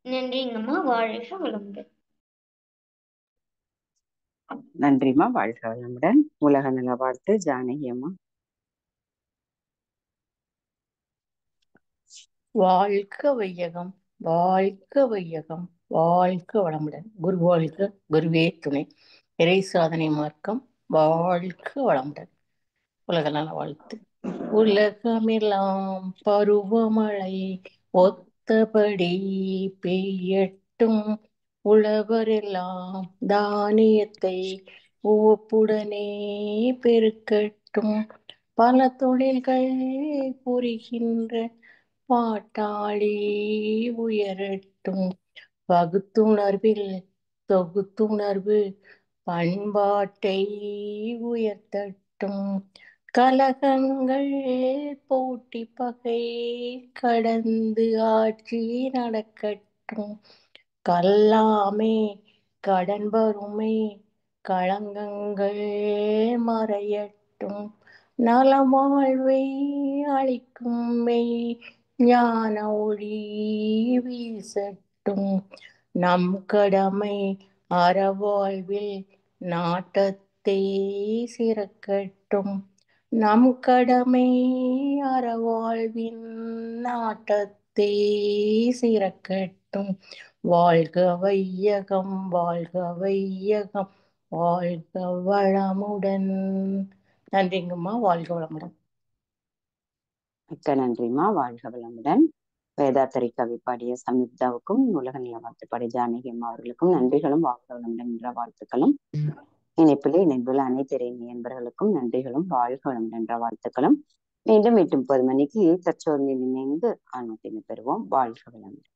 நன்றிங்கம்மா. வாழ்க வளமுடன். நன்றிம்மா. வாழ்க வளமுடன். உலக நல வாழ்த்து ஜானகி அம்மா. வாழ்க வையகம், வாழ்க வையகம், வாழ்க வளமுடன். குரு வாழ்க, குருவே துணை. இறை சாதனை மார்க்கம் வாழ்க வளமுடன். உலக நல வாழ்த்து. உலகமெல்லாம் பருவமழை ஒத்தபடி பெய்யட்டும், உழவரெல்லாம் தானியத்தை உவப்புடனே பெருக்கட்டும், பல தொழில்கள் புரிகின்ற பாட்டாளி உயரட்டும், பகுத்துணர்வில் தொகுத்துணர்வு பண்பாட்டை உயர்த்தட்டும், கலகங்கள் போட்டி பகை கடந்து ஆட்சி நடக்கட்டும், கல்லாமை கடன் வறுமை களங்கங்கள் மறையட்டும், நலவாழ்வை அளிக்கும் மெய் ஞான ஒளி வீசட்டும், நம் கடமை அறவாழ்வில் நாட்டத்தை சிறக்கட்டும், நம் கடமை அறவாழ்வின் நாட்டத்தை சிறக்கட்டும். வாழ்க வையகம், வாழ்க வையகம், வாழ்க வளமுடன். நன்றிங்கம்மா. வாழ்க வளமுடன். மிக்க நன்றிம்மா. வாழ்க வளமுடன். வேதாத்திரி கவி பாடிய சம்யுக்தாவுக்கும் உலக நிலவாழ்த்து பாடிய ஜானகி அம்மா அவர்களுக்கும் நன்றிகளும் வாழ்க வளமுடன் என்ற வாழ்த்துக்களும், இணைப்பிலே இணைந்துள்ள அனைத்து நண்பர்களுக்கும் நன்றிகளும் வாழ்க வளமுடன் என்ற வாழ்த்துக்களும். மீண்டும் 8:30 மணிக்கு தற்சோதனையில் இணைந்து ஆன்மத்தினை பெறுவோம். வாழ்க வளமுடன்.